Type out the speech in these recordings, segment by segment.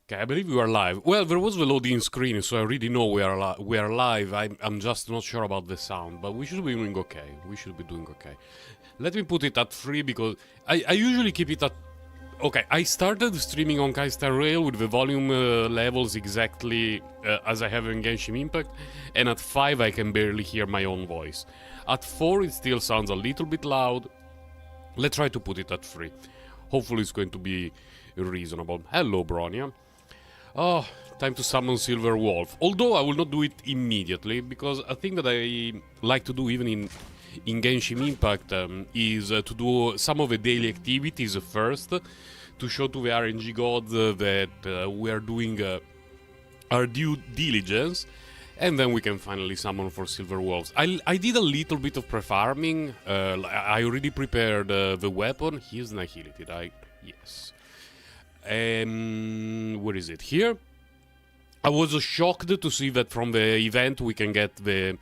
Okay, I believe we are live. Well, there was the loading screen, so I already know we are live. I'm just not sure about the sound, but we should be doing okay. We should be doing okay. Let me put it at 3 because I usually keep it at... Okay, I started streaming on Honkai Star Rail with the volume levels exactly as I have in Genshin Impact, and at 5 I can barely hear my own voice. At 4 it still sounds a little bit loud. Let's try to put it at 3. Hopefully it's going to be reasonable. Hello, Bronya. Oh, time to summon Silver Wolf. Although I will not do it immediately, because a thing that I like to do even in Genshin Impact is to do some of the daily activities first, to show to the RNG gods that we are doing our due diligence, and then we can finally summon for Silver Wolves. I did a little bit of pre-farming. I already prepared the weapon. Here's Nihility, right? Yes. Where is it? Here? I was shocked to see that from the event we can get the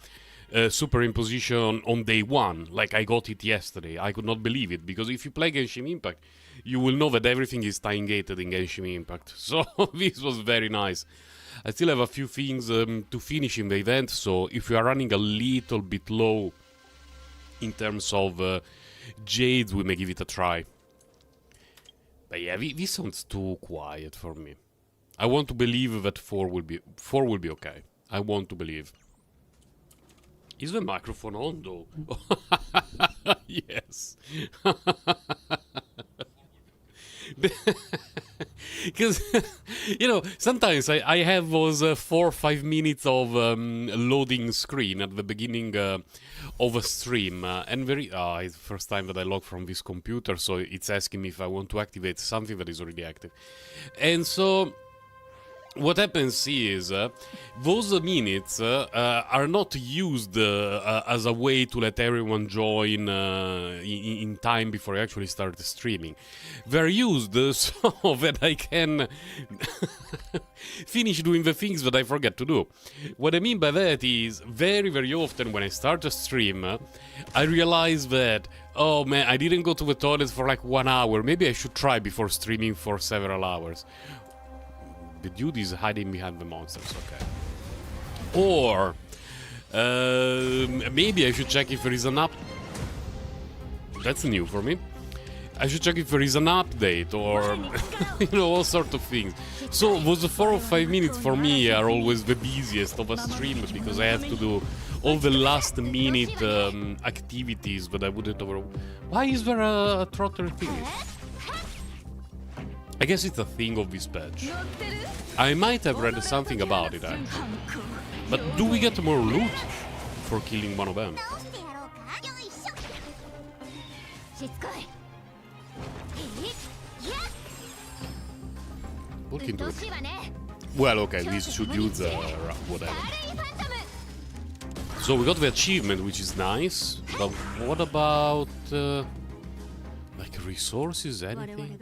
superimposition on day 1. Like, I got it yesterday. I could not believe it, because if you play Genshin Impact, you will know that everything is time-gated in Genshin Impact. So, this was very nice. I still have a few things to finish in the event, so if you are running a little bit low in terms of Jades, we may give it a try. But yeah, this sounds too quiet for me. I want to believe that 4 will be okay. I want to believe. Is the microphone on though? Yes. Because, you know, sometimes I have those 4 or 5 minutes of loading screen at the beginning of a stream, and it's the first time that I log from this computer, so it's asking me if I want to activate something that is already active. And so what happens is, those minutes are not used as a way to let everyone join in time before I actually start streaming. They're used so that I can finish doing the things that I forget to do. What I mean by that is, very, very often when I start a stream, I realize that, oh man, I didn't go to the toilet for like 1 hour. Maybe I should try before streaming for several hours. The dude is hiding behind the monsters, okay. Or maybe I should check if there is an That's new for me. I should check if there is an update or, you know, all sort of things. So those 4 or 5 minutes for me are always the busiest of a stream, because I have to do all the last minute activities that I wouldn't over... Why is there a trotter thing? I guess it's a thing of this patch. I might have read something about it, actually. But do we get more loot for killing one of them? Look into it. Well, okay, these 2 dudes are whatever. So we got the achievement, which is nice. But what about... like resources, anything?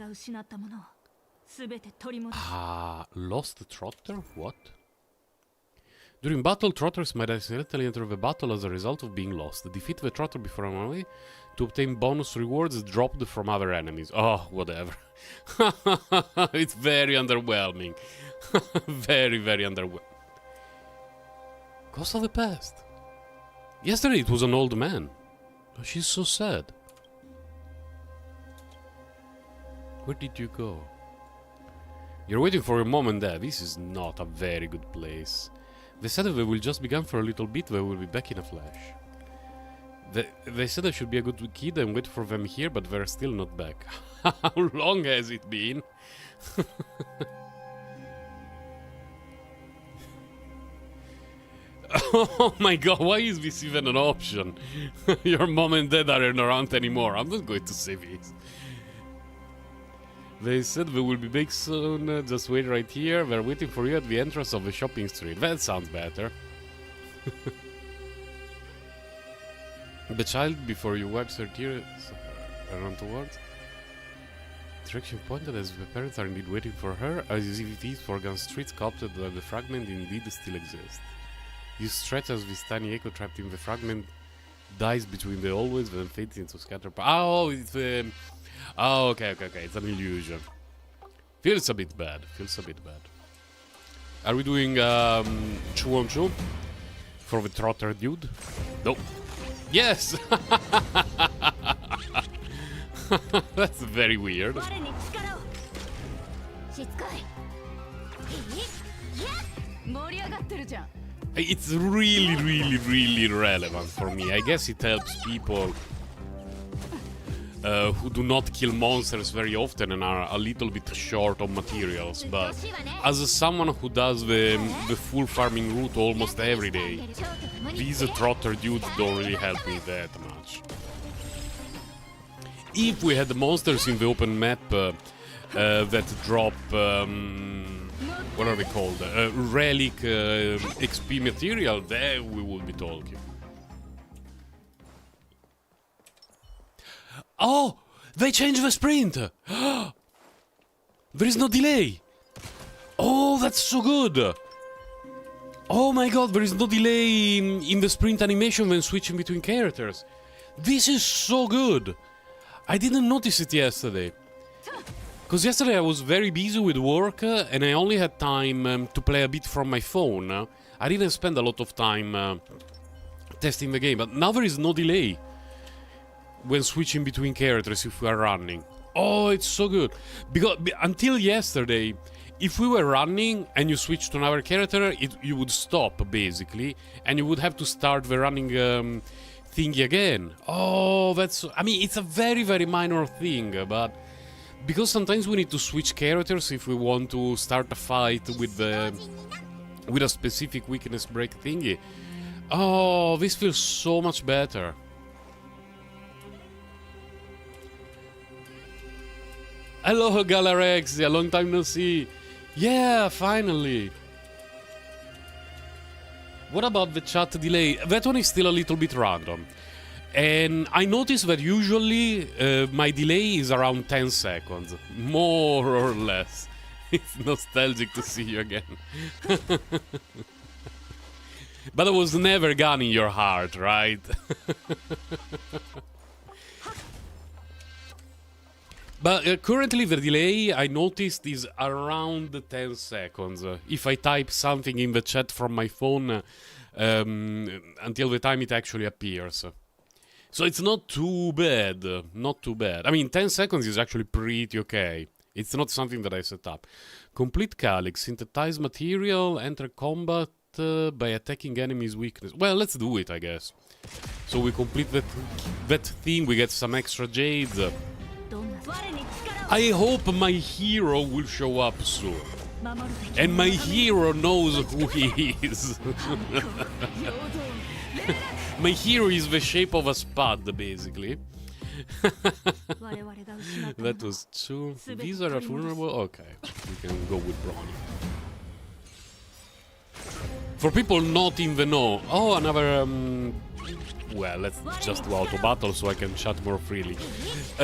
Lost Trotter? What? During battle, Trotters might accidentally enter the battle as a result of being lost. Defeat the Trotter before I'm away to obtain bonus rewards dropped from other enemies. Oh, whatever. It's very underwhelming. Very, very underwhelming. Ghost of the Past. Yesterday it was an old man. Oh, she's so sad. Where did you go? You're waiting for your mom and dad. This is not a very good place. They said that they will just be gone for a little bit. They will be back in a flash. They said I should be a good kid and wait for them here, but they're still not back. How long has it been? Oh my god, why is this even an option? Your mom and dad aren't around anymore. I'm not going to say this. They said they will be back soon, just wait right here. They're waiting for you at the entrance of the shopping street. That sounds better. The child before you wipes her tears around towards. Direction pointed as the parents are indeed waiting for her, as if these foregone streets sculpted by the fragment indeed still exist. You stretch as this tiny echo trapped in the fragment dies between the always, then fades into scatter. Oh, it's oh, okay. It's an illusion. Feels a bit bad. Are we doing 2-on-2 for the trotter dude? No. Yes! That's very weird. It's really relevant for me. I guess it helps people who do not kill monsters very often and are a little bit short on materials, but as someone who does the full farming route almost every day, these trotter dudes don't really help me that much. If we had monsters in the open map that drop, what are they called? Relic XP material, then we would be talking. Oh! They changed the sprint! There is no delay! Oh, that's so good! Oh my god, there is no delay in the sprint animation when switching between characters. This is so good! I didn't notice it yesterday. Because yesterday I was very busy with work and I only had time to play a bit from my phone. I didn't spend a lot of time testing the game, but now there is no delay when switching between characters if we are running. Oh, it's so good. Because until yesterday, if we were running and you switched to another character, you would stop, basically, and you would have to start the running thingy again. Oh, that's... I mean, it's a very minor thing, but... Because sometimes we need to switch characters if we want to start a fight with a specific weakness break thingy. Oh, this feels so much better. Hello, Galarexia, long time no see. Yeah, finally. What about the chat delay? That one is still a little bit random. And I noticed that usually my delay is around 10 seconds. More or less. It's nostalgic to see you again. But I was never gone in your heart, right? But currently the delay, I noticed, is around 10 seconds. If I type something in the chat from my phone until the time it actually appears. So it's not too bad, not too bad. I mean, 10 seconds is actually pretty okay. It's not something that I set up. Complete Calyx, synthesize material, enter combat by attacking enemies' weakness. Well, let's do it, I guess. So we complete that thing, we get some extra jades. I hope my hero will show up soon. And my hero knows who he is. My hero is the shape of a spud, basically. That was two. These are vulnerable? Okay, we can go with Bronny. For people not in the know... Oh, another... Well, let's just do auto battle so I can chat more freely.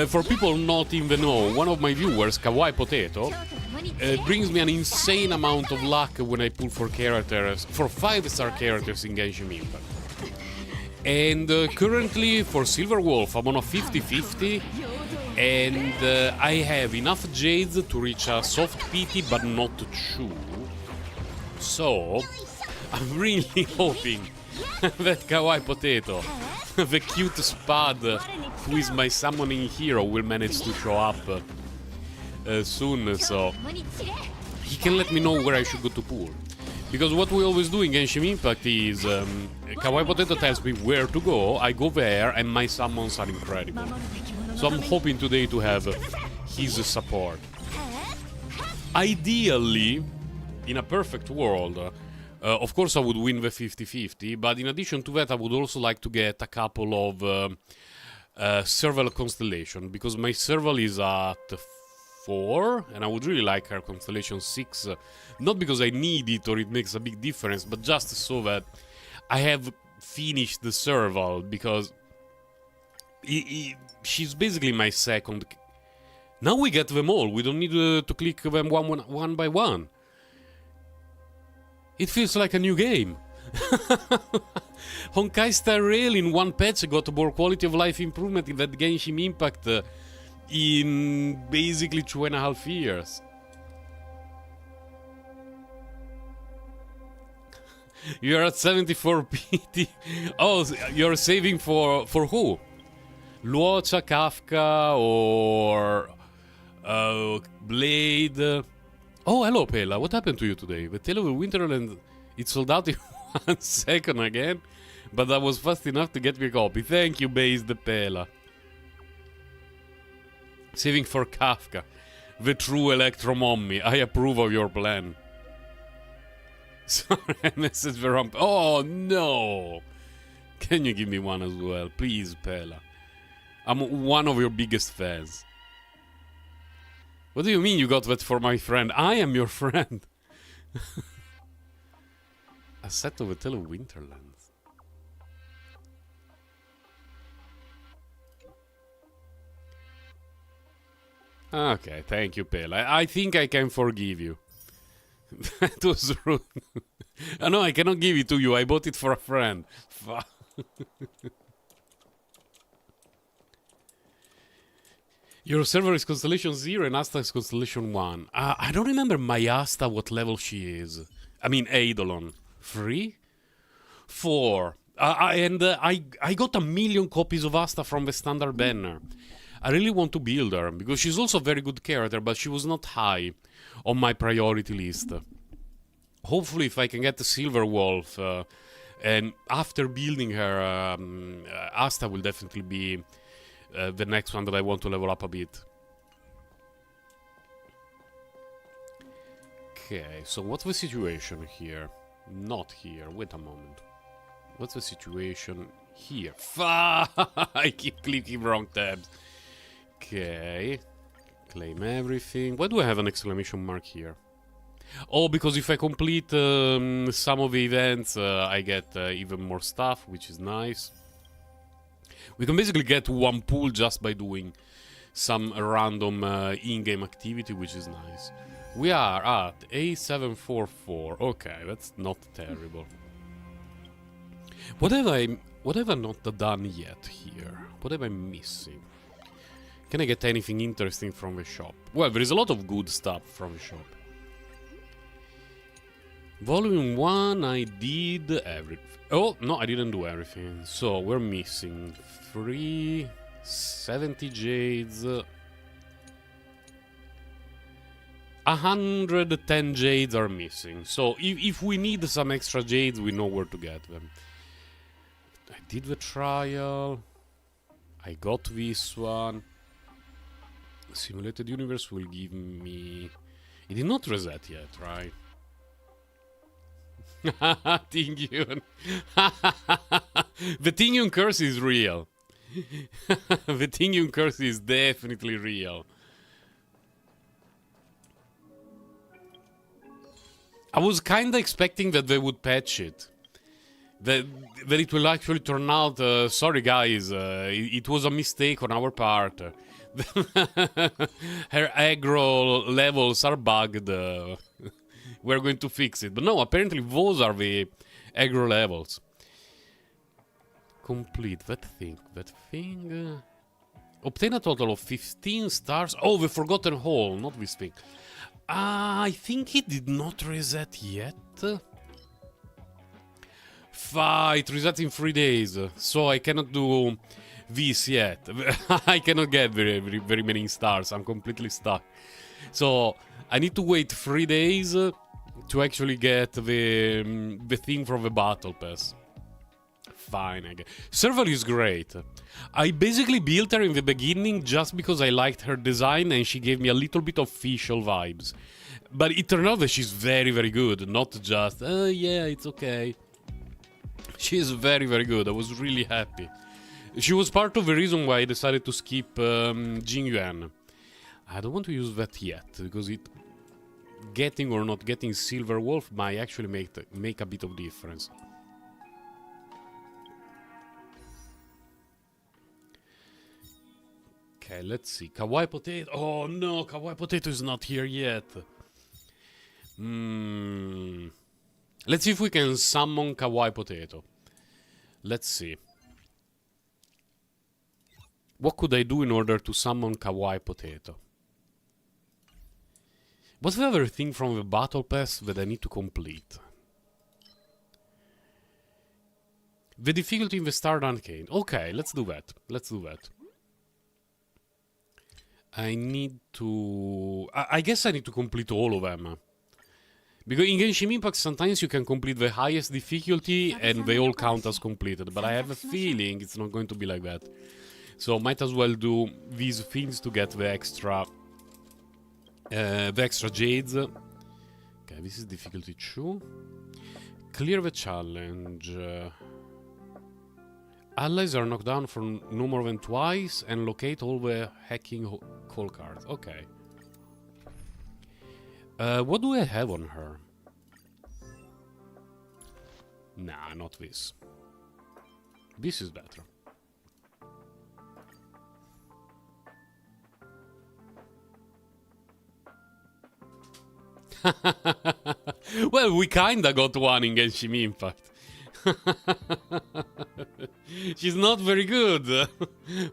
For people not in the know, one of my viewers, Kawaii Potato, brings me an insane amount of luck when I pull for characters, for 5-star characters in Genshin Impact. And currently for Silver Wolf I'm on a 50-50, and I have enough jades to reach a soft PT but not 2. So I'm really hoping that Kawaii Potato, the cute spud who is my summoning hero, will manage to show up soon, so he can let me know where I should go to pull. Because what we always do in Genshin Impact is Kawaii Potato tells me where to go, I go there, and my summons are incredible. So I'm hoping today to have his support. Ideally, in a perfect world, of course I would win the 50-50, but in addition to that I would also like to get a couple of Serval Constellation, because my Serval is at 4, and I would really like her Constellation 6, not because I need it or it makes a big difference, but just so that I have finished the Serval, because she's basically my second. Now we get them all, we don't need to click them one by one. It feels like a new game. Honkai Star Rail in one patch got more quality of life improvement in that Genshin Impact in basically 2.5 years. You're at 74 PT. Oh, you're saving for who? Luocha, Kafka, or Blade? Oh, hello, Pela. What happened to you today? The Tale of the Winterland, it sold out in 1 second again, but that was fast enough to get me a copy. Thank you, Base the Pela. Saving for Kafka, the true electro mommy. I approve of your plan. Sorry, I messaged the rump. Oh no! Can you give me one as well, please, Pela? I'm one of your biggest fans. What do you mean you got that for my friend? I am your friend. A set of a Tale of Winterlands. Okay, thank you, Pela. I think I can forgive you. That was rude. No, I cannot give it to you. I bought it for a friend. Your server is Constellation 0 and Asta is Constellation 1. I don't remember my Asta what level she is. I mean, Eidolon. 3? 4. I got 1,000,000 copies of Asta from the standard banner. I really want to build her, because she's also a very good character, but she was not high on my priority list. Hopefully, if I can get the Silver Wolf, and after building her, Asta will definitely be the next one that I want to level up a bit. Okay, so what's the situation here? Not here, wait a moment. What's the situation here? I keep clicking wrong tabs. Okay. Claim everything. Why do I have an exclamation mark here? Oh, because if I complete some of the events, I get even more stuff, which is nice. We can basically get one pool just by doing some random in-game activity, which is nice. We are at A744. Okay, that's not terrible. What have I not done yet here? What am I missing? Can I get anything interesting from the shop? Well, there is a lot of good stuff from the shop. Volume 1, I did everything. Oh, no, I didn't do everything. So, we're missing 70 jades. 110 jades are missing. So, if we need some extra jades, we know where to get them. I did the trial. I got this one. Simulated Universe will give me... It did not reset yet, right? Tingyun. The Tingyun curse is real. The Tingyun curse is definitely real. I was kinda expecting that they would patch it. That it will actually turn out, sorry guys, it was a mistake on our part. Her aggro levels are bugged. We're going to fix it. But no, apparently those are the aggro levels. Complete that thing. Obtain a total of 15 stars. Oh, the Forgotten Hall, not this thing. I think it did not reset yet. It resets in 3 days, so I cannot do this yet. I cannot get very many stars. I'm completely stuck. So I need to wait 3 days to actually get the thing from the battle pass. Fine, I guess. Serval is great. I basically built her in the beginning just because I liked her design and she gave me a little bit of official vibes. But it turned out that she's very, very good. Not just, yeah, it's okay. She's very, very good. I was really happy. She was part of the reason why I decided to skip Jingyuan. I don't want to use that yet, because getting or not getting Silver Wolf might actually make a bit of difference. Okay, let's see. Kawaii Potato. Oh no, Kawaii Potato is not here yet. Let's see if we can summon Kawaii Potato. Let's see. What could I do in order to summon Kawaii Potato? What's the other thing from the battle pass that I need to complete? The difficulty in the Star Arcane. Okay, let's do that. Let's do that. I need to... I guess I need to complete all of them. Because in Genshin Impact, sometimes you can complete the highest difficulty and they all count as completed. But I have a feeling it's not going to be like that. So might as well do these things to get the extra jades. Okay, this is difficulty 2. Clear the challenge. Allies are knocked down for no more than twice and locate all the hacking call cards. Okay. What do I have on her? Nah, not this. This is better. Well, we kinda got one in Genshin Impact. She's not very good,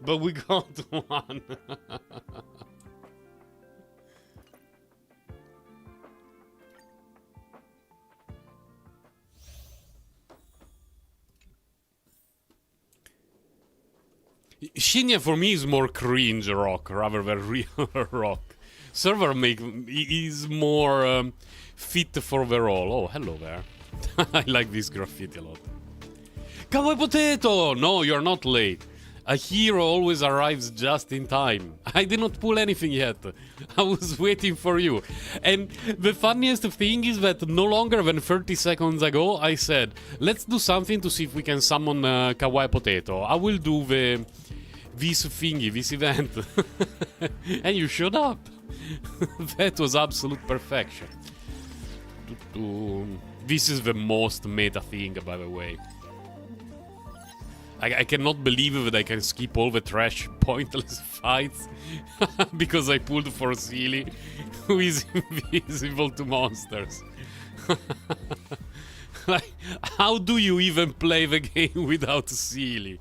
but we got one. Shinya for me is more cringe rock rather than real rock. Server is more fit for the role. Oh, hello there. I like this graffiti a lot. Kawaii Potato! No, you're not late. A hero always arrives just in time. I did not pull anything yet. I was waiting for you. And the funniest thing is that no longer than 30 seconds ago, I said, let's do something to see if we can summon Kawaii Potato. I will do this thingy, this event. And you showed up. That was absolute perfection. This is the most meta thing, by the way. I cannot believe that I can skip all the trash, pointless fights because I pulled for Sealy, who is invisible to monsters. Like, how do you even play the game without Sealy?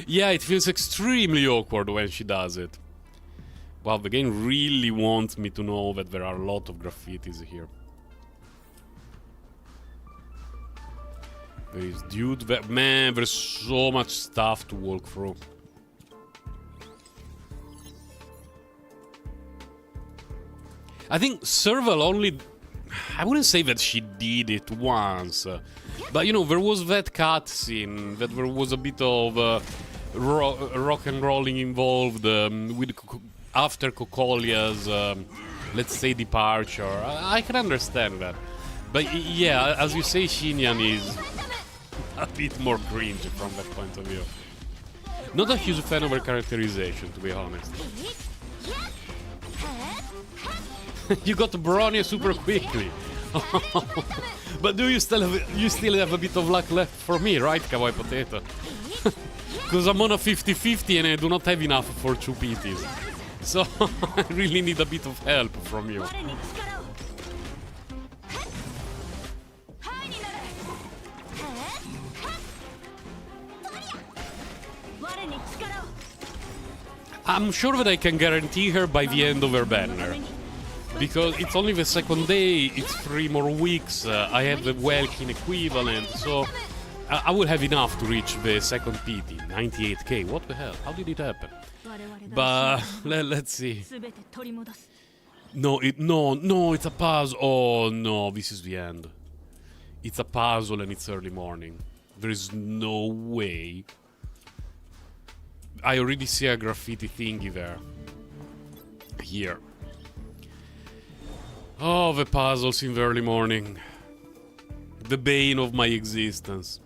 Yeah, it feels extremely awkward when she does it. Wow, the game really wants me to know that there are a lot of graffitis here. There is dude, man, there's so much stuff to walk through. I think Serval only... I wouldn't say that she did it once. But, you know, there was that cutscene, that there was a bit of rock and rolling involved with after Cocolia's, let's say, departure. I can understand that. But yeah, as you say, Xinyan is a bit more cringe from that point of view. Not a huge fan of her characterization, to be honest. You got Bronya super quickly. But do you still have a bit of luck left for me, right, Kawaii Potato? Because I'm on a 50-50 and I do not have enough for 2 PTs. So I really need a bit of help from you. I'm sure that I can guarantee her by the end of her banner. Because it's only the second day, it's 3 more weeks, I have the Welkin equivalent, so I will have enough to reach the second PT, 98k. What the hell? How did it happen? But let's see. No, it's a puzzle. Oh no, this is the end. It's a puzzle and it's early morning. There is no way. I already see a graffiti thingy there. Here. Oh, the puzzles in the early morning. The bane of my existence.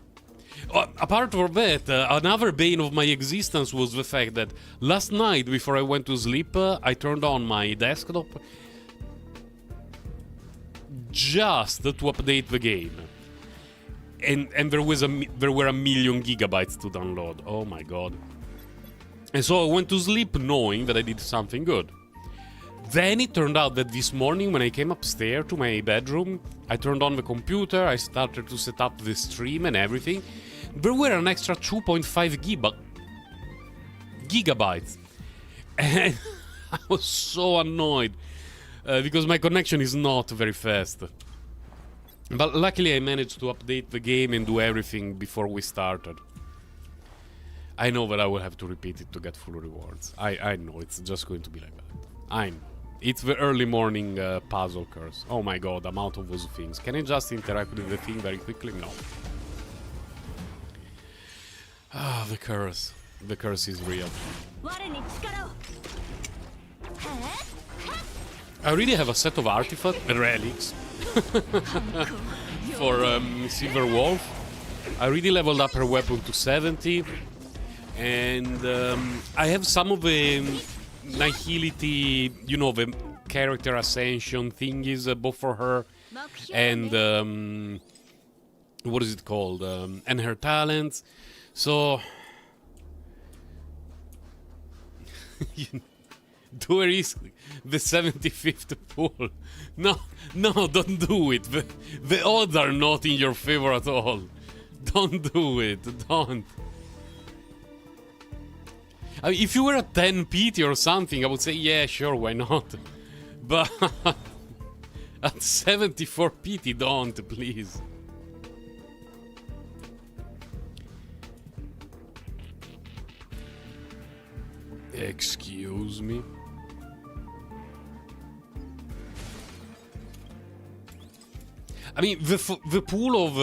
Apart from that, another bane of my existence was the fact that last night, before I went to sleep, I turned on my desktop just to update the game. And there were a million gigabytes to download. Oh my god. And so I went to sleep knowing that I did something good. Then it turned out that this morning when I came upstairs to my bedroom, I turned on the computer, I started to set up the stream and everything. There were an extra 2.5 gigabytes. And I was so annoyed. because my connection is not very fast. But luckily I managed to update the game and do everything before we started. I know that I will have to repeat it to get full rewards. I know, it's just going to be like that. I know. It's the early morning puzzle curse. Oh my god, I'm out of those things. Can I just interact with the thing very quickly? No. Ah, the curse. The curse is real. I already have a set of artifacts, relics, for Silver Wolf. I already leveled up her weapon to 70. And I have some of the nihility, you know, the character ascension thingies, both for her and what is it called? And her talents. So do a risk the 75th pull. No, don't do it. The odds are not in your favor at all. Don't do it. Don't. I mean, if you were at 10 PT or something, I would say, yeah, sure, why not? But at 74 PT, don't, please. Excuse me? I mean, the pool of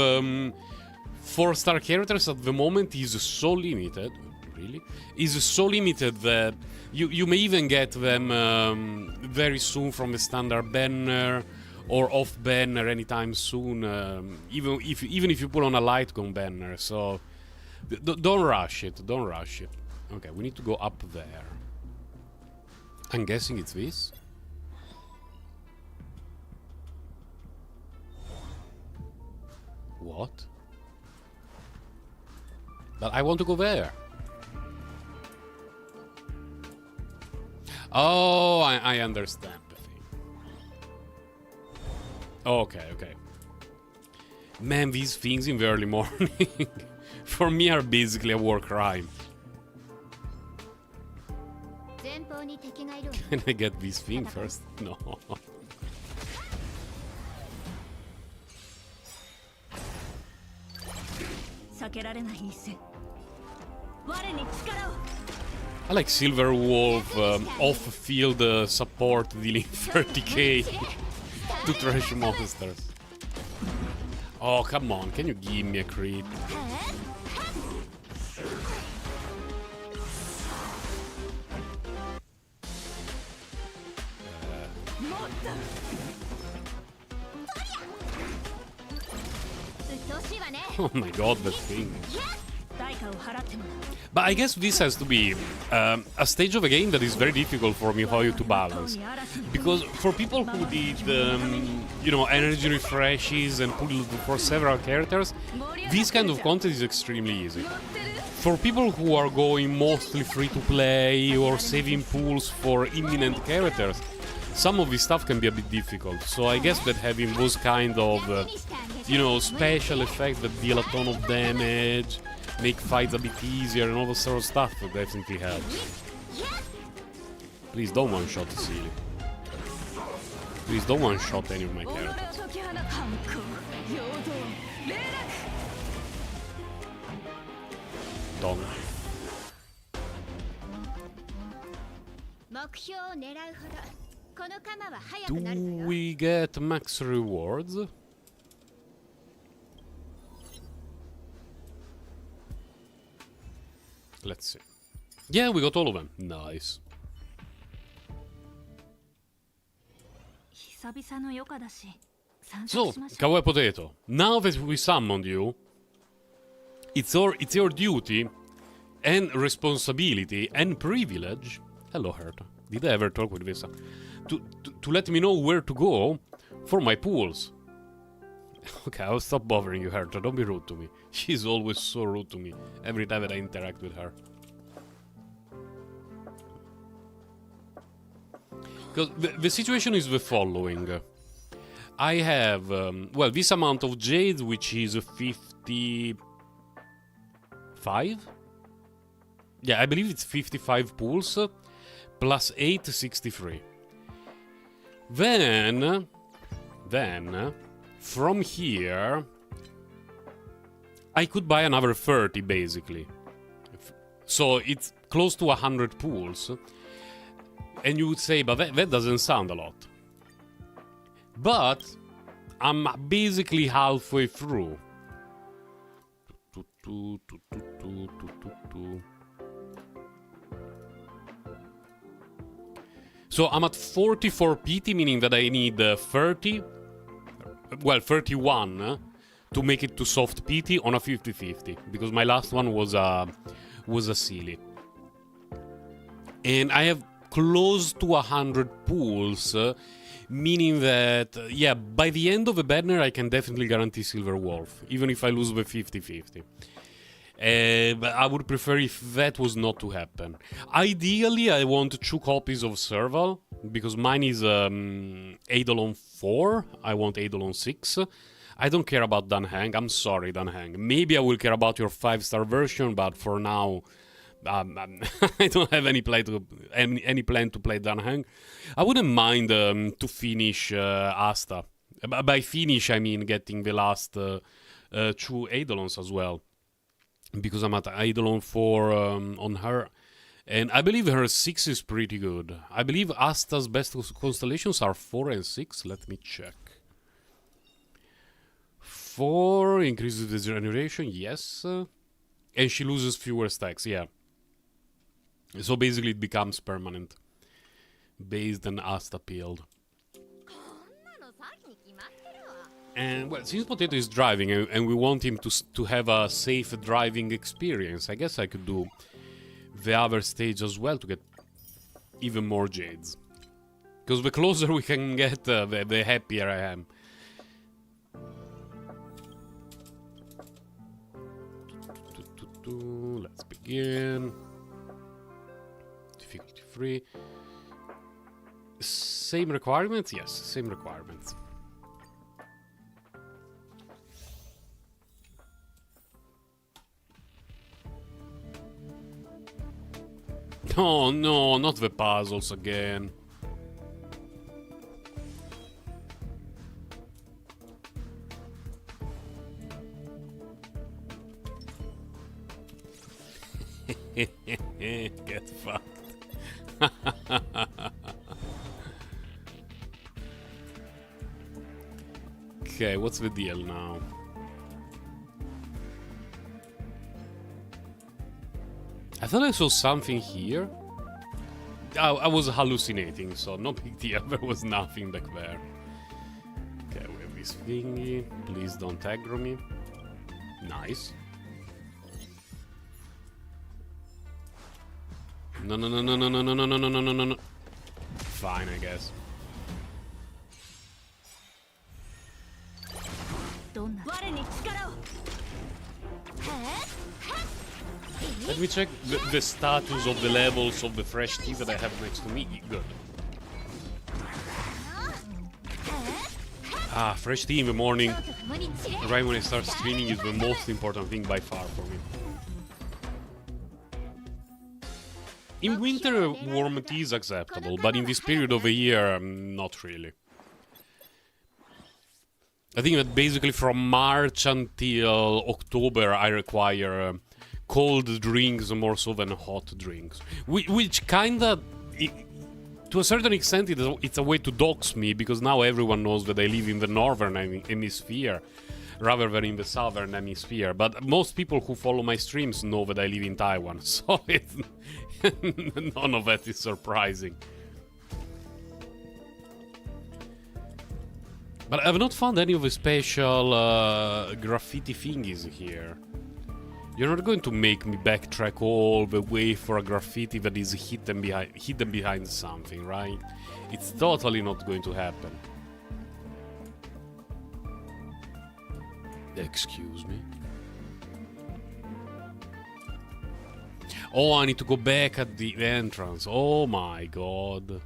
4-star characters at the moment is so limited. Really? Is so limited that you may even get them very soon from the standard banner or off banner anytime soon, even if you put on a Lightgun banner. So don't rush it. Don't rush it. Okay, we need to go up there. I'm guessing it's this. What? But I want to go there. Oh, I understand the thing. Okay, okay. Man, these things in the early morning for me are basically a war crime. Can I get this thing first? No. I like Silver Wolf off-field support dealing 30k to trash monsters. Oh, come on, can you give me a crit? Oh my god, that thing. But I guess this has to be a stage of a game that is very difficult for Mihoyo to balance. Because for people who did, you know, energy refreshes and pulled for several characters, this kind of content is extremely easy. For people who are going mostly free-to-play or saving pools for imminent characters, some of this stuff can be a bit difficult. So I guess that having those kind of, you know, special effects that deal a ton of damage, make fights a bit easier and all that sort of stuff definitely helps. Please don't one-shot Silly. Please don't one-shot any of my characters. Don't. Do we get max rewards? Let's see. Yeah, we got all of them. Nice. So, Kawaii Potato, now that we summoned you, it's your duty and responsibility and privilege. Hello, Herta. Did I ever talk with Visa? To let me know where to go for my pools. Okay, I'll stop bothering you, Herta. Don't be rude to me. She's always so rude to me every time that I interact with her. Because the situation is the following. I have, well, this amount of jade, which is 55? Yeah, I believe it's 55 pools, plus 8, 63. Then, from here, I could buy another 30, basically. So it's close to 100 pools. And you would say, but that doesn't sound a lot. But I'm basically halfway through. So I'm at 44 PT, meaning that I need 30, well, 31 to make it to soft PT on a 50-50, because my last one was a silly. And I have close to 100 pools, meaning that, yeah, by the end of the banner I can definitely guarantee Silver Wolf, even if I lose the 50-50. But I would prefer if that was not to happen. Ideally, I want 2 copies of Serval, because mine is Eidolon 4, I want Eidolon 6. I don't care about Dan Heng, I'm sorry Dan Heng. Maybe I will care about your 5-star version, but for now, I don't have any plan to play Dan Heng. I wouldn't mind to finish Asta. By finish, I mean getting the last 2 Eidolons as well. Because I'm at Eidolon 4 on her. And I believe her 6 is pretty good. I believe Asta's best constellations are 4 and 6. Let me check. 4 increases the generation, yes. And she loses fewer stacks, yeah. So basically it becomes permanent. Based on Asta peeled. And, well, since Potato is driving and we want him to have a safe driving experience, I guess I could do the other stage as well to get even more Jades. Because the closer we can get, the happier I am. Let's begin. Difficulty 3. Same requirements? Yes, same requirements. Oh no, not the puzzles again. Get fucked. Okay, what's the deal now? I thought I saw something here. I was hallucinating, so no big deal. There was nothing back there. Okay, we have this thingy. Please don't aggro me. Nice. No, no, no, no, no, no, no, no, no, no, no, no, no. Fine, I guess. Let me check the status of the levels of the fresh tea that I have next to me. Good. Ah, fresh tea in the morning, right when I start streaming, is the most important thing by far for me. In winter, warm tea is acceptable, but in this period of the year, not really. I think that basically from March until October, I require cold drinks more so than hot drinks. Which kinda, to a certain extent, it's a way to dox me, because now everyone knows that I live in the northern hemisphere rather than in the southern hemisphere. But most people who follow my streams know that I live in Taiwan, so it's none of that is surprising. But I've not found any of the special graffiti thingies here. You're not going to make me backtrack all the way for a graffiti that is hidden behind something, right? It's totally not going to happen. Excuse me. Oh, I need to go back at the entrance. Oh my god.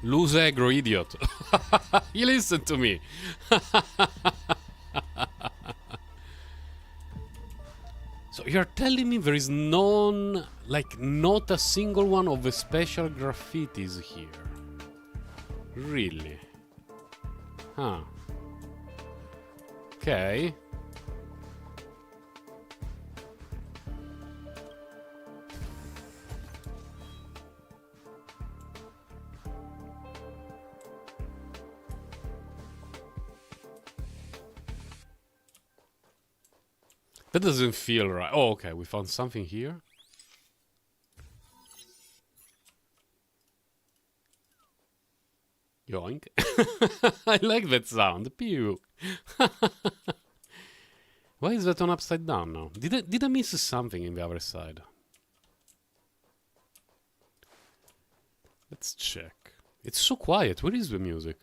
Lose aggro, idiot. You listen to me. So you're telling me there is none, like not a single one of the special graffitis here? Really? Huh. Okay. That doesn't feel right. Oh, okay, we found something here. Yoink. I like that sound. Pew. Why is that on upside down now? Did I miss something in the other side? Let's check. It's so quiet. Where is the music?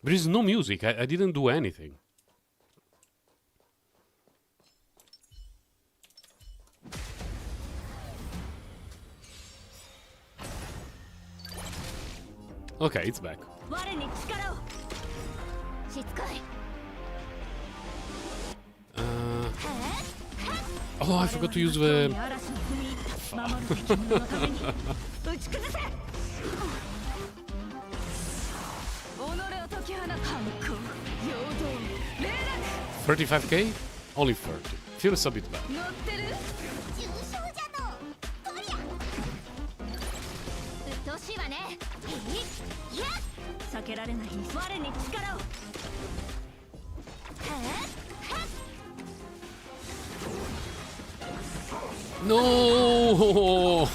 There is no music. I didn't do anything. Okay, it's back. Oh, I forgot to use the... $35K? Only 30. Feels a bit bad. No!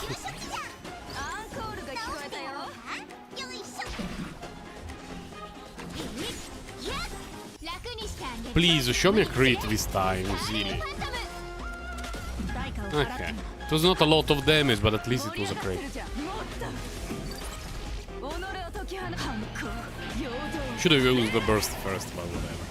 Please, show me a crit this time, silly. Okay. It was not a lot of damage, but at least it was a crit. Should have used the burst first, but whatever.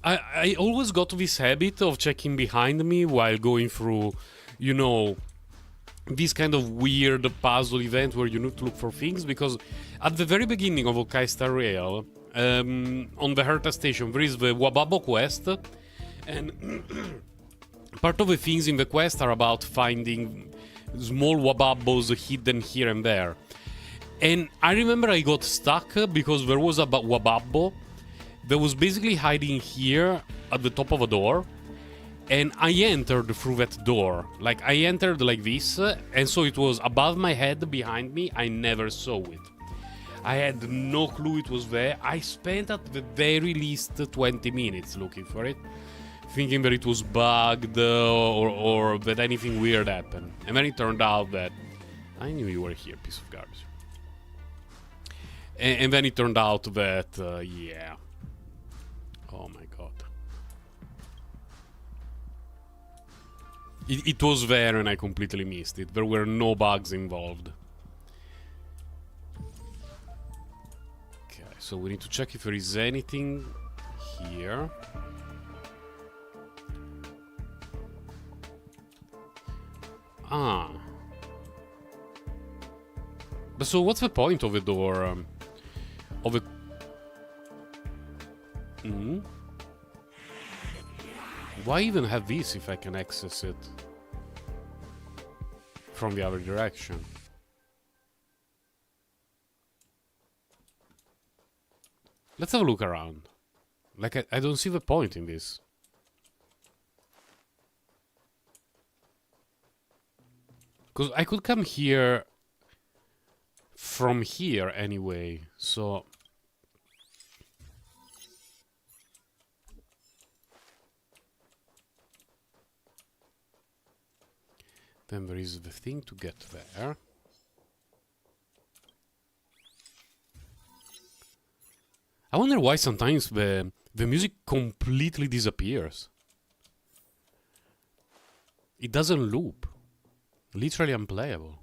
I always got this habit of checking behind me while going through, you know, this kind of weird puzzle event where you need to look for things, because at the very beginning of Honkai Star Rail, on the Herta station, there is the Wababo quest, and part of the things in the quest are about finding small Wababos hidden here and there. And I remember I got stuck because there was a Wababo that was basically hiding here at the top of a door, and I entered through that door. Like, I entered like this, and so it was above my head, behind me. I never saw it. I had no clue it was there. I spent at the very least 20 minutes looking for it, thinking that it was bugged or that anything weird happened. And then it turned out that I knew you were here, piece of garbage. And then it turned out that, yeah. Oh my god. It was there and I completely missed it. There were no bugs involved. Okay, so we need to check if there is anything here. Ah. But so what's the point of the door? Of a... Why even have this if I can access it from the other direction? Let's have a look around. Like, I don't see the point in this. Because I could come here from here anyway, so... Then there is the thing to get there. I wonder why sometimes the music completely disappears. It doesn't loop. Literally unplayable.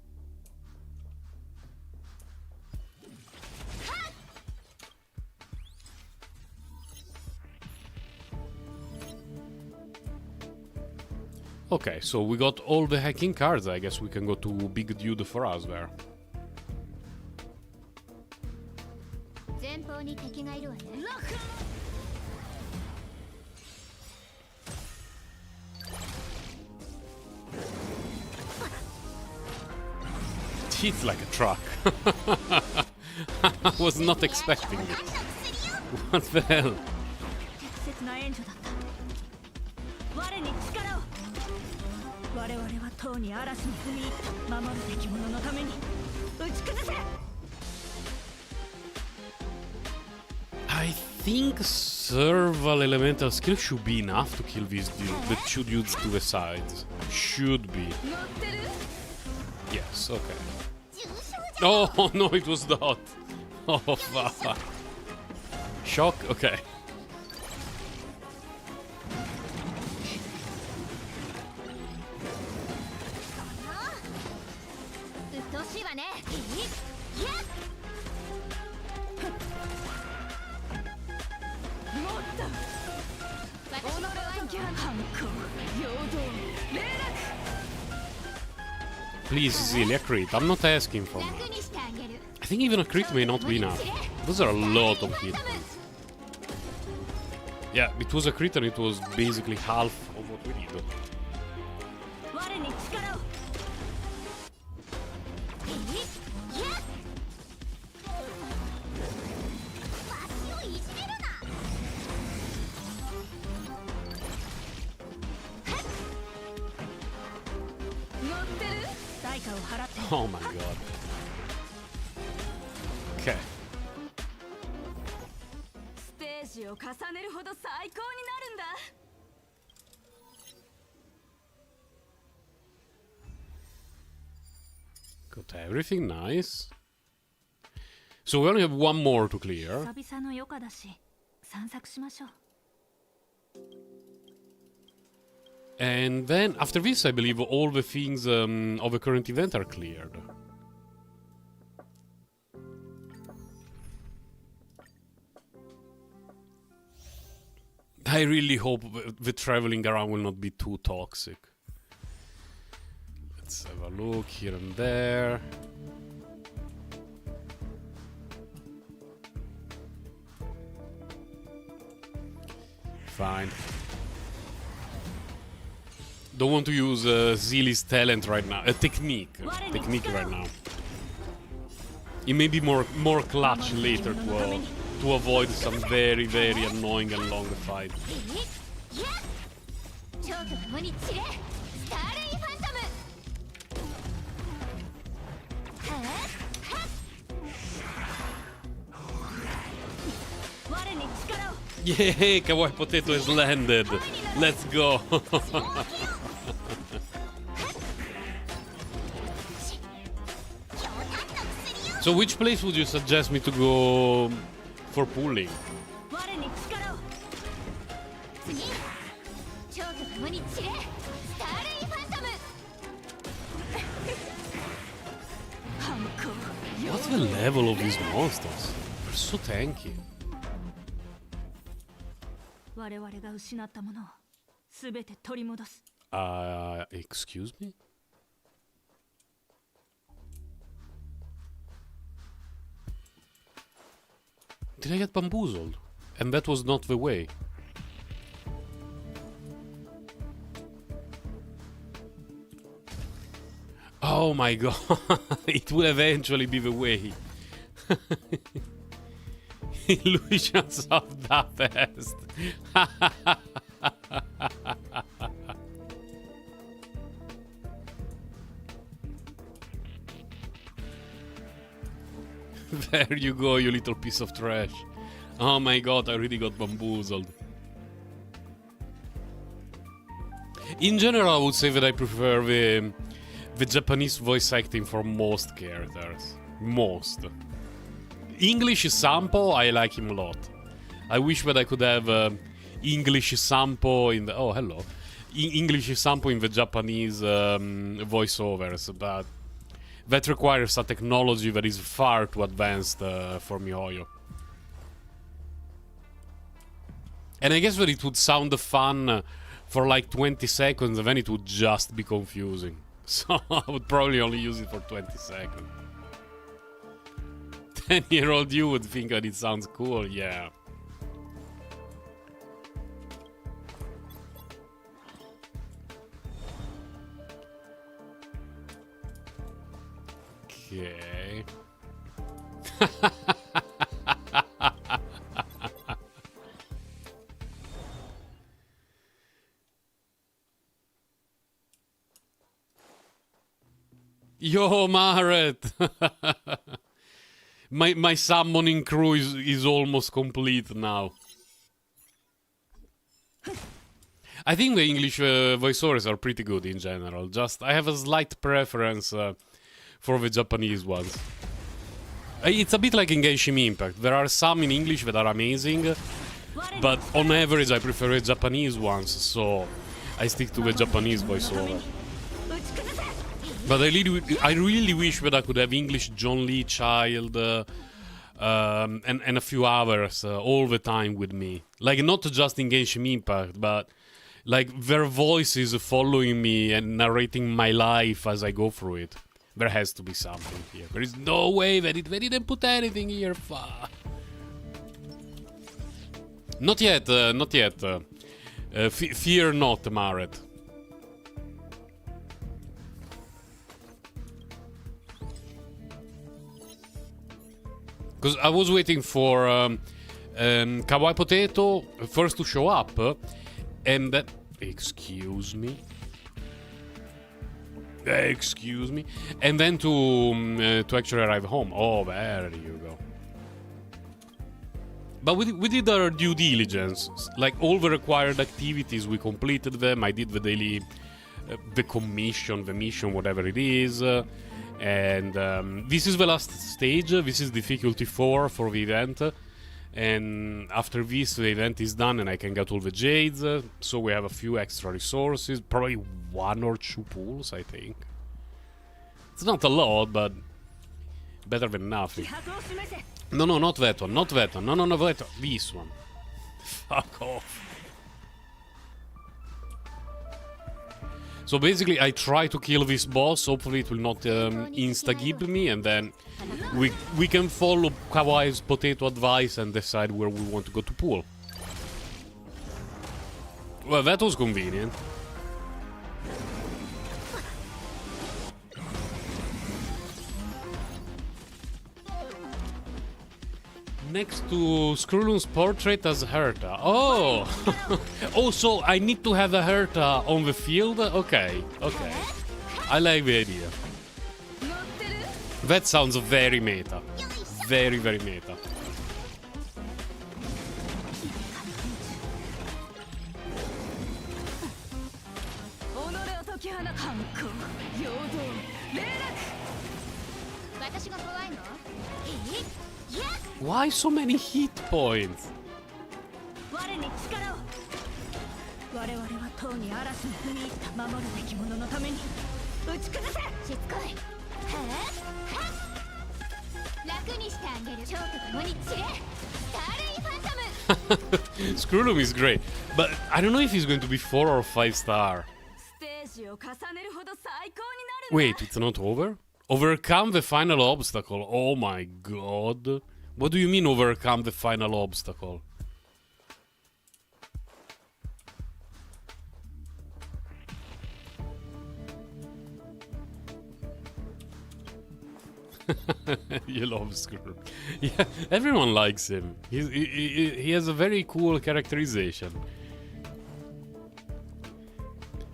Okay, so we got all the hacking cards. I guess we can go to Big Dude for us there. It's like a truck. I was not expecting it. What the hell? I think serval elemental skill should be enough to kill these dudes, the two dudes to the sides. Should be. Yes, okay. Oh no, it was not. Oh fuck. Shock? Okay. Please, Zelia, crit. I'm not asking for much. I think even a crit may not be enough. Those are a lot of hit points. Yeah, it was a crit and it was basically half of what we need. Oh my god. Okay. Got everything nice. So we only have one more to clear. And then after this, I believe all the things of the current event are cleared. I really hope the traveling around will not be too toxic. Let's have a look here and there. Fine. Don't want to use Zili's talent right now. Technique right now. It may be more clutch later to avoid some very annoying and long fight. Yay, Kawaii Potato has landed. Let's go. So which place would you suggest me to go for pulling? What's the level of these monsters? They're so tanky. Excuse me? Did I get bamboozled? And that was not the way. Oh my god, it will eventually be the way. Illusions of the past. There you go, you little piece of trash. Oh my god, I really got bamboozled. In general, I would say that I prefer the Japanese voice acting for most characters. Most. English Sampo, I like him a lot. I wish that I could have English Sampo in the... Oh, hello. English Sampo in the Japanese voiceovers, but that requires a technology that is far too advanced for MiHoYo. And I guess that it would sound fun for like 20 seconds and then it would just be confusing. So I would probably only use it for 20 seconds. 10-year-old you would think that it sounds cool, yeah. Okay. Yo, Maret! my summoning crew is almost complete now. I think the English voiceovers are pretty good in general. Just I have a slight preference for the Japanese ones. It's a bit like in Genshin Impact. There are some in English that are amazing, but on average I prefer the Japanese ones, so I stick to the Japanese voiceover. But I really wish that I could have English John Lee Child and a few others all the time with me. Like, not just in Genshin Impact, but like their voices following me and narrating my life as I go through it. There has to be something here. There is no way that they didn't put anything here. Not yet, not yet. Fear not, Maret. Because I was waiting for Kawaii Potato first to show up, and then... Excuse me? Excuse me? And then to actually arrive home. Oh, there you go. But we did our due diligence. Like, all the required activities, we completed them. I did the daily... the commission, the mission, whatever it is. And this is the last stage. This is difficulty 4 for the event. And after this, the event is done and I can get all the jades. So we have a few extra resources. Probably 1 or 2 pools, I think. It's not a lot, but better than nothing. No, not that one. Not that one. No, that one. This one. Fuck off. So basically, I try to kill this boss. Hopefully, it will not insta-gib me, and then we can follow Kawaii's potato advice and decide where we want to go to pool. Well, that was convenient. Next to Skrulun's portrait as Herta. Oh! Oh, so I need to have a Herta on the field? Okay, okay. I like the idea. That sounds very meta. Very, very meta. Why so many hit points? Skrulum is great, but I don't know if he's going to be 4 or 5 star. Wait, it's not over? Overcome the final obstacle. Oh my god. What do you mean overcome the final obstacle? You love Skrulum. Yeah, everyone likes him. He has a very cool characterization.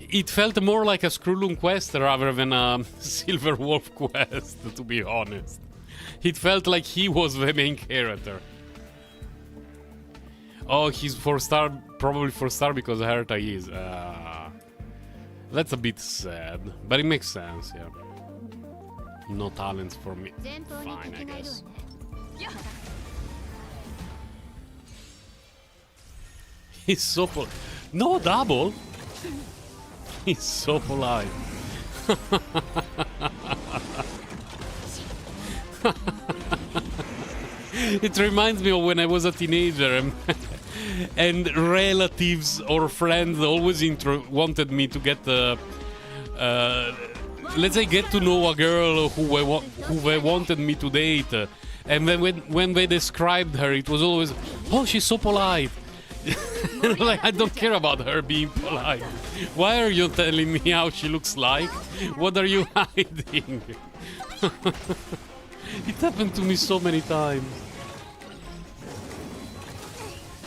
It felt more like a Skrulum quest rather than a Silver Wolf quest, to be honest. It felt like he was the main character. Oh, he's 4 star, probably 4 star because Herta is. That's a bit sad, but it makes sense, yeah. No talents for me. Fine, I guess. He's so no double. He's so polite. It reminds me of when I was a teenager and relatives or friends always wanted me to get let's say get to know a girl who they wanted me to date, and then when they described her, it was always, oh, she's so polite. Like, I don't care about her being polite. Why are you telling me how she looks like? What are you hiding? It happened to me so many times.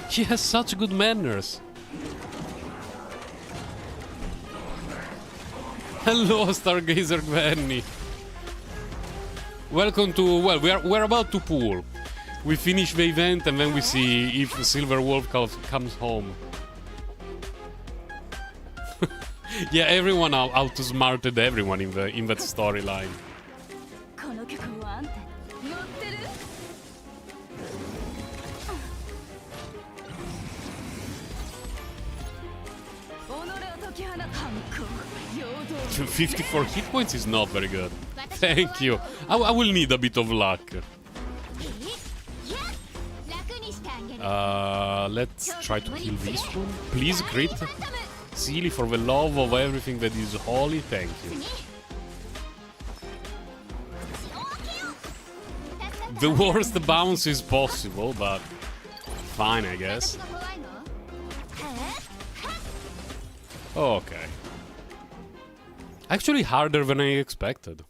She has such good manners. Hello, Stargazer Gwenny. Welcome to... Well, we're about to pool. We finish the event and then we see if Silver Wolf comes home. Yeah, everyone outsmarted everyone in that storyline. So 54 hit points is not very good. Thank you. I will need a bit of luck. Let's try to kill this one. Please crit. Silly, for the love of everything that is holy, thank you. The worst bounce is possible, but fine, I guess. Okay. Actually harder than I expected.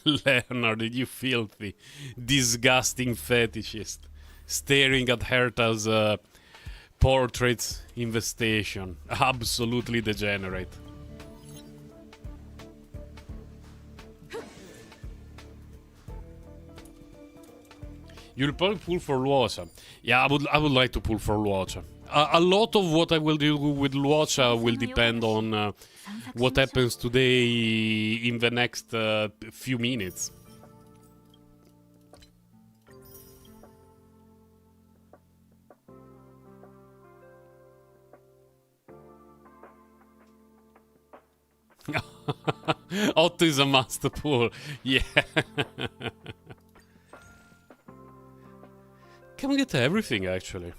Leonard, you filthy, disgusting fetishist, staring at Herta's portraits in the station. Absolutely degenerate. You'll probably pull for Luocha. Yeah, I would like to pull for Luocha. A lot of what I will do with Luocha will depend on what happens today in the next few minutes. Otto is a must pull. Yeah. Can we get everything, actually?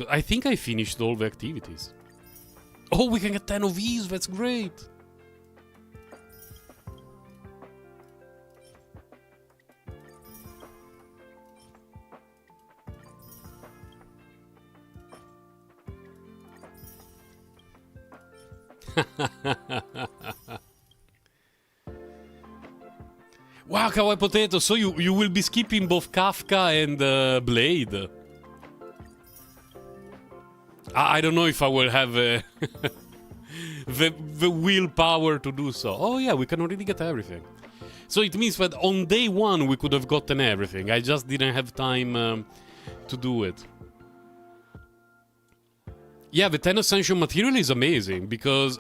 I think I finished all the activities. Oh, we can get 10 of these, that's great! Wow, Kawaii Potato, so you will be skipping both Kafka and Blade. I don't know if I will have the willpower to do so. Oh yeah, we can already get everything. So it means that on day one we could have gotten everything. I just didn't have time to do it. Yeah, the 10 Ascension material is amazing because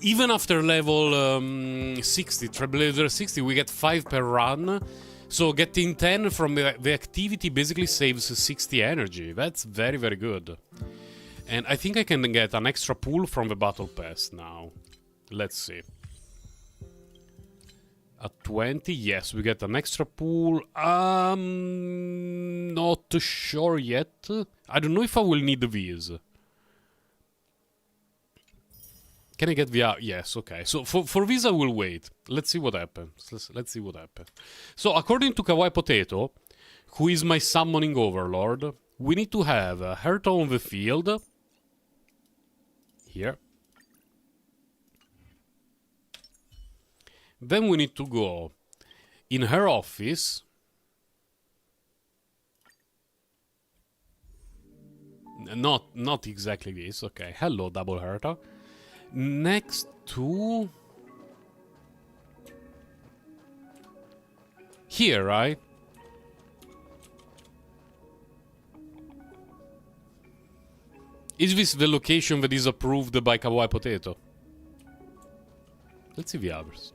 even after level 60, Trailblazer 60, we get 5 per run. So getting 10 from the activity basically saves 60 energy. That's very, very good. And I think I can get an extra pool from the Battle Pass now. Let's see. At 20, yes, we get an extra pool. Not sure yet. I don't know if I will need these. Can I get the... Yes, okay. So for this I will wait. Let's see what happens. Let's see what happens. So according to Kawaii Potato, who is my summoning overlord, we need to have Herta on the field. Here. Then we need to go in her office. Not exactly this. Okay. Hello, Double Herta. Next to... Here, right? Is this the location that is approved by Kawaii Potato? Let's see the others.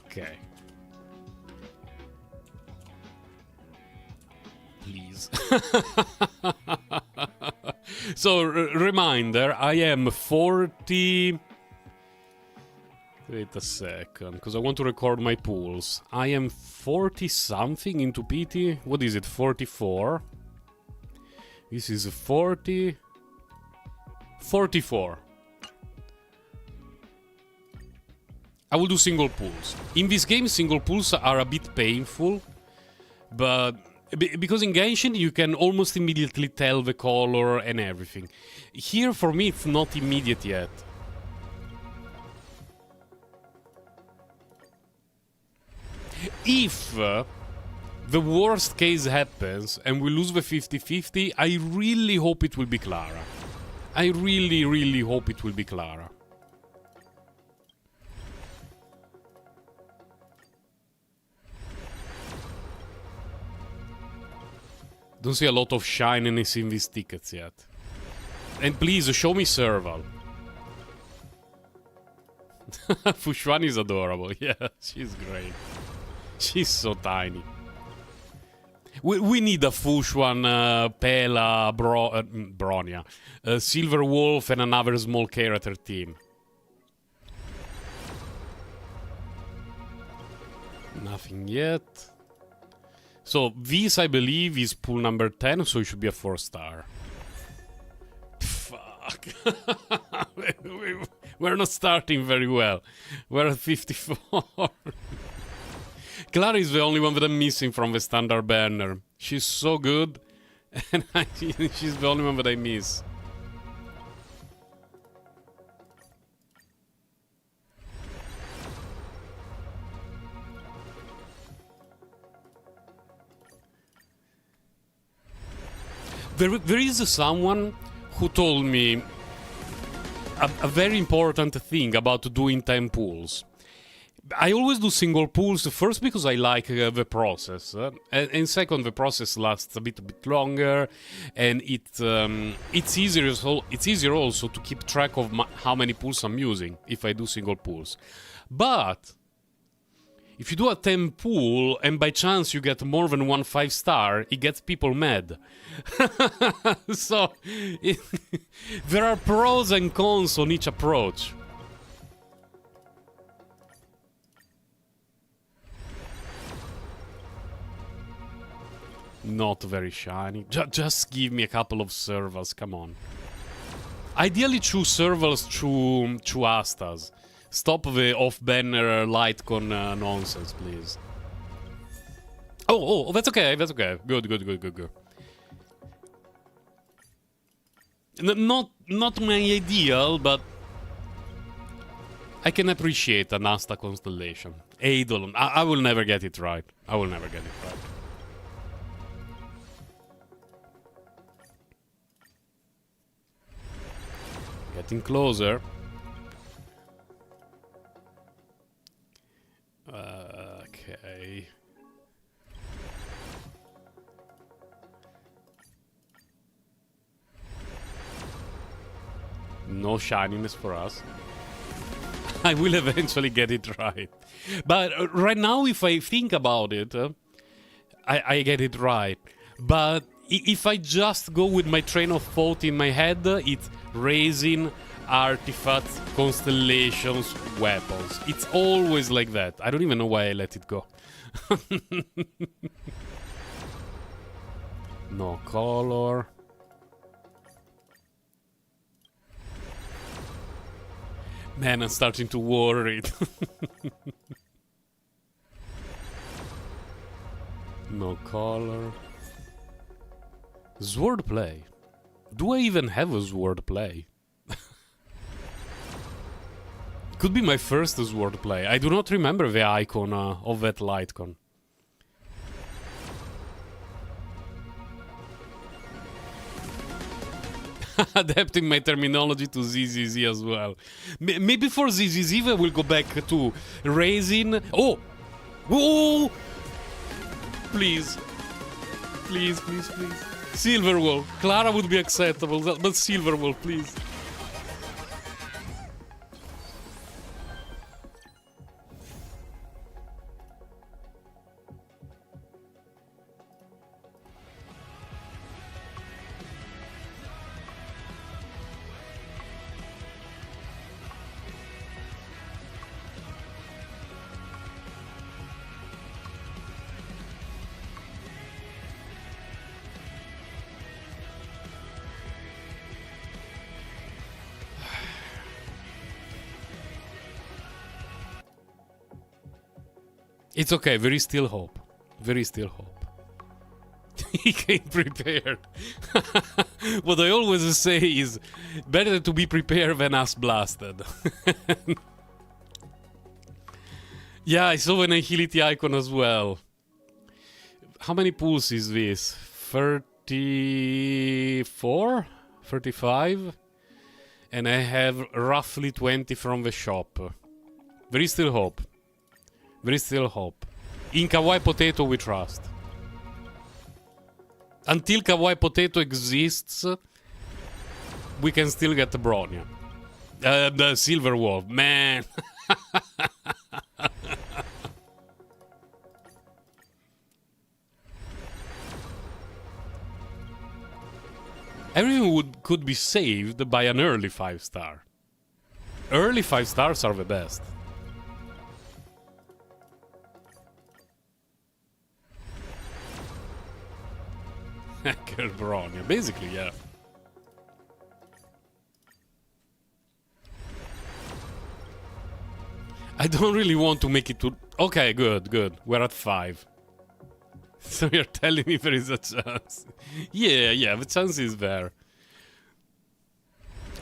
Okay. please. So, reminder, I am 40... Wait a second, because I want to record my pools. I am 40-something into PT. What is it, 44? This is 40... 44. I will do single pools. In this game, single pools are a bit painful, but because in Genshin you can almost immediately tell the color and everything. Here, for me, it's not immediate yet. If the worst case happens and we lose the 50-50, I really hope it will be Clara. I really, really hope it will be Clara. Don't see a lot of shininess in these tickets yet. And please, show me Serval. Fushuan is adorable. Yeah, she's great. She's so tiny. We need a Fushuan, Pela, Bronya, Silver Wolf, and another small character team. Nothing yet. So, this, I believe, is pool number 10, so it should be a 4-star. Fuck. We're not starting very well. We're at 54. Clara is the only one that I'm missing from the standard banner. She's so good, and she's the only one that I miss. There is someone who told me a very important thing about doing 10 pools. I always do single pools, first because I like the process, and second, the process lasts a bit longer, and it's easier also to keep track of how many pools I'm using if I do single pools. But if you do a 10 pool and by chance you get more than one 5-star, it gets people mad. So there are pros and cons on each approach. Not very shiny. Just give me a couple of servals, come on. Ideally choose servals through Astas. Stop the off-banner Lightcon nonsense, please. Oh, that's okay, that's okay. Good. Not my ideal, but I can appreciate an Asta constellation. Eidolon. I will never get it right. I will never get it right. Getting closer. Okay. No shininess for us. I will eventually get it right. But right now, if I think about it, I get it right. But if I just go with my train of thought in my head, it's raising artifacts, constellations, weapons. It's always like that. I don't even know why I let it go. No color. Man, I'm starting to worry. No color. Swordplay. Do I even have a swordplay? Could be my first swordplay. I do not remember the icon of that Lightcon. Adapting my terminology to ZZZ as well. Maybe for ZZZ I will go back to raising... Oh! Whoa! Please. Please. Silverwolf. Clara would be acceptable, but Silverwolf, please. It's okay, there is still hope. There is still hope. He came prepared. What I always say is better to be prepared than us blasted. Yeah, I saw an Annihility icon as well. How many pulls is this? 34? 35? And I have roughly 20 from the shop. There is still hope. There is still hope. In Kawaii Potato we trust. Until Kawaii Potato exists, we can still get the Bronya. The Silver Wolf, man. Everything could be saved by an early 5-star. Early 5 stars are the best. Hacker Bronya, basically, yeah. I don't really want to make it to... Okay, good, good. We're at 5. So you're telling me there is a chance? Yeah, the chance is there.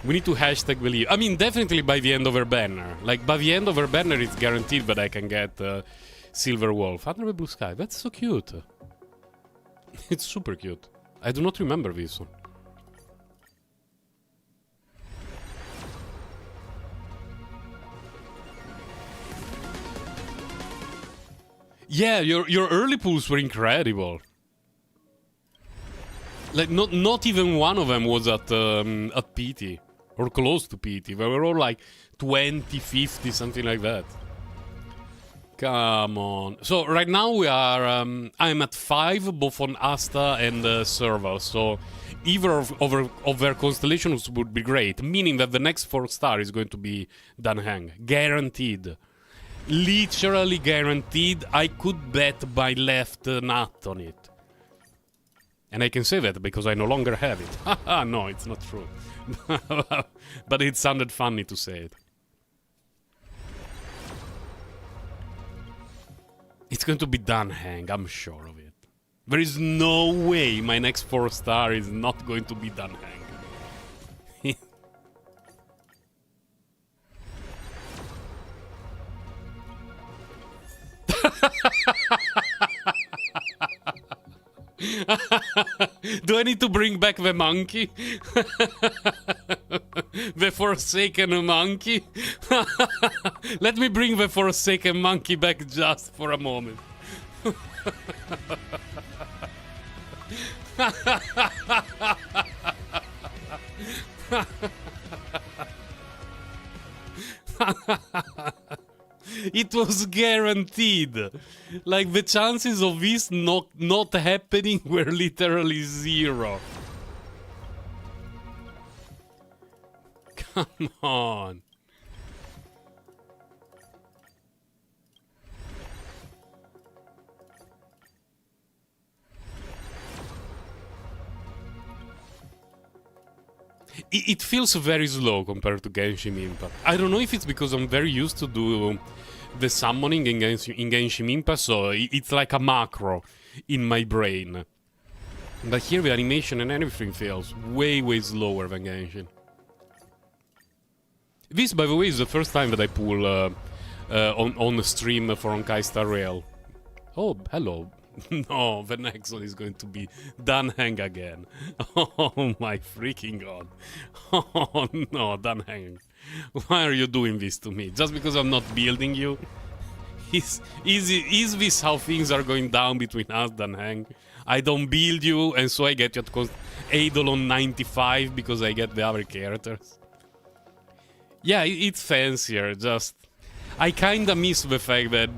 We need to hashtag believe. I mean, definitely by the end of her banner. Like, by the end of her banner, it's guaranteed that I can get Silver Wolf. Under the Blue Sky. That's so cute. It's super cute. I do not remember this one. Yeah, your early pulls were incredible. Like not even one of them was at PT or close to PT. They were all like 20, 50, something like that. Come on. So right now we are I'm at 5 both on Asta and Serval. So either of their constellations would be great, meaning that the next 4-star is going to be Danheng, guaranteed. Literally guaranteed. I could bet my left nut on it. And I can say that because I no longer have it. Haha, no, it's not true. But it sounded funny to say it. It's going to be Danheng, I'm sure of it. There is no way my next 4-star is not going to be Danheng. Do I need to bring back the monkey? The Forsaken monkey? Let me bring the Forsaken monkey back just for a moment. It was guaranteed. Like, the chances of this not happening were literally 0. Come on. It feels very slow compared to Genshin Impact. I don't know if it's because I'm very used to do the summoning in Genshin Impact, so it's like a macro in my brain. But here the animation and everything feels way slower than Genshin. This, by the way, is the first time that I pull on the stream for Honkai Star Rail. Oh, hello. No, the next one is going to be Danheng again. Oh my freaking god. Oh no, Danheng. Why are you doing this to me? Just because I'm not building you? Is this how things are going down between us, Danheng? I don't build you, and so I get you at Eidolon 95 because I get the other characters. Yeah, it's fancier, just... I kinda miss the fact that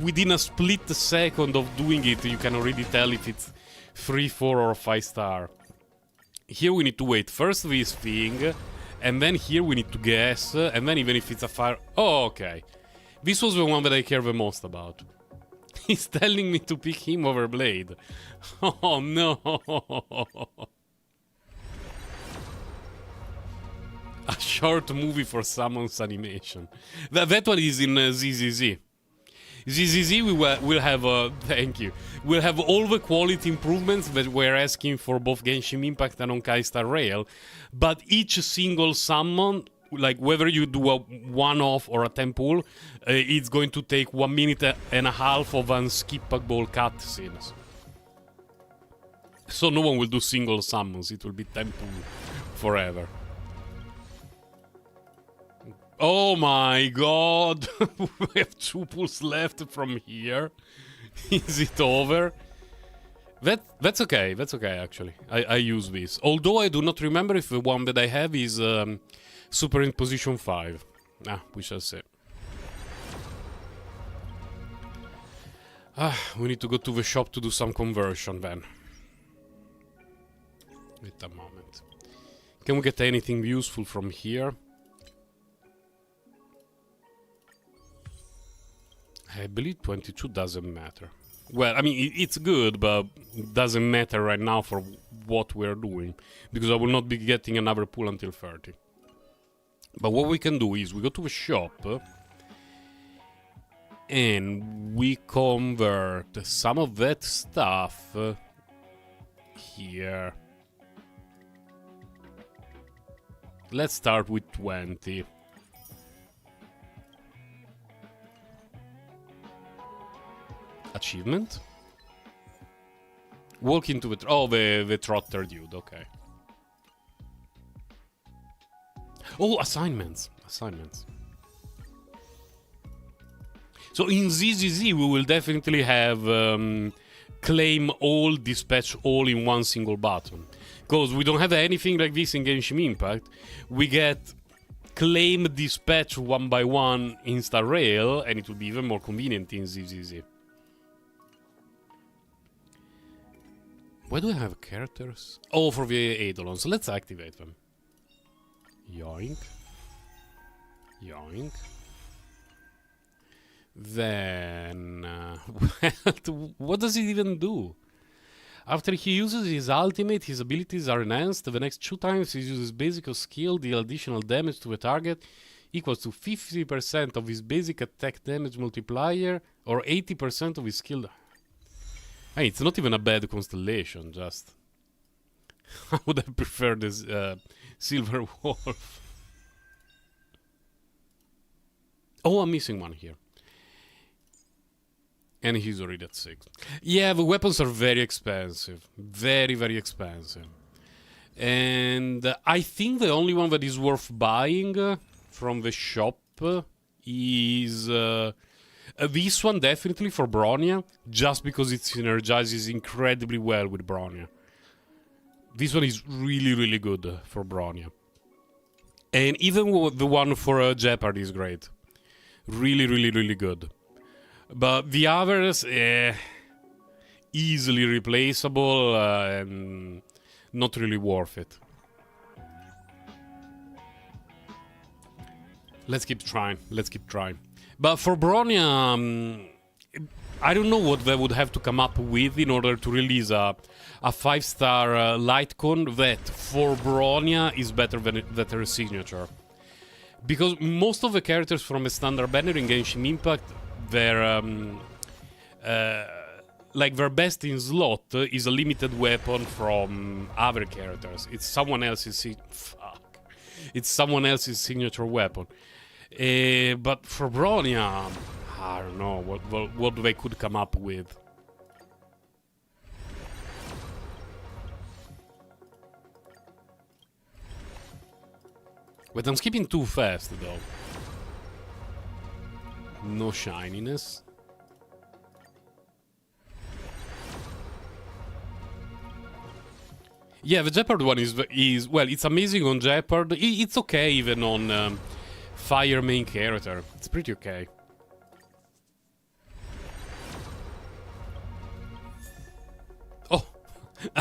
within a split second of doing it, you can already tell if it's 3, 4 or 5-star. Here we need to wait first this thing, and then here we need to guess, and then even if it's a fire... Oh, okay. This was the one that I care the most about. He's telling me to pick him over Blade. Oh no! A short movie for Summon's animation. That one is in ZZZ. ZZZ, we'll have, thank you. We'll have all the quality improvements that we're asking for both Genshin Impact and Honkai Star Rail, but each single summon, like whether you do a one-off or a temple, it's going to take 1 minute and a half of unskippable cutscenes. So no one will do single summons, it will be temple forever. Oh my god! We have 2 pulls left from here. Is it over? That's okay, actually. I use this. Although I do not remember if the one that I have is super in position 5. We shall see. We need to go to the shop to do some conversion then. Wait a moment. Can we get anything useful from here? I believe 22 doesn't matter. Well, I mean, it's good, but it doesn't matter right now for what we're doing. Because I will not be getting another pool until 30. But what we can do is we go to the shop. And we convert some of that stuff here. Let's start with 20. Achievement? Walk into the... Oh, the trotter dude, okay. Oh, assignments. Assignments. So in ZZZ we will definitely have claim all, dispatch all in one single button. Because we don't have anything like this in Genshin Impact. We get claim, dispatch one by one in Star Rail, and it will be even more convenient in ZZZ. Why do I have characters? Oh, for the Eidolons. Let's activate them. Yoink. Yoink. Then... what does it even do? After he uses his ultimate, his abilities are enhanced. The next 2 times he uses basic or skill, deal additional damage to a target equals to 50% of his basic attack damage multiplier or 80% of his skill. Hey, it's not even a bad constellation, just... I would have preferred this Silver Wolf. Oh, I'm missing one here. And he's already at 6. Yeah, the weapons are very expensive. Very, very expensive. And I think the only one that is worth buying from the shop is... this one definitely for Bronya, just because it synergizes incredibly well with Bronya. This one is really, really good for Bronya. And even the one for Jeopard is great. Really, really, really good. But the others, easily replaceable and not really worth it. Let's keep trying. Let's keep trying. But for Bronya, I don't know what they would have to come up with in order to release a 5-star Lightcon that for Bronya is better than her signature. Because most of the characters from a standard banner in Genshin Impact, their their best in slot is a limited weapon from other characters. It's someone else's It's someone else's signature weapon. But for Bronya, I don't know what they could come up with. But I'm skipping too fast, though. No shininess. Yeah, the Jeopard one is well, it's amazing on Jeopard. It's okay even on Fire main character. It's pretty okay. Oh,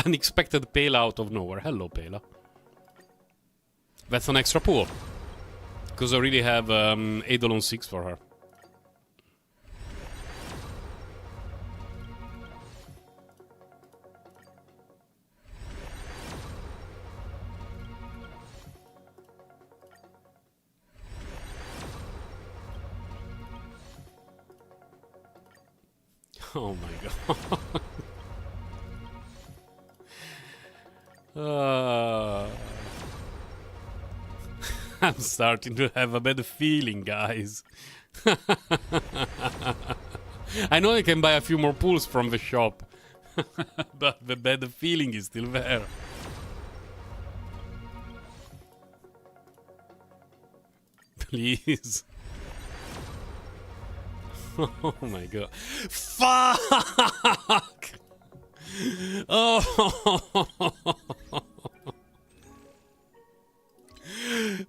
unexpected Pela out of nowhere. Hello, Pela. That's an extra pool. Because I already have Eidolon 6 for her. Oh my god. I'm starting to have a bad feeling, guys. I know I can buy a few more pools from the shop, but the bad feeling is still there. Please. Oh my god. Fuck! Oh!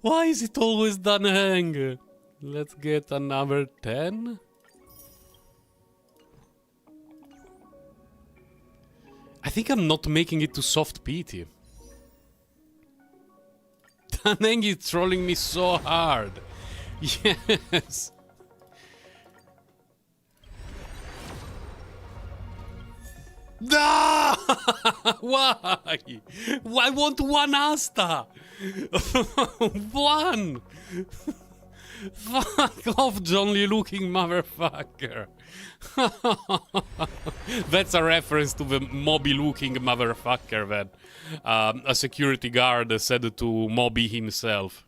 Why is it always done hang? Let's get another 10. I think I'm not making it to soft pity. Daneng is trolling me so hard. Yes. No! Why? I want one Asta. One. Fuck off, jolly-looking motherfucker. That's a reference to the mobby-looking motherfucker that a security guard said to Mobby himself.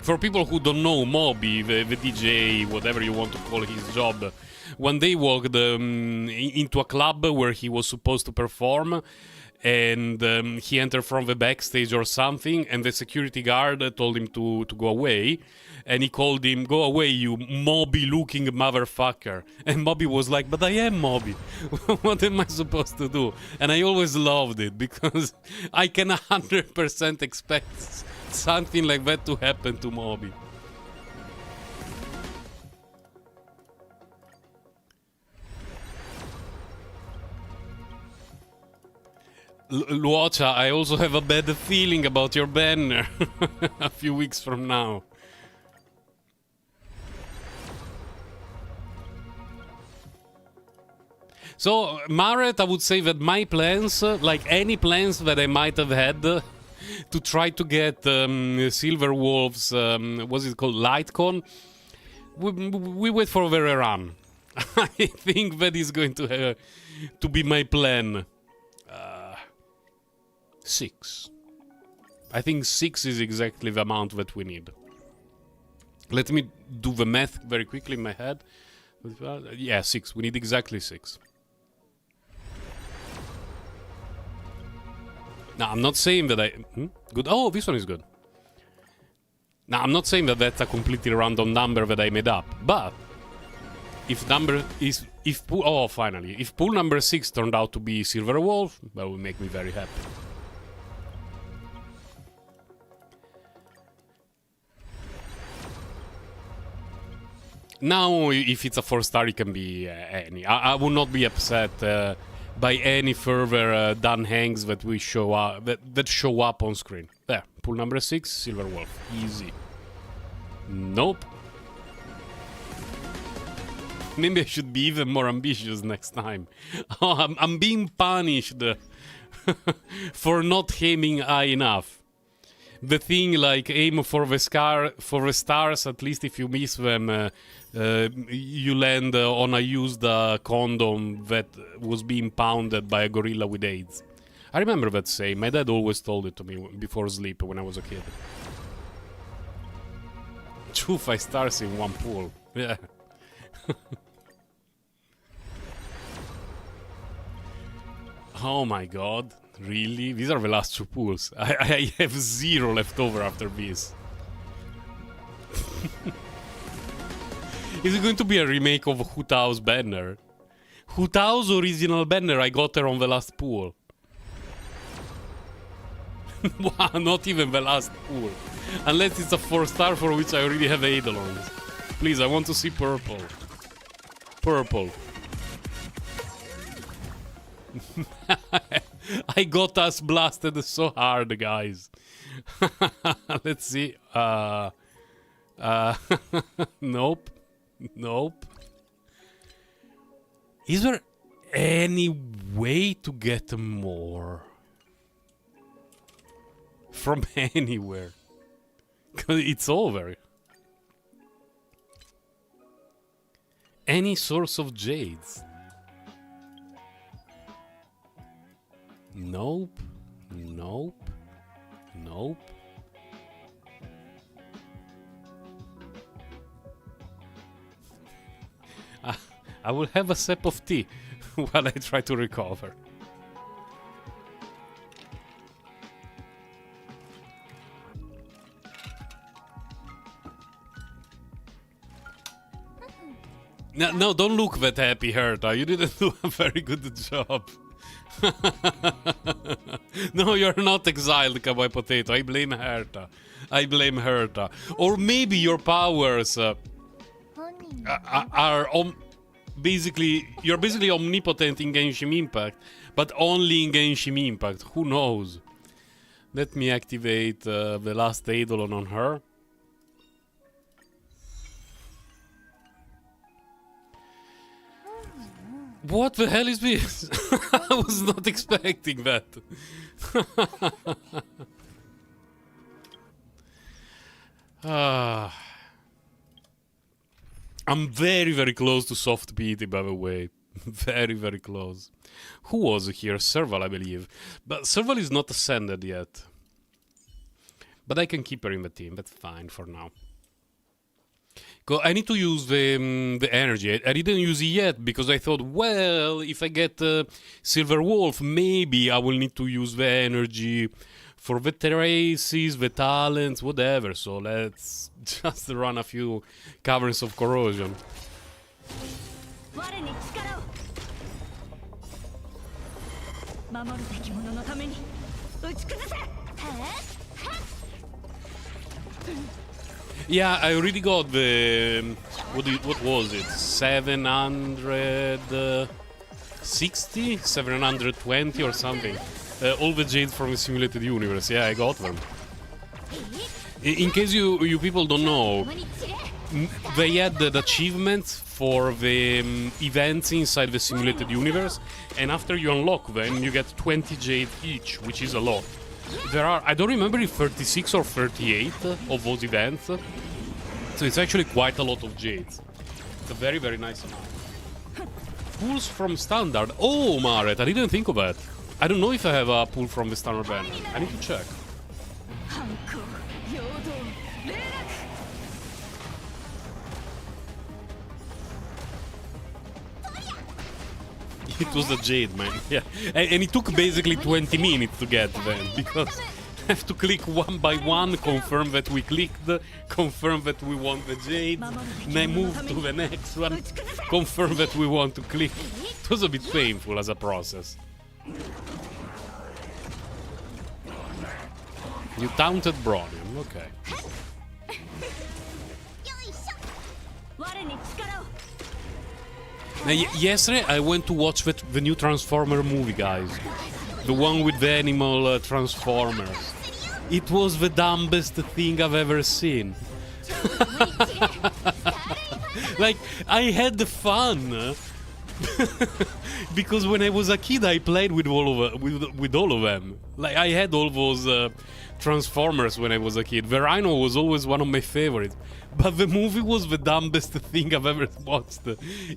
For people who don't know Mobby, the DJ, whatever you want to call his job, one day walked into a club where he was supposed to perform, and he entered from the backstage or something, and the security guard told him to go away, and he called him, "Go away, you Mobby-looking motherfucker." And Mobby was like, "But I am Mobby. What am I supposed to do?" And I always loved it, because I can 100% expect something like that to happen to Mobby. Luocha, I also have a bad feeling about your banner a few weeks from now. So, Maret, I would say that my plans, like any plans that I might have had to try to get Silver Wolf's, what's it called, Lightcon, we wait for the rerun. I think that is going to be my plan. 6. I think 6 is exactly the amount that we need. Let me do the math very quickly in my head. Yeah, 6. We need exactly 6. Now, I'm not saying that I... Good. Oh, this one is good. Now, I'm not saying that that's a completely random number that I made up, but if number is... Oh, finally. If pool number 6 turned out to be Silver Wolf, that would make me very happy. Now, if it's a 4-star, it can be any. I will not be upset by any further done hangs that we show up that show up on screen. There, pool number 6, Silver Wolf, easy. Nope. Maybe I should be even more ambitious next time. Oh, I'm being punished for not aiming high enough. The thing, like, aim for the stars, at least if you miss them, you land on a used condom that was being pounded by a gorilla with AIDS. I remember that saying. My dad always told it to me before sleep when I was a kid. 2 5 stars in one pool. Yeah. Oh my god. Really? These are the last 2 pools. I have 0 left over after this. Is it going to be a remake of Hu Tao's banner? Hu Tao's original banner, I got her on the last pool. Wow, not even the last pool. Unless it's a 4-star for which I already have Eidolons. Please, I want to see purple. Purple. I got us blasted so hard, guys. Let's see. Nope. Nope. Is there any way to get more? From anywhere? Because it's over. Any source of jades? Nope. Nope. Nope. I will have a sip of tea while I try to recover. No, no, don't look that happy, Herta. You didn't do a very good job. No, you're not exiled, Cowboy Potato. I blame Herta. I blame Herta. Or maybe your powers are basically... You're basically omnipotent in Genshin Impact, but only in Genshin Impact. Who knows? Let me activate the last Eidolon on her. What the hell is this? I was not expecting that. I'm very, very close to soft pity, by the way. Very, very close. Who was here? Serval, I believe. But Serval is not ascended yet. But I can keep her in the team. That's fine for now. I need to use the energy. I didn't use it yet because I thought, well, if I get Silver Wolf, maybe I will need to use the energy for the traces, the talents, whatever. So let's just run a few caverns of corrosion. Yeah, I already got the... What was it? 760? 720 or something. All the jades from the simulated universe. Yeah, I got them. In case you people don't know, they had the achievements for the events inside the simulated universe, and after you unlock them, you get 20 jade each, which is a lot. There are, I don't remember if 36 or 38 of those events, so it's actually quite a lot of jades. It's a very, very nice amount. Pulls from standard. Oh, Maret, I didn't think of that. I don't know if I have a pull from the standard banner. I need to check. It was a jade, man. Yeah, and it took basically 20 minutes to get them, because I have to click one by one, confirm that we clicked, confirm that we want the jade, then move to the next one, confirm that we want to click. It was a bit painful as a process. You taunted Bronium, okay. Now, yesterday I went to watch the new Transformer movie, guys. The one with the animal Transformers. It was the dumbest thing I've ever seen. Like, I had the fun. Because when I was a kid I played with all of them. Like, I had all those Transformers when I was a kid. The Rhino was always one of my favorites. But the movie was the dumbest thing I've ever watched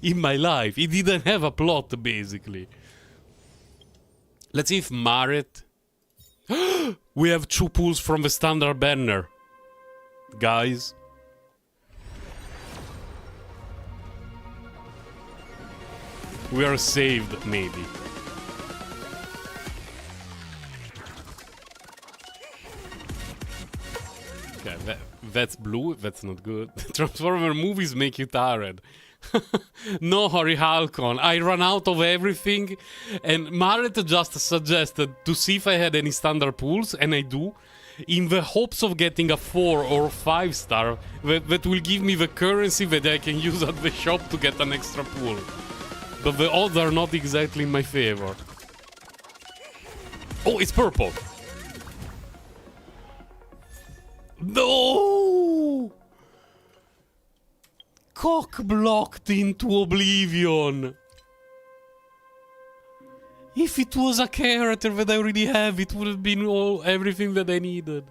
in my life. It didn't have a plot, basically. Let's see if Maret... We have 2 pulls from the standard banner. Guys. We are saved, maybe. Okay, that's blue. That's not good. Transformer movies make you tired. No, Hori Halcon. I ran out of everything, and Maret just suggested to see if I had any standard pulls, and I do, in the hopes of getting a 4 or 5 star that will give me the currency that I can use at the shop to get an extra pull. But the odds are not exactly in my favor. Oh, it's purple. No! Cock blocked into oblivion. If it was a character that I already have, it would have been everything that I needed.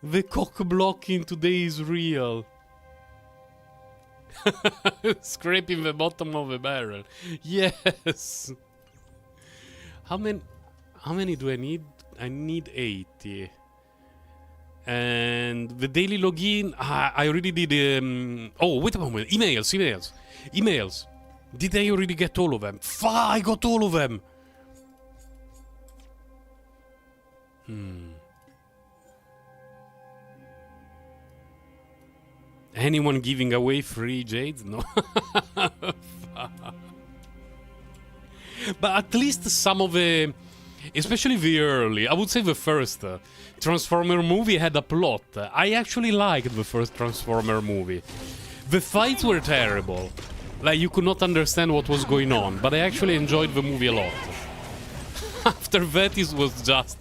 The cock blocking today is real. Scraping the bottom of the barrel. Yes. How many do I need? I need 80. And the daily login, I already did. Oh, wait a moment. Emails. Did I already get all of them? I got all of them. Anyone giving away free jades? No. But at least some of the, especially the early, I would say the first Transformer movie had a plot. I actually liked the first Transformer movie. The fights were terrible. Like, you could not understand what was going on, but I actually enjoyed the movie a lot. After that, it was just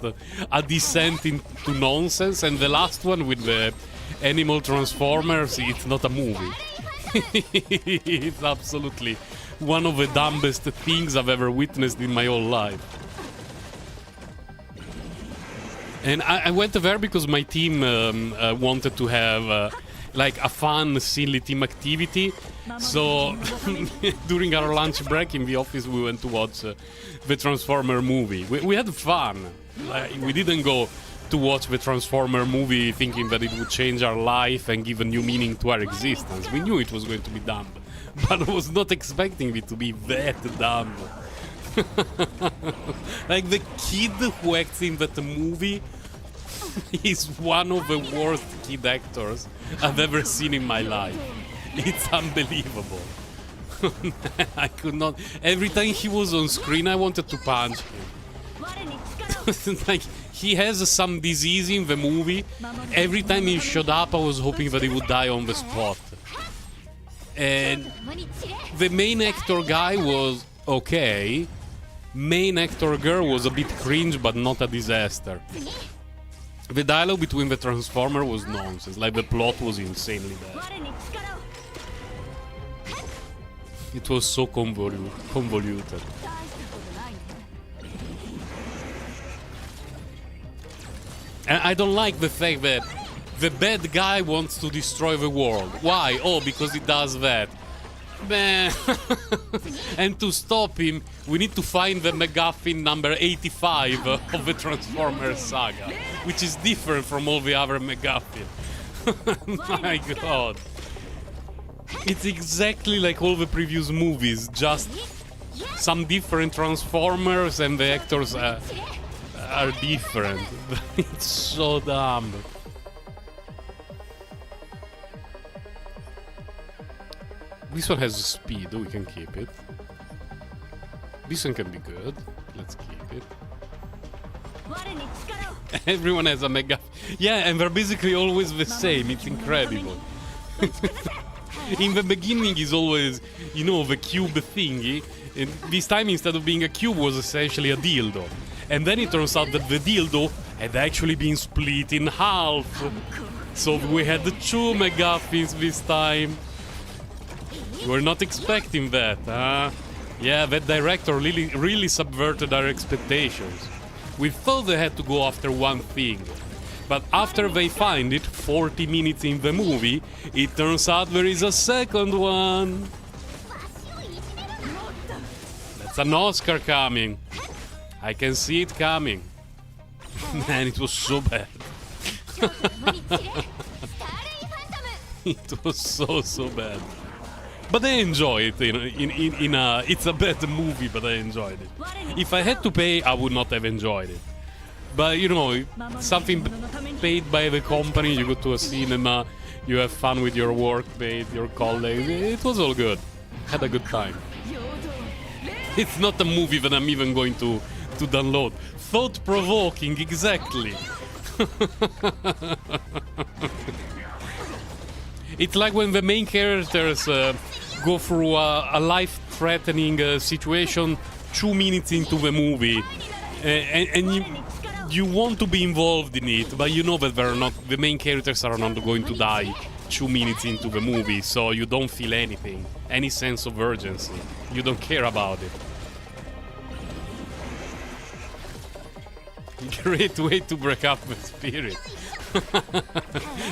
a descent into nonsense, and the last one with the animal transformers, it's not a movie. It's absolutely one of the dumbest things I've ever witnessed in my whole life. And I went there because my team wanted to have like a fun, silly team activity. So during our lunch break in the office, we went to watch the Transformer movie. We had fun. We didn't go to watch the Transformer movie thinking that it would change our life and give a new meaning to our existence. We knew it was going to be dumb, but I was not expecting it to be that dumb. Like, the kid who acts in that movie is one of the worst kid actors I've ever seen in my life. It's unbelievable. I could not. Every time he was on screen, I wanted to punch him. Like, he has some disease in the movie. Every time he showed up, I was hoping that he would die on the spot. And the main actor guy was okay. Main actor girl was a bit cringe, but not a disaster. The dialogue between the Transformer was nonsense. Like, the plot was insanely bad. It was so convoluted. And I don't like the fact that the bad guy wants to destroy the world. Why? Oh, because he does that. Man. And to stop him, we need to find the MacGuffin number 85 of the Transformers saga, which is different from all the other MacGuffin. My god. It's exactly like all the previous movies, just some different Transformers and the actors are different. It's so dumb. This one has speed, we can keep it. This one can be good. Let's keep it. Everyone has a mega... Yeah, and they're basically always the same. It's incredible. In the beginning is always, you know, the cube thingy. And this time, instead of being a cube, was essentially a dildo. And then it turns out that the dildo had actually been split in half. So we had the two MacGuffins this time. We're not expecting that, huh? Yeah, that director really subverted our expectations. We thought they had to go after one thing. But after they find it, 40 minutes in the movie, it turns out there is a second one. That's an Oscar coming. I can see it coming. Man, it was so bad. It was so bad. But I enjoy it. It's a bad movie, but I enjoyed it. If I had to pay, I would not have enjoyed it. But, you know, something paid by the company, you go to a cinema, you have fun with your workmate, your colleagues, it was all good. Had a good time. It's not a movie that I'm even going to download. Thought-provoking, exactly. It's like when the main characters go through a life-threatening situation 2 minutes into the movie, and you want to be involved in it, but you know that the main characters are not going to die 2 minutes into the movie, so you don't feel anything, any sense of urgency. You don't care about it. Great way to break up the spirit.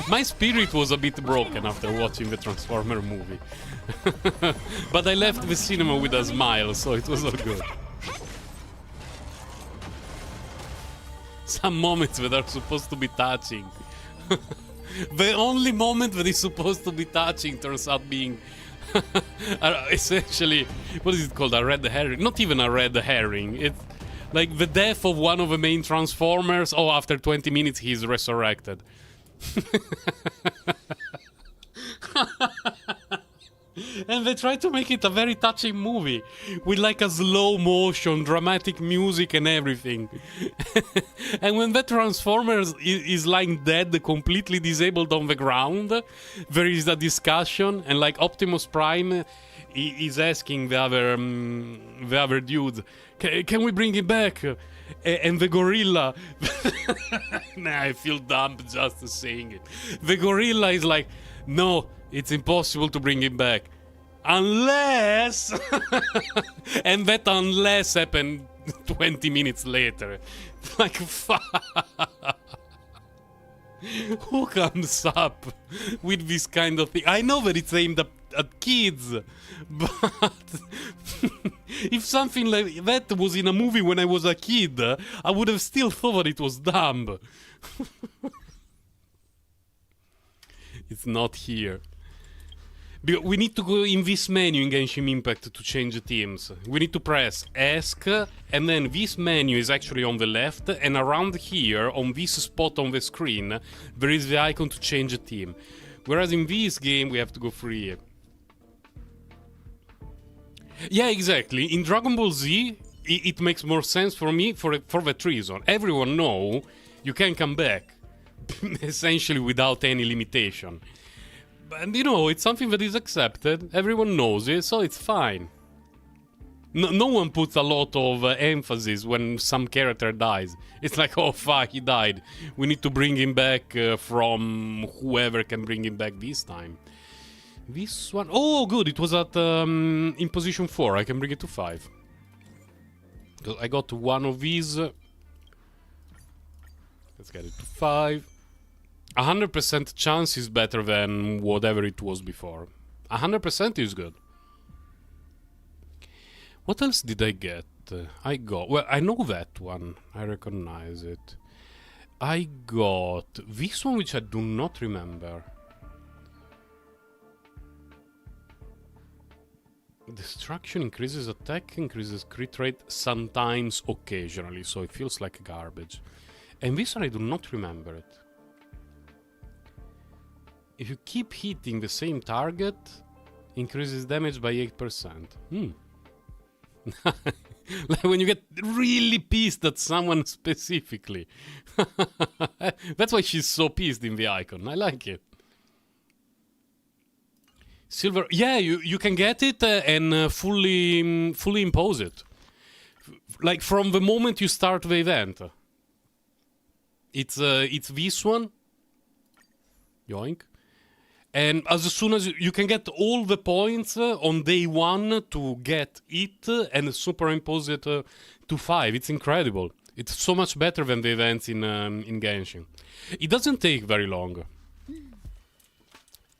My spirit was a bit broken after watching the Transformer movie. But I left the cinema with a smile, so it was all good. Some moments that are supposed to be touching. The only moment that is supposed to be touching turns out being essentially, what is it called? A red herring? Not even a red herring. It's like the death of one of the main Transformers. Oh, after 20 minutes he's resurrected. And they try to make it a very touching movie with like a slow motion, dramatic music and everything. And when the Transformers is lying dead, completely disabled on the ground, there is a discussion, and like Optimus Prime is asking the other dude, can we bring him back? And the gorilla, nah, I feel dumb just saying it. The gorilla is like, no, it's impossible to bring him back. Unless... And that unless happened 20 minutes later. Like, fuck. Who comes up with this kind of thing? I know that it's aimed at kids, but if something like that was in a movie when I was a kid, I would have still thought it was dumb. It's not here. We need to go in this menu in Genshin Impact to change the teams. We need to press Ask, and then this menu is actually on the left, and around here, on this spot on the screen, there is the icon to change a team. Whereas in this game, we have to go through here. Yeah, exactly. In Dragon Ball Z, it makes more sense for me for that reason. Everyone know you can come back, essentially without any limitation. And you know, it's something that is accepted, everyone knows it, so it's fine. No one puts a lot of emphasis when some character dies. It's like, oh fuck, he died. We need to bring him back from whoever can bring him back this time. This one, oh good, it was at in position 4, I can bring it to 5. I got one of these. Let's get it to 5. 100% chance is better than whatever it was before. 100% is good. What else did I get? Well, I know that one. I recognize it. I got this one, which I do not remember. Destruction increases attack, increases crit rate sometimes, occasionally, so it feels like garbage. And this one I do not remember it. If you keep hitting the same target, increases damage by 8%. Like when you get really pissed at someone specifically. That's why she's so pissed in the icon. I like it. Silver, yeah, you can get it and fully impose it. Like from the moment you start the event. It's this one. Yoink. And as soon as you can get all the points on day 1 to get it and superimpose it to 5. It's incredible. It's so much better than the events in Genshin. It doesn't take very long.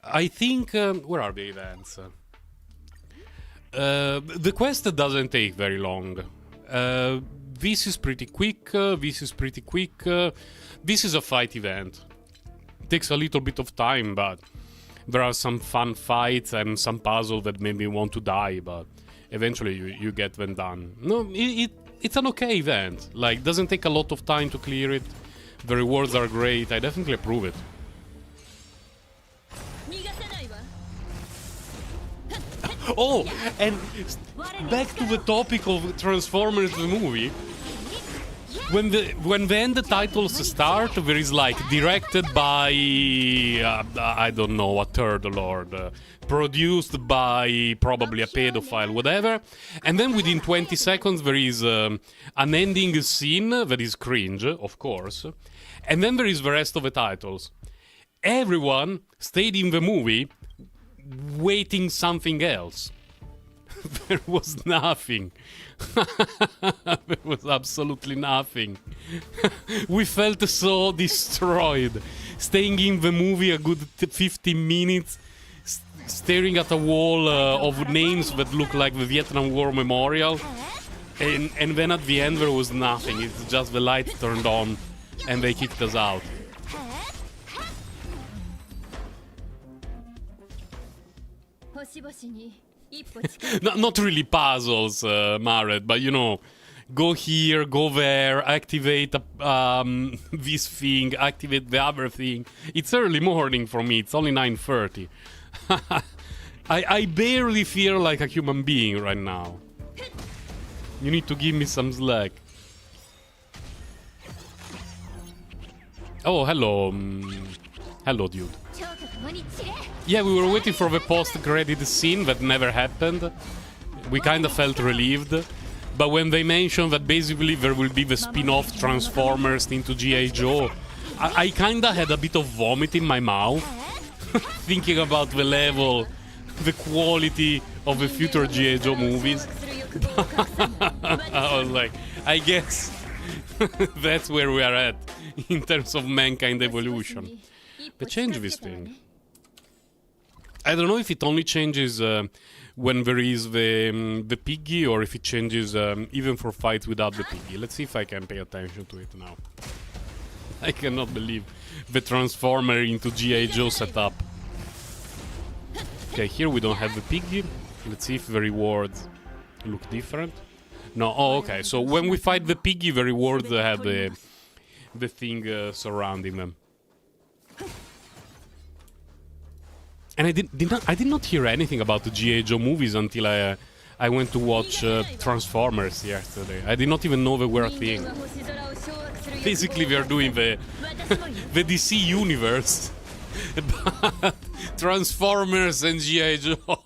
I think... where are the events? The quest doesn't take very long. This is pretty quick. This is pretty quick. This is a fight event. It takes a little bit of time, but... there are some fun fights and some puzzles that made me want to die, but eventually you get them done. No, it's an okay event. Like, doesn't take a lot of time to clear it. The rewards are great. I definitely approve it. Oh, and back to the topic of Transformers the movie. When the end titles start, there is like directed by I don't know, a third lord, produced by probably a pedophile, whatever, and then within 20 seconds there is an ending scene that is cringe, of course, and then there is the rest of the titles. Everyone stayed in the movie waiting something else. There was nothing. There was absolutely nothing. We felt so destroyed. Staying in the movie a good 15 minutes, staring at a wall of names that look like the Vietnam War memorial. And then at the end there was nothing. It's just the light turned on and they kicked us out. Not really puzzles, Maret, but you know, go here, go there, activate this thing, activate the other thing. It's early morning for me, it's only 9:30. I barely feel like a human being right now. You need to give me some slack. Oh, hello. Hello, dude. Yeah, we were waiting for the post-credit scene that never happened. We kind of felt relieved. But when they mentioned that basically there will be the spin-off Transformers into G.I. Joe, I kind of had a bit of vomit in my mouth. Thinking about the level, the quality of the future G.I. Joe movies. I was like, I guess that's where we are at in terms of mankind evolution. But change this thing. I don't know if it only changes when there is the piggy, or if it changes even for fights without the piggy. Let's see if I can pay attention to it now. I cannot believe the Transformer into G.I. Joe setup. Okay, here we don't have the piggy. Let's see if the rewards look different. No, oh, okay. So when we fight the piggy, the rewards have the thing surrounding them. And I did not hear anything about the G.I. Joe movies until I went to watch Transformers yesterday. I did not even know they were a thing. Basically, we are doing the DC universe, but Transformers and G.I. Joe.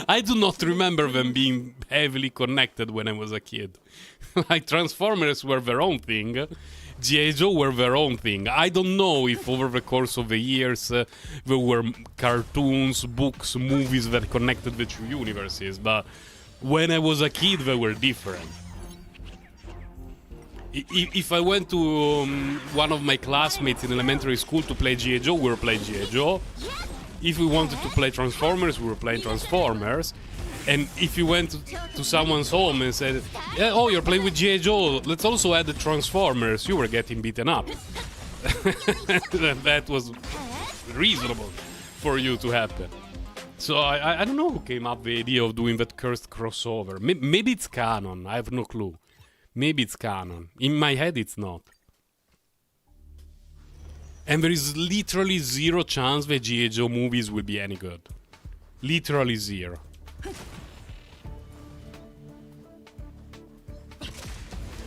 I do not remember them being heavily connected when I was a kid. Like, Transformers were their own thing. G.I. Joe were their own thing. I don't know if over the course of the years there were cartoons, books, movies that connected the two universes, but when I was a kid they were different. If I went to one of my classmates in elementary school to play G.I. Joe, we were playing G.I. Joe. If we wanted to play Transformers, we were playing Transformers. And if you went to someone's home and said, yeah, oh, you're playing with G.I. Joe, let's also add the Transformers, you were getting beaten up. That was reasonable for you to happen. So I don't know who came up with the idea of doing that cursed crossover. Maybe it's canon, I have no clue. Maybe it's canon. In my head, it's not. And there is literally zero chance that G.I. Joe movies will be any good. Literally zero.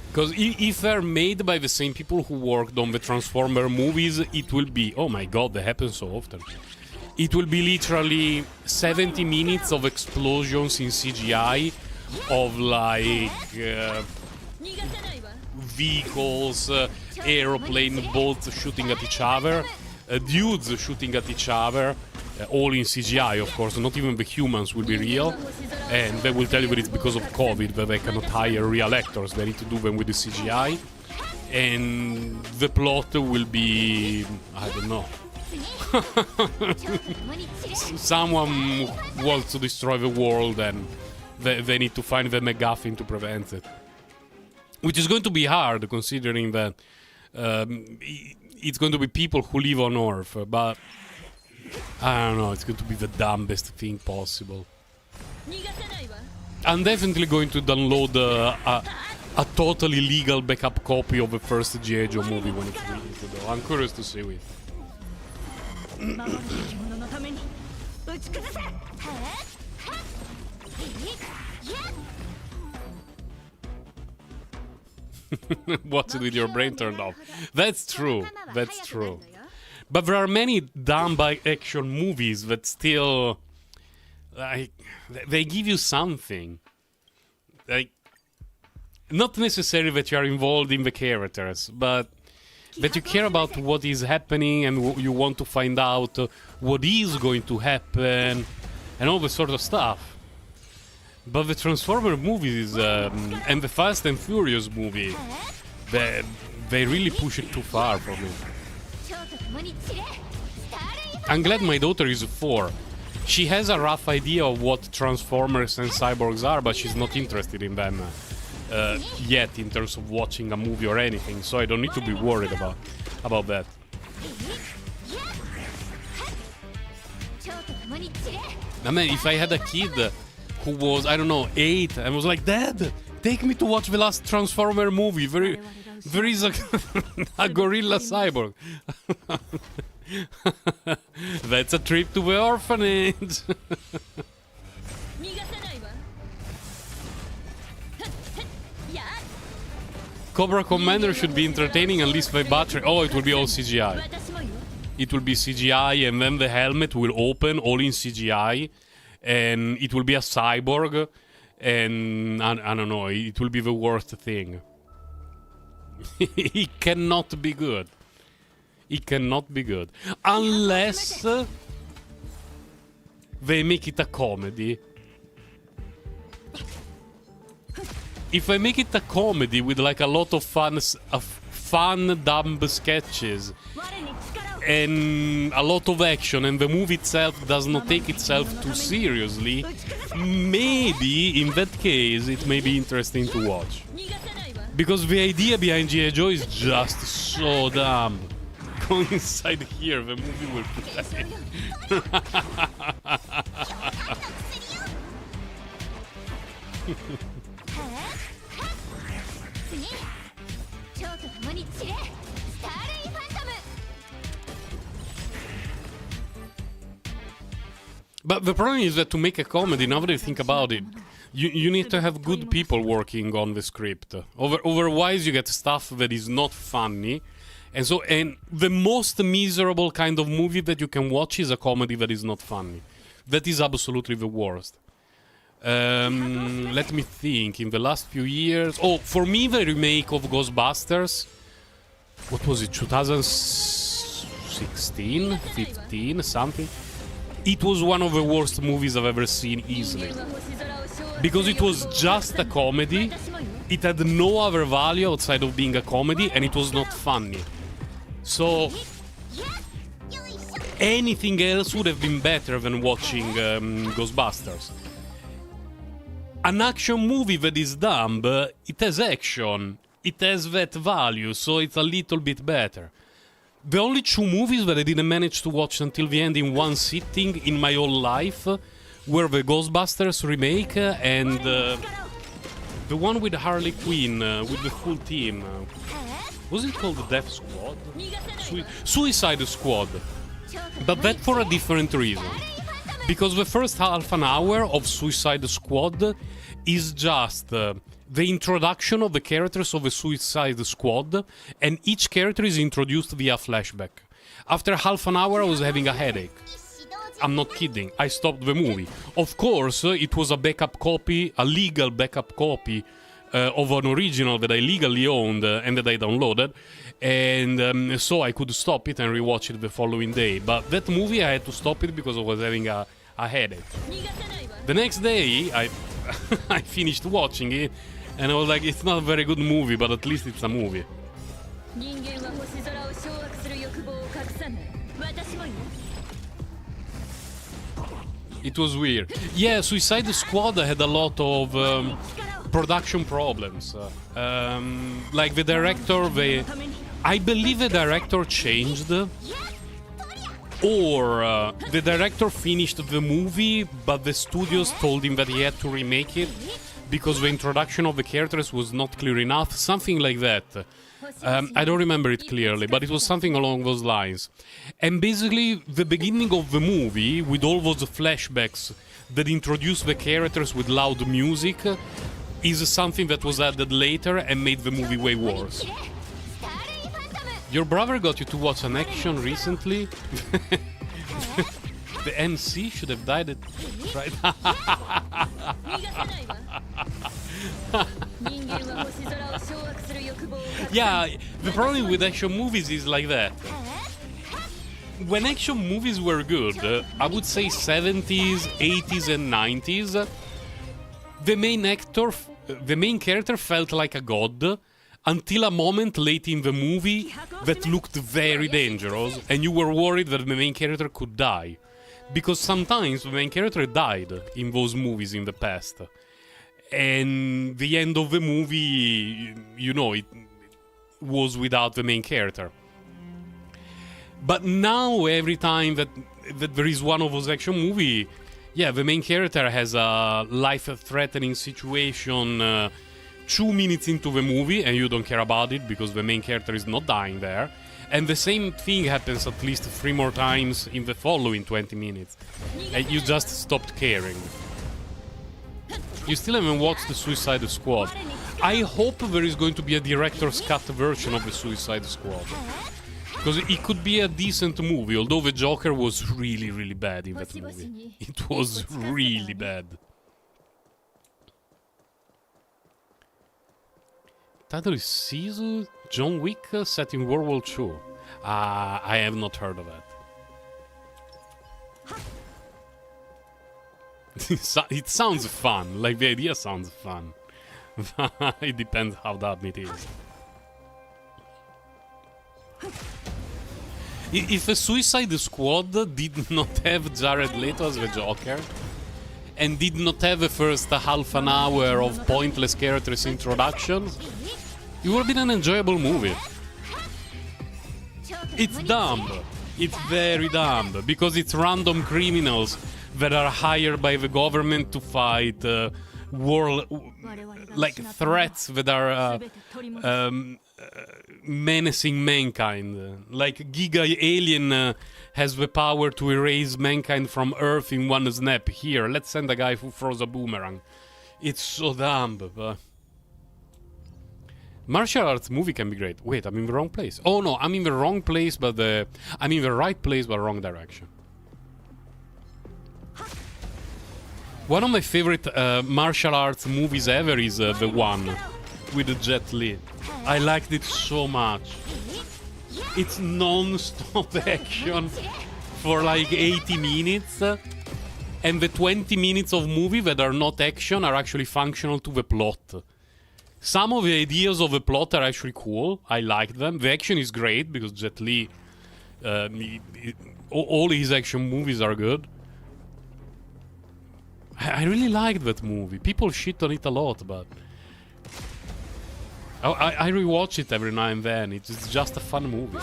Because if they're made by the same people who worked on the Transformer movies, it will be... Oh my god, that happens so often. It will be literally 70 minutes of explosions in CGI of like... vehicles, aeroplane, boats shooting at each other, dudes shooting at each other, all in CGI, of course. Not even the humans will be real, and they will tell you that it's because of COVID that they cannot hire real actors. They need to do them with the CGI, and the plot will be, I don't know. Someone wants to destroy the world, and they need to find the MacGuffin to prevent it. Which is going to be hard, considering that it's going to be people who live on Earth, but I don't know, it's going to be the dumbest thing possible. I'm definitely going to download a totally legal backup copy of the first G.I. Joe movie when it's released, though. I'm curious to see it. What's it with your brain turned off? That's true. That's true. But there are many dumb by action movies that still, like, they give you something. Like, not necessarily that you are involved in the characters, but that you care about what is happening and you want to find out what is going to happen. and all this sort of stuff. But the Transformer movies and the Fast and Furious movie, they really push it too far for me. I'm glad my daughter is 4. She has a rough idea of what Transformers and cyborgs are, but she's not interested in them yet in terms of watching a movie or anything, so I don't need to be worried about that. I mean, if I had a kid who was, I don't know, 8 and was like, Dad, take me to watch the last Transformer movie, there is a gorilla cyborg. That's a trip to the orphanage. Cobra Commander should be entertaining, at least by battery. Oh, it will be all CGI. It will be CGI, and then the helmet will open, all in CGI, and it will be a cyborg, and I don't know, it will be the worst thing. It cannot be good. It cannot be good. Unless they make it a comedy. If they make it a comedy with like a lot of fun dumb sketches and a lot of action, and the movie itself does not take itself too seriously, maybe in that case it may be interesting to watch. Because the idea behind G.I. Joe is just so dumb. Go inside here, the movie will play. But the problem is that to make a comedy, now that I think about it, you need to have good people working on the script. Otherwise, you get stuff that is not funny. And the most miserable kind of movie that you can watch is a comedy that is not funny. That is absolutely the worst. Let me think. In the last few years... Oh, for me, the remake of Ghostbusters... What was it? 2016? 15? Something? It was one of the worst movies I've ever seen, easily. Because it was just a comedy. It had no other value outside of being a comedy, and it was not funny. So... anything else would have been better than watching Ghostbusters. An action movie that is dumb, it has action, it has that value, so it's a little bit better. The only 2 movies that I didn't manage to watch until the end in one sitting in my whole life were the Ghostbusters remake and the one with Harley Quinn, with the full team. Was it called the Death Squad? Suicide Squad. But that for a different reason. Because the first half an hour of Suicide Squad is just the introduction of the characters of the Suicide Squad, and each character is introduced via flashback. After half an hour, I was having a headache. I'm not kidding. I stopped the movie. Of course, it was a backup copy, a legal backup copy of an original that I legally owned and that I downloaded. And so I could stop it and rewatch it the following day. But that movie, I had to stop it because I was having a headache. The next day, I finished watching it, and I was like, it's not a very good movie, but at least it's a movie. It was weird. Yeah, Suicide Squad had a lot of production problems. Like the director, I believe the director changed, or the director finished the movie, but the studios told him that he had to remake it because the introduction of the characters was not clear enough, something like that. I don't remember it clearly, but it was something along those lines. And basically, the beginning of the movie, with all those flashbacks that introduce the characters with loud music, is something that was added later and made the movie way worse. Your brother got you to watch an action recently? The MC should have died at... right? Yeah, the problem with action movies is like that. when action movies were good, I would say 70s, 80s, and 90s, the main character felt like a god until a moment late in the movie that looked very dangerous, and you were worried that the main character could die. Because sometimes the main character died in those movies in the past. And the end of the movie, you know, it was without the main character. But now, every time that there is one of those action movies, yeah, the main character has a life-threatening situation 2 minutes into the movie, and you don't care about it because the main character is not dying there. And the same thing happens at least 3 more times in the following 20 minutes. And you just stopped caring. You still haven't watched the Suicide Squad. I hope there is going to be a director's cut version of the Suicide Squad. Because it could be a decent movie, although the Joker was really, really bad in that movie. It was really bad. Title is Sisu, John Wick, set in World War II. I have not heard of that. It sounds fun, like the idea sounds fun. It depends how dumb it is. If the Suicide Squad did not have Jared Leto as the Joker, and did not have the first half an hour of pointless characters introductions, it would have been an enjoyable movie. It's dumb. It's very dumb, because it's random criminals that are hired by the government to fight like threats that are menacing mankind. Like Giga Alien has the power to erase mankind from Earth in one snap. Here, let's send a guy who throws a boomerang. It's so dumb. Martial arts movie can be great. Wait, I'm in the wrong place. Oh no, I'm in the wrong place, but I'm in the right place, but wrong direction. One of my favorite martial arts movies ever is The One, with Jet Li. I liked it so much. It's non-stop action for like 80 minutes, and the 20 minutes of movie that are not action are actually functional to the plot. Some of the ideas of the plot are actually cool. I like them. The action is great because Jet Li, all his action movies are good. I really liked that movie. People shit on it a lot, but I rewatch it every now and then. It's just a fun movie.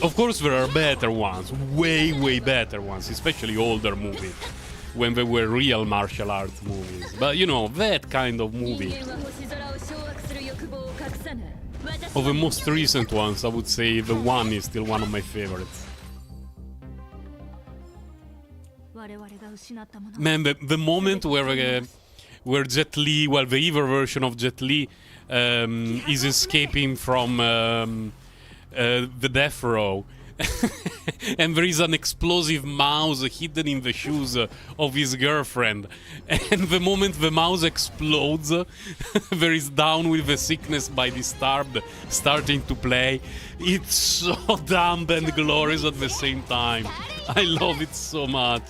Of course, there are better ones, way better ones, especially older movies, when they were real martial arts movies. But you know, that kind of movie. Of the most recent ones, I would say The One is still one of my favorites. Man, the moment where Jet Li, well, the evil version of Jet Li is escaping from the death row. And there is an explosive mouse hidden in the shoes of his girlfriend. And the moment the mouse explodes, there is Down with the Sickness by Disturbed starting to play. It's so dumb and glorious at the same time. I love it so much.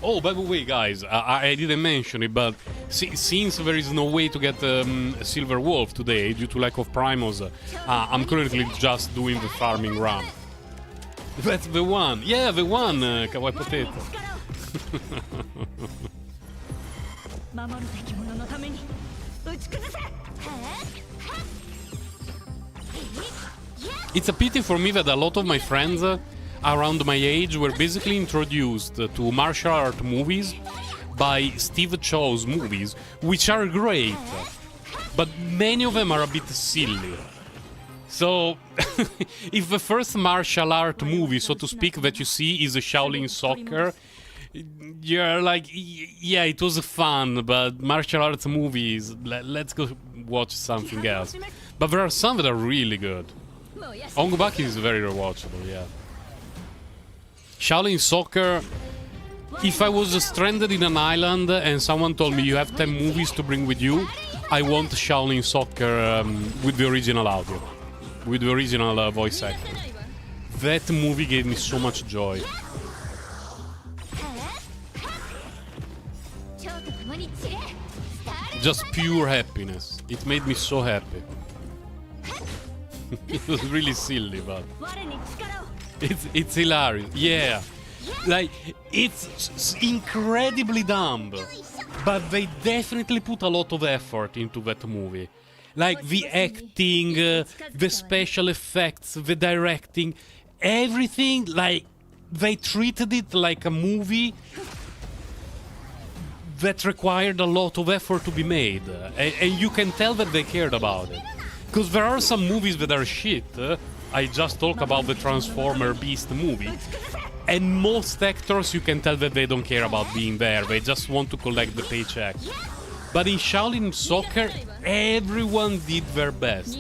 Oh, by the way, guys, I didn't mention it, but since there is no way to get Silver Wolf today due to lack of primos, I'm currently just doing the farming run. That's the one. Yeah, the one, Kawaii Potato. It's a pity for me that a lot of my friends around my age were basically introduced to martial art movies by Steve Chow's movies, which are great, but many of them are a bit silly. So, if the first martial art movie, so to speak, that you see is a Shaolin Soccer, you're like, yeah, it was fun, but martial arts movies, let's go watch something else. But there are some that are really good. Ongobaki is very rewatchable, yeah. Shaolin Soccer... If I was stranded in an island and someone told me you have 10 movies to bring with you, I want Shaolin Soccer with the original audio. With the original voice acting. That movie gave me so much joy. Just pure happiness. It made me so happy. It was really silly, but... It's hilarious. Yeah. Like, it's incredibly dumb. But they definitely put a lot of effort into that movie. Like, the acting, the special effects, the directing, everything, like, they treated it like a movie that required a lot of effort to be made. And you can tell that they cared about it. Because there are some movies that are shit. I just talk about the Transformer Beast movie. And most actors, you can tell that they don't care about being there. They just want to collect the paycheck. But in Shaolin Soccer, everyone did their best.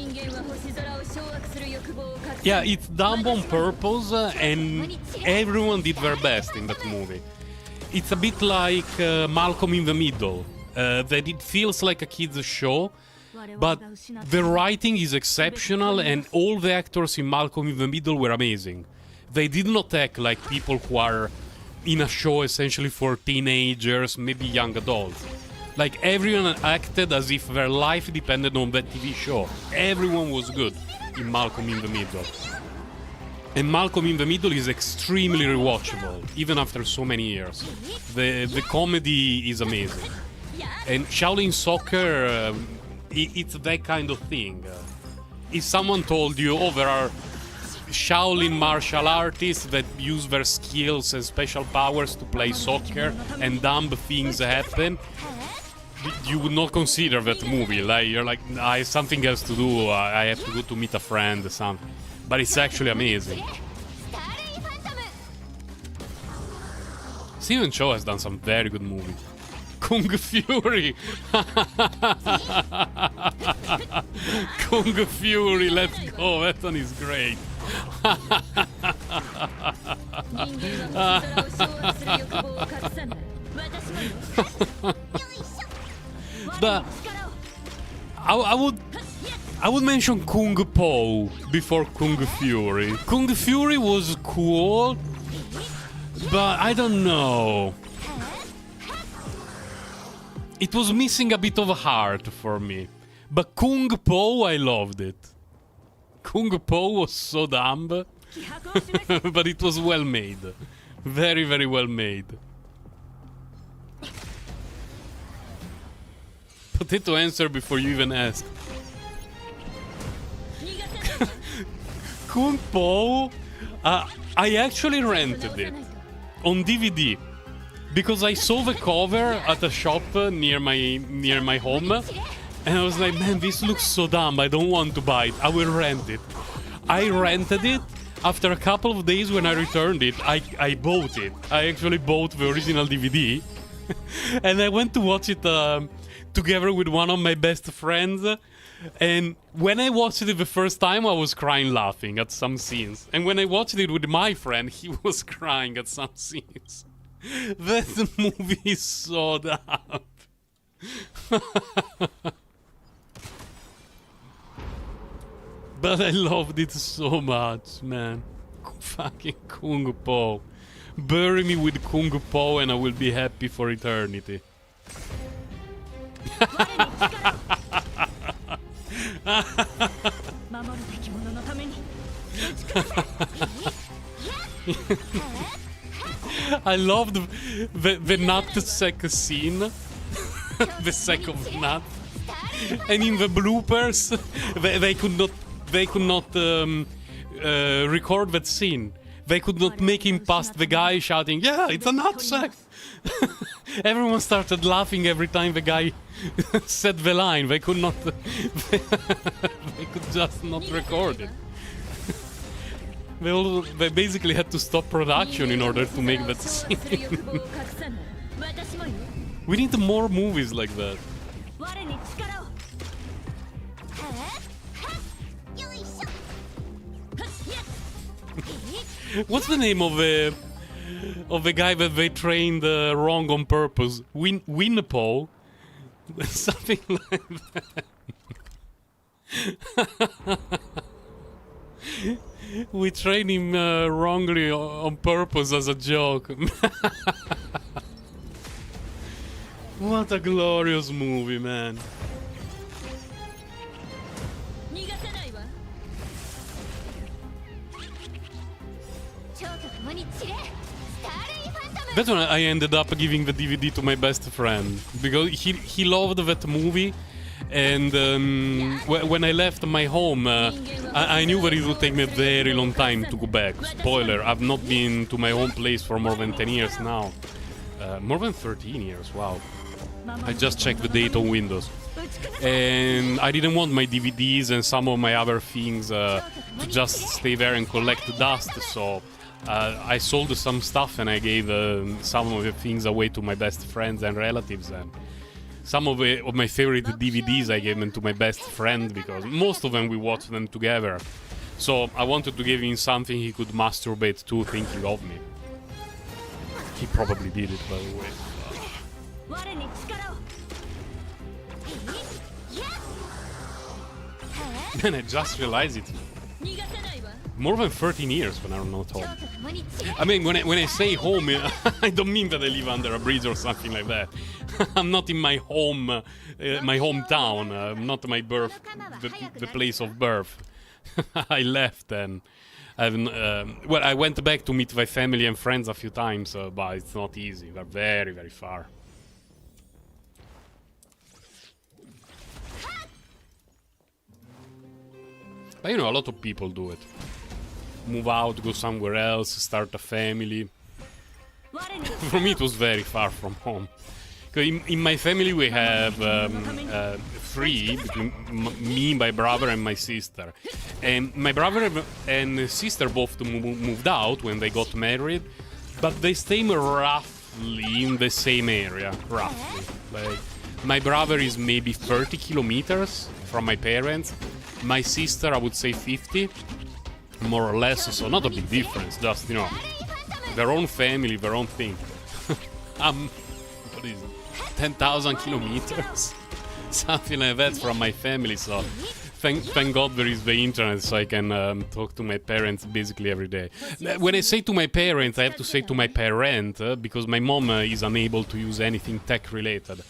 Yeah, it's dumb on purpose, and everyone did their best in that movie. It's a bit like Malcolm in the Middle. That it feels like a kid's show, but the writing is exceptional, and all the actors in Malcolm in the Middle were amazing. They did not act like people who are in a show essentially for teenagers, maybe young adults. Like, everyone acted as if their life depended on that TV show. Everyone was good in Malcolm in the Middle. And Malcolm in the Middle is extremely rewatchable, even after so many years. The comedy is amazing. And Shaolin Soccer, it's that kind of thing. If someone told you, oh, there are Shaolin martial artists that use their skills and special powers to play soccer and dumb things happen, you would not consider that movie. Like, you're like, I have something else to do, I have to go to meet a friend or something. But it's actually amazing. Steven Chow has done some very good movies. Kung Fury! Kung Fury, let's go, that one is great. But I would mention Kung Po before Kung Fury. Kung Fury was cool, but I don't know. It was missing a bit of heart for me. But Kung Po, I loved it. Kung Po was so dumb, but it was well made. Very, very well made. Potato answer before you even ask. Kung Po, I actually rented it on DVD because I saw the cover at a shop near my home, and I was like, man, this looks so dumb. I don't want to buy it. I will rent it. I rented it. After a couple of days, when I returned it, I bought it. I actually bought the original DVD, and I went to watch it together with one of my best friends. And when I watched it the first time, I was crying laughing at some scenes. And when I watched it with my friend, he was crying at some scenes. That movie is so dumb. But I loved it so much, man. Fucking Kung Po. Bury me with Kung Po and I will be happy for eternity. I loved the nut sack scene. The sack of nut. And in the bloopers, they could not record that scene. They could not make him past the guy shouting, "Yeah, it's a nut sack." Everyone started laughing every time the guy said the line. They could not. They could just not record it. They basically had to stop production in order to make that scene. We need more movies like that. What's the name of the guy that they trained wrong on purpose? Winpo? Something like that. We trained him wrongly on purpose as a joke. What a glorious movie, man. That's when I ended up giving the DVD to my best friend because he loved that movie, and when I left my home, I knew that it would take me a very long time to go back. Spoiler: I've not been to my home place for more than 10 years now, more than 13 years. Wow! I just checked the date on Windows, and I didn't want my DVDs and some of my other things to just stay there and collect dust, so. I sold some stuff and I gave some of the things away to my best friends and relatives, and some of my favorite DVDs I gave them to my best friend because most of them we watched them together. So I wanted to give him something he could masturbate to thinking of me. He probably did it, by the way. And I just realized it. More than 13 years when I'm not home. I mean, when I say home, I don't mean that I live under a bridge or something like that. I'm not in my home, my hometown, not my birth, the place of birth. I left and well, I went back to meet my family and friends a few times, but it's not easy. They're very, very far. But you know, a lot of people do it. Move out, go somewhere else, start a family. For me, it was very far from home. In my family, we have three, between me, my brother, and my sister. And my brother and sister both moved out when they got married, but they stay roughly in the same area, roughly. Like, my brother is maybe 30 kilometers from my parents. My sister, I would say 50. More or less, so not a big difference, just, you know, their own family, their own thing. What is it? 10,000 kilometers? Something like that from my family, so thank God there is the internet so I can talk to my parents basically every day. When I say to my parents, I have to say to my parent, because my mom is unable to use anything tech-related.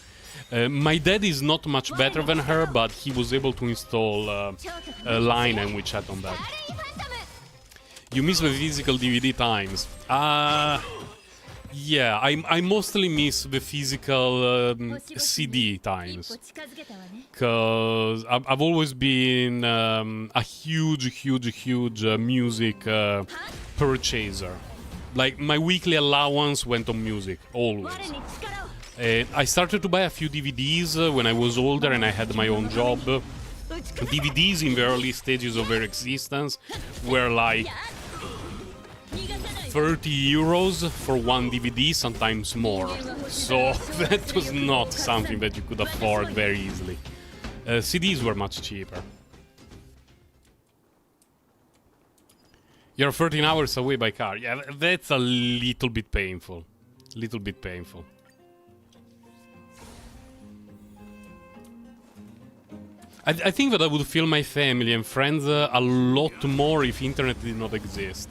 My dad is not much better than her, but he was able to install a line and we chat on that. You miss the physical DVD times. Yeah, I mostly miss the physical CD times. Because I've always been a huge music purchaser. Like, my weekly allowance went on music, always. I started to buy a few DVDs when I was older and I had my own job. DVDs in the early stages of their existence were like 30 euros for one DVD, sometimes more. So that was not something that you could afford very easily. CDs were much cheaper. You're 13 hours away by car. Yeah, that's a little bit painful. Little bit painful. I think that I would feel my family and friends a lot more if internet did not exist.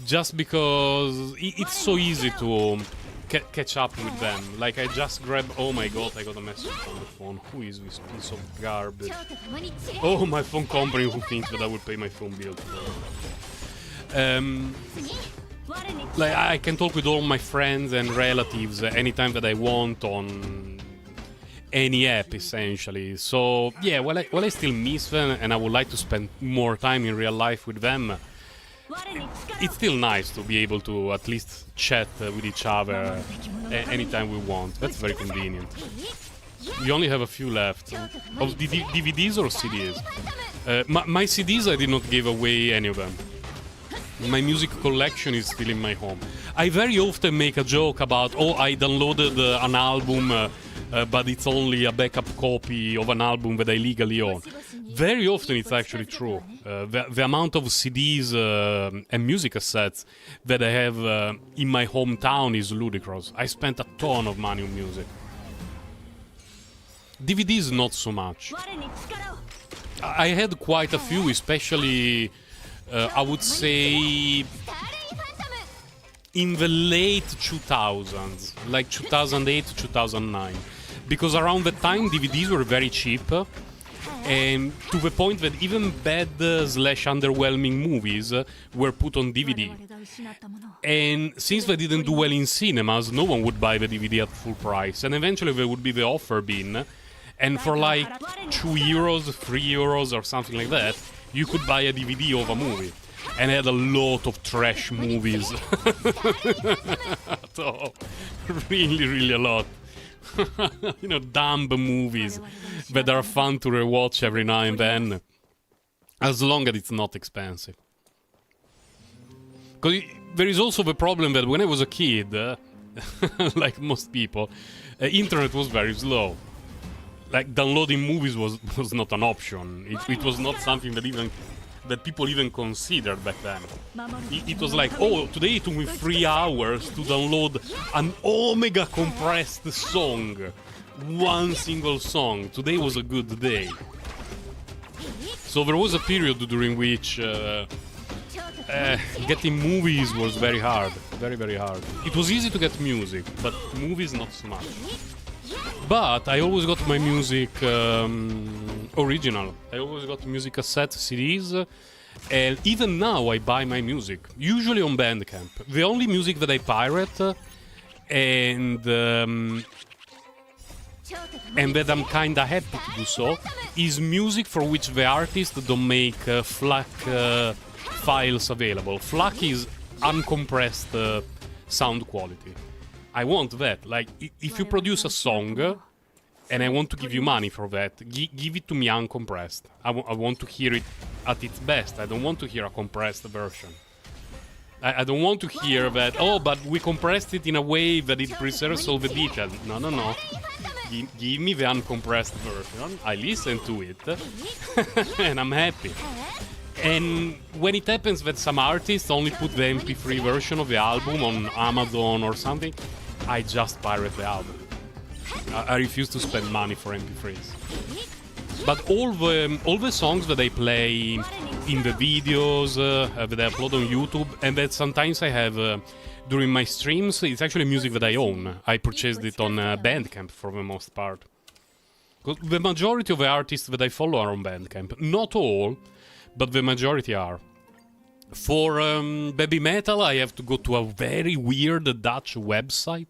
Just because it's so easy to catch up with them. Like, I just grab... Oh my god, I got a message on the phone. Who is this piece of garbage? Oh, my phone company who thinks that I will pay my phone bill today. Like, I can talk with all my friends and relatives anytime that I want on any app, essentially. So, yeah, while I still miss them and I would like to spend more time in real life with them, it's still nice to be able to at least chat with each other anytime we want. That's very convenient. We only have a few left. Of DVDs or CDs? My CDs, I did not give away any of them. My music collection is still in my home. I very often make a joke about, oh, I downloaded an album but it's only a backup copy of an album that I legally own. Very often it's actually true. The amount of CDs and music cassettes that I have in my hometown is ludicrous. I spent a ton of money on music. DVDs not so much. I had quite a few, especially I would say in the late 2000s, like 2008, 2009. Because around that time DVDs were very cheap, and to the point that even bad slash underwhelming movies were put on DVD. And since they didn't do well in cinemas, no one would buy the DVD at full price, and eventually there would be the offer bin, and for like 2 euros, 3 euros or something like that, you could buy a DVD of a movie. And I had a lot of trash movies. So, really a lot. You know, dumb movies that are fun to rewatch every now and then, as long as it's not expensive. Because there is also the problem that when I was a kid, like most people, internet was very slow. Like, downloading movies was not an option. It was not something that people even considered back then. It was like, oh, today it took me 3 hours to download an omega compressed song. One single song. Today was a good day. So there was a period during which getting movies was very hard. Very hard. It was easy to get music, but movies not so much. But I always got my music original. I always got music cassette, CDs, and even now I buy my music, usually on Bandcamp. The only music that I pirate and that I'm kinda happy to do so is music for which the artist don't make FLAC files available. FLAC is uncompressed sound quality. I want that. Like, if you produce a song and I want to give you money for that, give it to me uncompressed. I want to hear it at its best. I don't want to hear a compressed version. I don't want to hear that, oh, but we compressed it in a way that it preserves all the details. No. Give me the uncompressed version. I listen to it and I'm happy. And when it happens that some artists only put the MP3 version of the album on Amazon or something, I just pirate the album. I refuse to spend money for MP3s. But all the songs that I play in the videos that I upload on YouTube, and that sometimes I have during my streams, it's actually music that I own. I purchased it on Bandcamp for the most part. The majority of the artists that I follow are on Bandcamp. Not all, but the majority are. For baby metal, I have to go to a very weird Dutch website.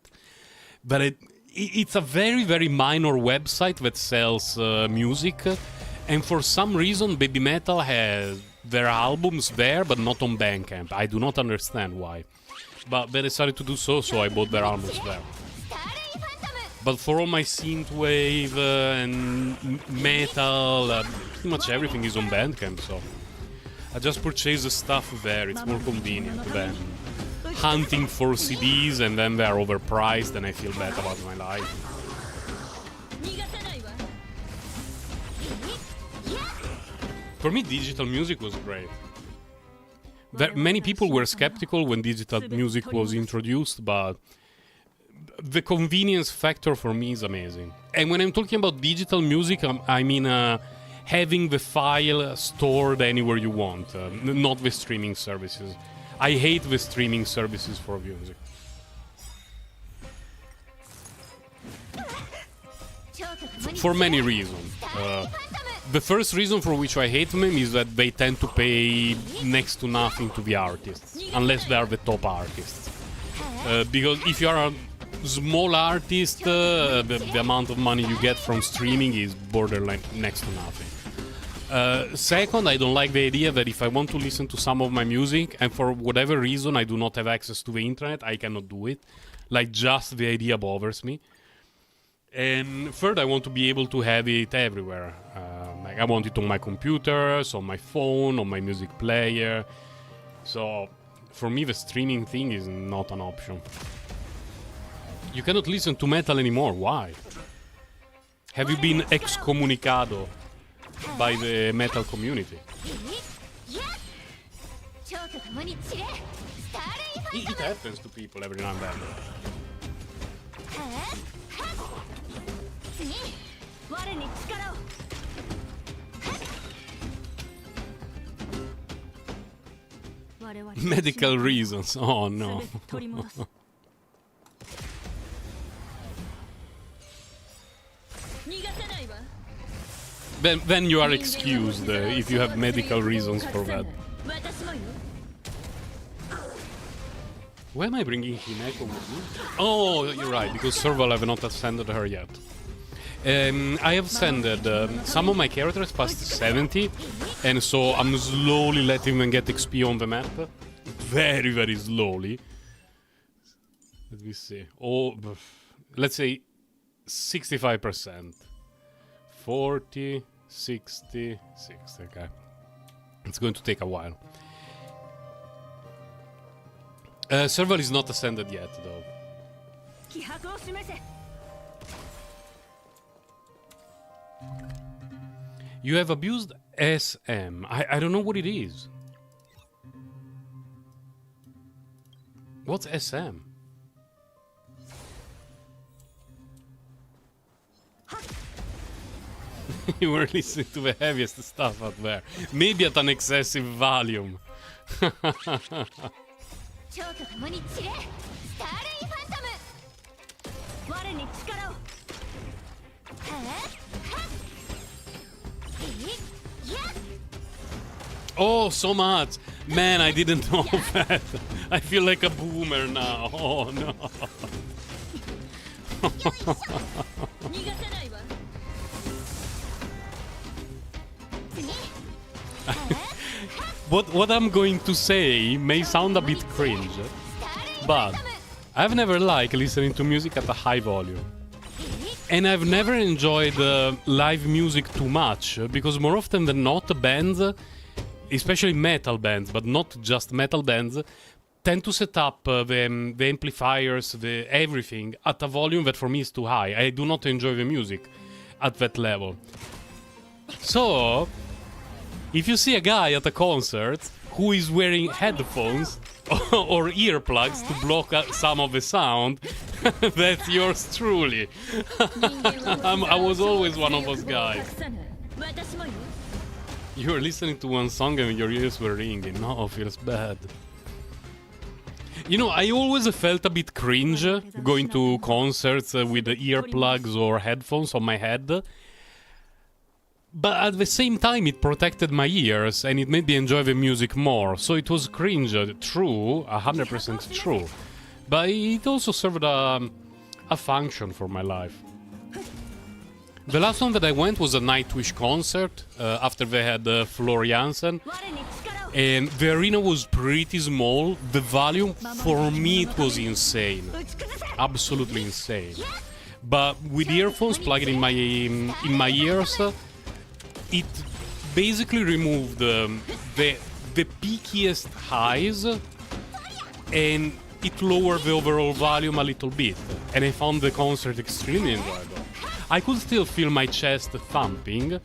But it's a very minor website that sells music. And for some reason, baby metal has their albums there, but not on Bandcamp. I do not understand why. But they decided to do so, so I bought their albums there. But for all my synthwave and metal, pretty much everything is on Bandcamp, so I just purchase the stuff there. It's more convenient than hunting for CDs and then they're overpriced and I feel bad about my life. For me, digital music was great. Many people were skeptical when digital music was introduced, but the convenience factor for me is amazing. And when I'm talking about digital music, I mean having the file stored anywhere you want, not the streaming services. I hate the streaming services for music. For many reasons. The first reason for which I hate them is that they tend to pay next to nothing to the artists, unless they are the top artists. Because if you are a small artist, the amount of money you get from streaming is borderline next to nothing. Second, I don't like the idea that if I want to listen to some of my music and for whatever reason I do not have access to the internet, I cannot do it. Like, just the idea bothers me. And third, I want to be able to have it everywhere. Like, I want it on my computer, on my phone, on my music player. So, for me, the streaming thing is not an option. You cannot listen to metal anymore. Why? Have you been excommunicado by the metal community? It happens to people every now and then. Medical reasons. Oh no. Then you are excused if you have medical reasons for that. Why am I bringing Himeko with me? Oh, you're right, because Serval have not ascended her yet. I have ascended some of my characters past 70, and so I'm slowly letting them get XP on the map. Very, very slowly. Let me see. Oh, let's say 65%. 40, 60, 60, okay. It's going to take a while. Serval is not ascended yet, though. You have abused SM. I don't know what it is. What's SM? You were listening to the heaviest stuff out there. Maybe at an excessive volume. Oh, so much! Man, I didn't know that. I feel like a boomer now. Oh no. What I'm going to say may sound a bit cringe, but I've never liked listening to music at a high volume. And I've never enjoyed live music too much, because more often than not, bands, especially metal bands, but not just metal bands, tend to set up the amplifiers, everything, at a volume that for me is too high. I do not enjoy the music at that level. So, if you see a guy at a concert who is wearing headphones or earplugs to block some of the sound, that's yours truly. I was always one of those guys. You were listening to one song and your ears were ringing. No, feels bad. You know, I always felt a bit cringe going to concerts with earplugs or headphones on my head. But at the same time, it protected my ears and it made me enjoy the music more. So it was cringe, true, 100% true. But it also served a function for my life. The last one that I went was a Nightwish concert after they had Floor Jansen. And the arena was pretty small. The volume, for me, it was insane. Absolutely insane. But with earphones plugged in my ears, it basically removed the peakiest highs and it lowered the overall volume a little bit. And I found the concert extremely enjoyable. I could still feel my chest thumping,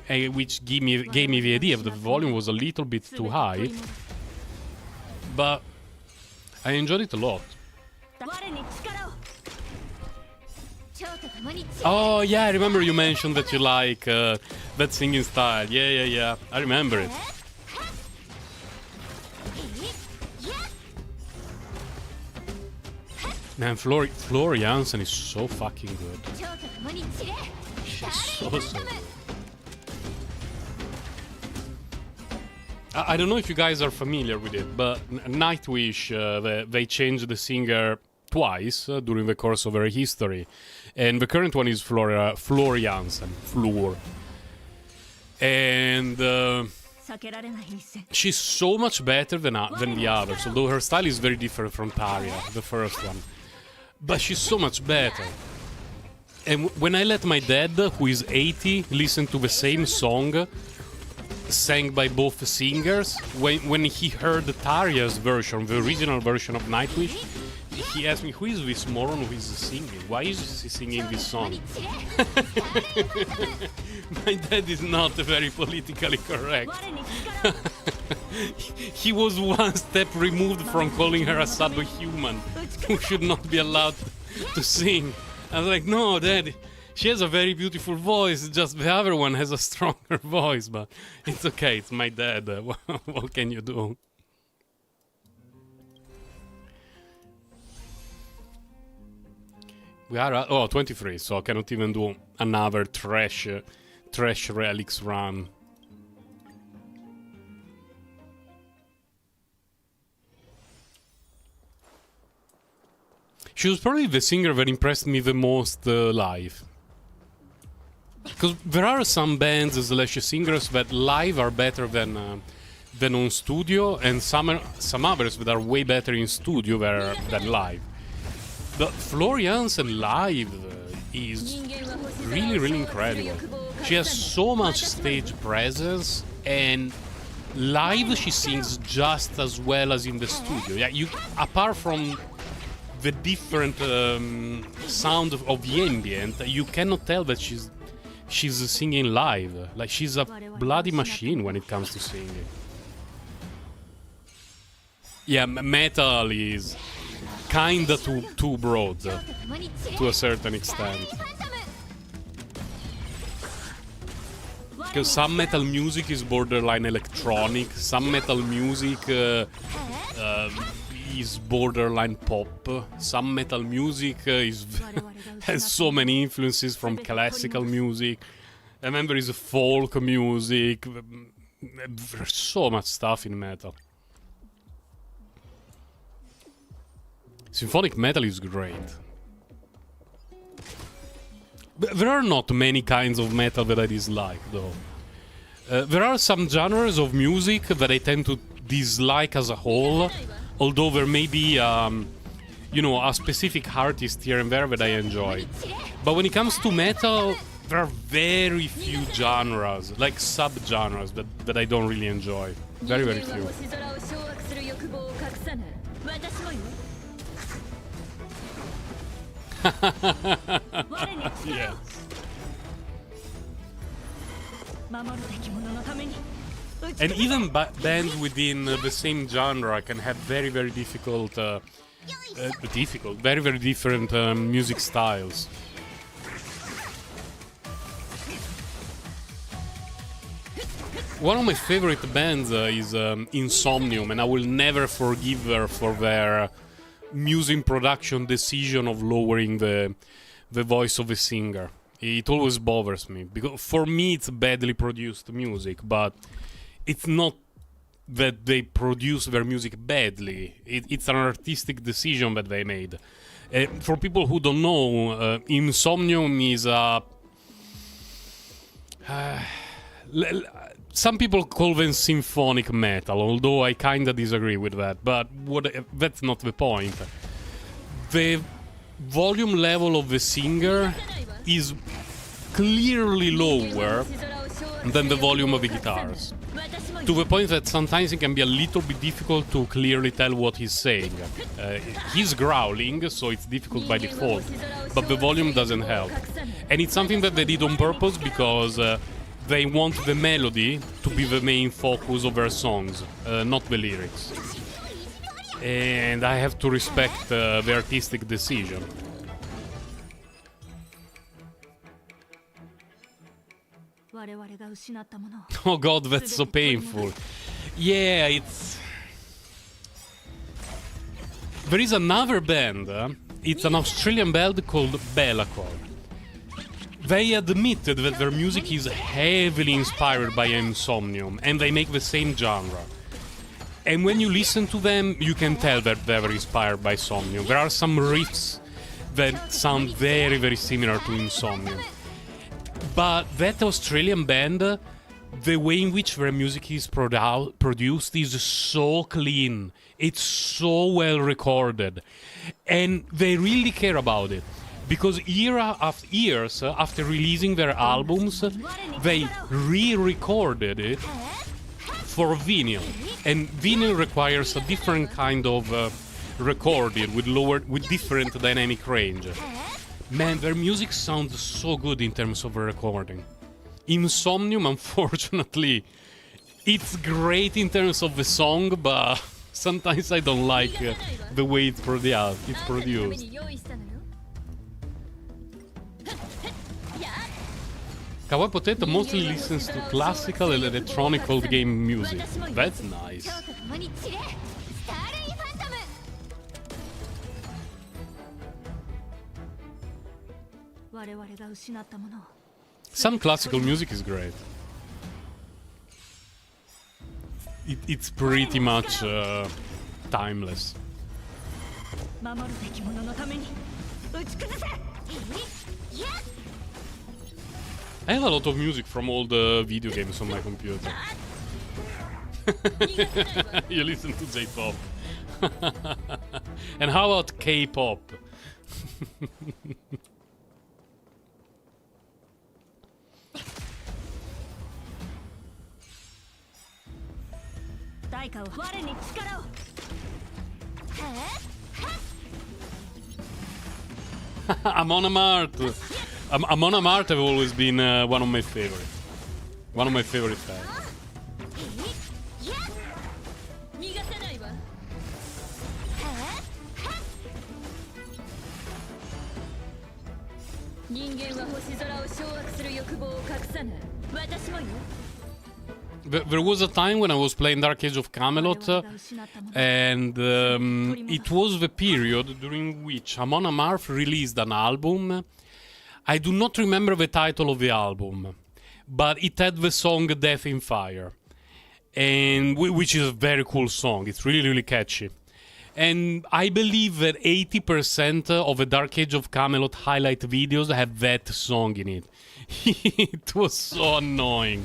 which gave me the idea that the volume was a little bit too high. But I enjoyed it a lot. Oh yeah, I remember you mentioned that you like that singing style. Yeah. I remember it. Man, Floor Jansen is so fucking good. She's so good. I don't know if you guys are familiar with it, but Nightwish, they changed the singer twice during the course of their history. And the current one is Floor Jansen. Floor. And she's so much better than the others, although her style is very different from Tarja, the first one. But she's so much better. And when I let my dad, who is 80, listen to the same song sang by both singers, when he heard Tarja's version, the original version of Nightwish, he asked me, who is this moron who is singing? Why is he singing this song? My dad is not very politically correct. He was one step removed from calling her a subhuman who should not be allowed to sing. I was like, no, Dad, she has a very beautiful voice, just the other one has a stronger voice, but it's okay, it's my dad. What can you do? We are at 23, so I cannot even do another trash relics run. She was probably the singer that impressed me the most live. Because there are some bands slash singers that live are better than on studio, and some others that are way better in studio than live. But Floriansen live is really, really incredible. She has so much stage presence, and live she sings just as well as in the studio. Yeah, apart from the different sound of the ambient, you cannot tell that she's singing live. Like, she's a bloody machine when it comes to singing. Yeah, metal is kinda too broad to a certain extent. Because some metal music is borderline electronic, some metal music is borderline pop, some metal music has so many influences from classical music, and then there is folk music. There's so much stuff in metal. Symphonic metal is great. There are not many kinds of metal that I dislike, though. There are some genres of music that I tend to dislike as a whole, although there may be, you know, a specific artist here and there that I enjoy. But when it comes to metal, there are very few genres, like sub-genres, that I don't really enjoy. Very, very few. Yes. And even bands within the same genre can have very, very difficult, very, very different music styles. One of my favorite bands is Insomnium, and I will never forgive her for their music production decision of lowering the voice of the singer. It always bothers me, because for me it's badly produced music, but it's not that they produce their music badly. It's an artistic decision that they made. For people who don't know, Insomnium is a... some people call them symphonic metal, although I kinda disagree with that, but that's not the point. The volume level of the singer is clearly lower than the volume of the guitars, to the point that sometimes it can be a little bit difficult to clearly tell what he's saying. He's growling, so it's difficult by default, but the volume doesn't help. And it's something that they did on purpose, because they want the melody to be the main focus of their songs, not the lyrics. And I have to respect the artistic decision. Oh god, that's so painful. Yeah, it's... There is another band, it's an Australian band called Belacor. They admitted that their music is heavily inspired by Insomnium, and they make the same genre. And when you listen to them, you can tell that they were inspired by Insomnium. There are some riffs that sound very, very similar to Insomnium. But that Australian band, the way in which their music is produced is so clean. It's so well recorded. And they really care about it. Because years after releasing their albums, they re-recorded it for vinyl. And vinyl requires a different kind of recorded with different dynamic range. Man, their music sounds so good in terms of recording. Insomnium, unfortunately, it's great in terms of the song, but sometimes I don't like the way it's produced. Kawaii Potato mostly listens to classical and electronic old game music. That's nice. Some classical music is great. It's pretty much timeless. I have a lot of music from all the video games on my computer. You listen to J-pop. And how about K-pop? Amon Amarth. Amon Amarth have always been one of my favorites. One of my favorite fans. There was a time when I was playing Dark Age of Camelot, and it was the period during which Amon Amarth released an album. I do not remember the title of the album, but it had the song Death in Fire, and which is a very cool song. It's really, really catchy. And I believe that 80% of the Dark Age of Camelot highlight videos have that song in it. It was so annoying.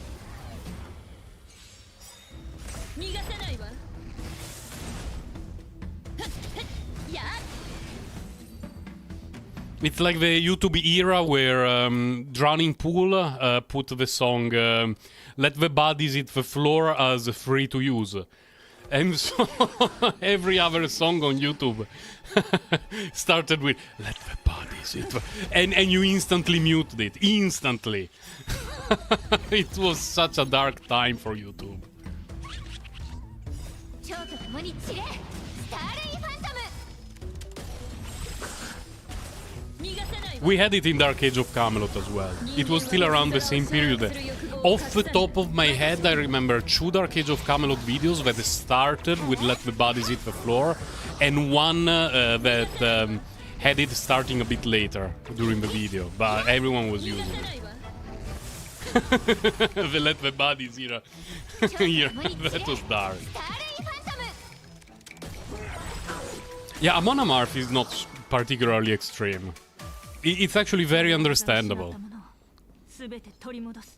It's like the YouTube era where Drowning Pool put the song Let the Bodies Hit the Floor as free to use. And so every other song on YouTube started with Let the Bodies Hit the... And you instantly muted it. Instantly. It was such a dark time for YouTube. We had it in Dark Age of Camelot as well. It was still around the same period. Off the top of my head, I remember 2 Dark Age of Camelot videos that started with Let the Bodies Hit the Floor, and one that had it starting a bit later during the video, but everyone was using it. The Let the Bodies era. Yeah, that was dark. Yeah, Amon Amarth is not particularly extreme. It's actually very understandable.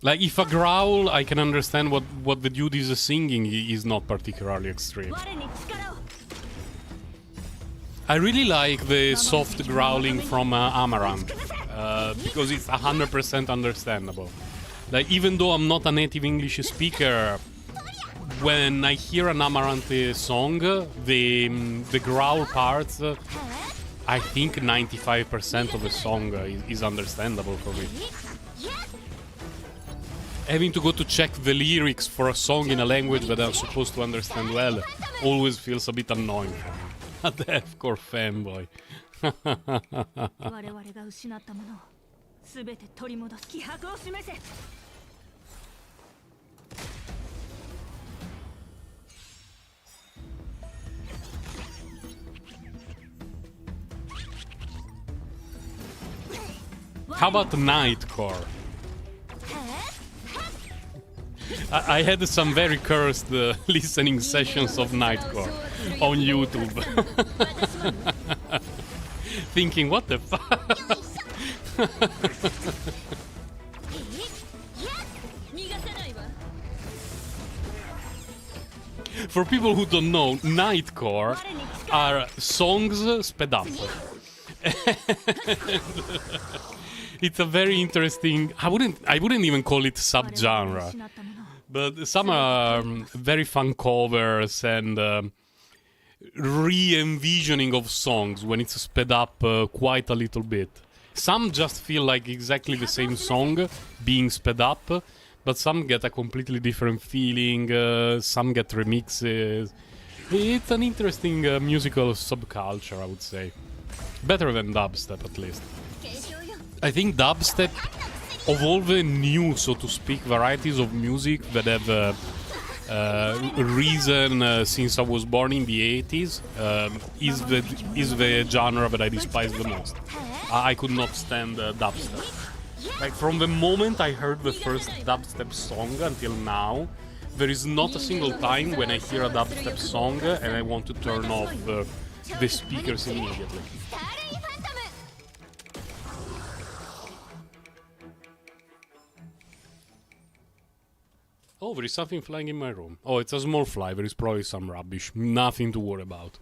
Like, if a growl, I can understand what the dude is singing is not particularly extreme. I really like the soft growling from Amaranth, because it's 100% understandable. Like, even though I'm not a native English speaker, when I hear an Amaranth song, the growl parts, I think 95% of the song is understandable for me. Having to go to check the lyrics for a song in a language that I'm supposed to understand well always feels a bit annoying for me. A deathcore fanboy. How about Nightcore? I had some very cursed listening sessions of Nightcore on YouTube. Thinking, what the fuck? For people who don't know, Nightcore are songs sped up. It's a very interesting... I wouldn't even call it subgenre. But some are very fun covers, and re-envisioning of songs when it's sped up quite a little bit. Some just feel like exactly the same song being sped up, but some get a completely different feeling, some get remixes. It's an interesting musical subculture, I would say. Better than dubstep, at least. I think dubstep, of all the new, so to speak, varieties of music that have risen since I was born in the 80s, is the genre that I despise the most. I could not stand dubstep. Like, from the moment I heard the first dubstep song until now, there is not a single time when I hear a dubstep song and I want to turn off the speakers immediately. Oh, there is something flying in my room. Oh, it's a small fly. There is probably some rubbish. Nothing to worry about.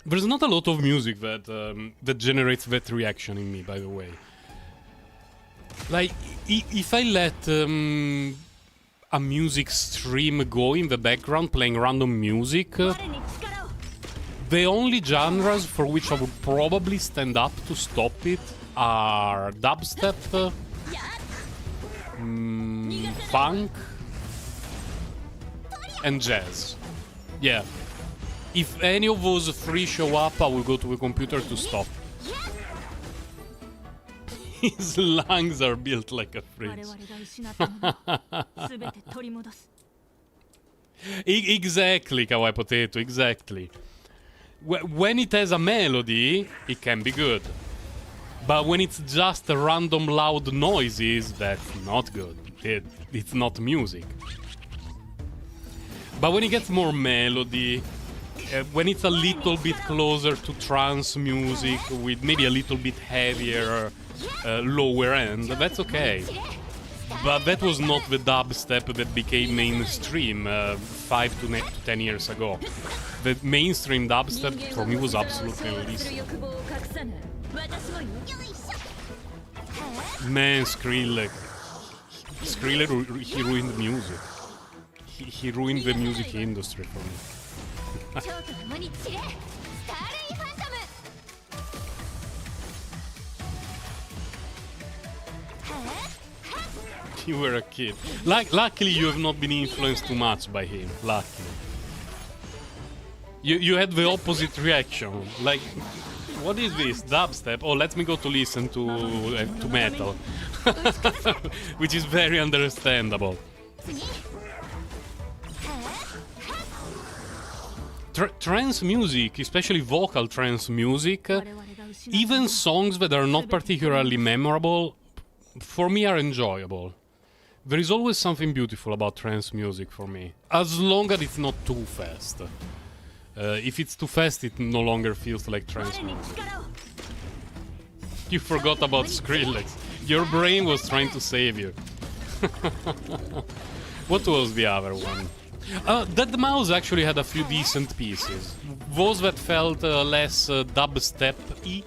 There's not a lot of music that that generates that reaction in me, by the way. Like, if I let a music stream go in the background playing random music, the only genres for which I would probably stand up to stop it are dubstep, funk, and jazz. Yeah. If any of those three show up, I will go to the computer to stop. His lungs are built like a fridge. Exactly, Kawaii Potato, exactly. When it has a melody, it can be good. But when it's just random loud noises, that's not good. It's not music. But when it gets more melody, when it's a little bit closer to trance music with maybe a little bit heavier lower end, that's okay. But that was not the dubstep that became mainstream 5 to 10 years ago. The mainstream dubstep for me was absolutely illicit. Man, Skrillex. Skrillex, he ruined the music. He ruined the music industry for me. You were a kid. Luckily, you have not been influenced too much by him. Luckily. You had the opposite reaction. Like, what is this? Dubstep? Oh, let me go to listen to metal. Which is very understandable. Trance music, especially vocal trance music, even songs that are not particularly memorable, for me are enjoyable. There is always something beautiful about trance music for me, as long as it's not too fast. If it's too fast, it no longer feels like trance music. You forgot about Skrillex. Your brain was trying to save you. What was the other one? Dead Mouse actually had a few decent pieces. Those that felt less dubstep-y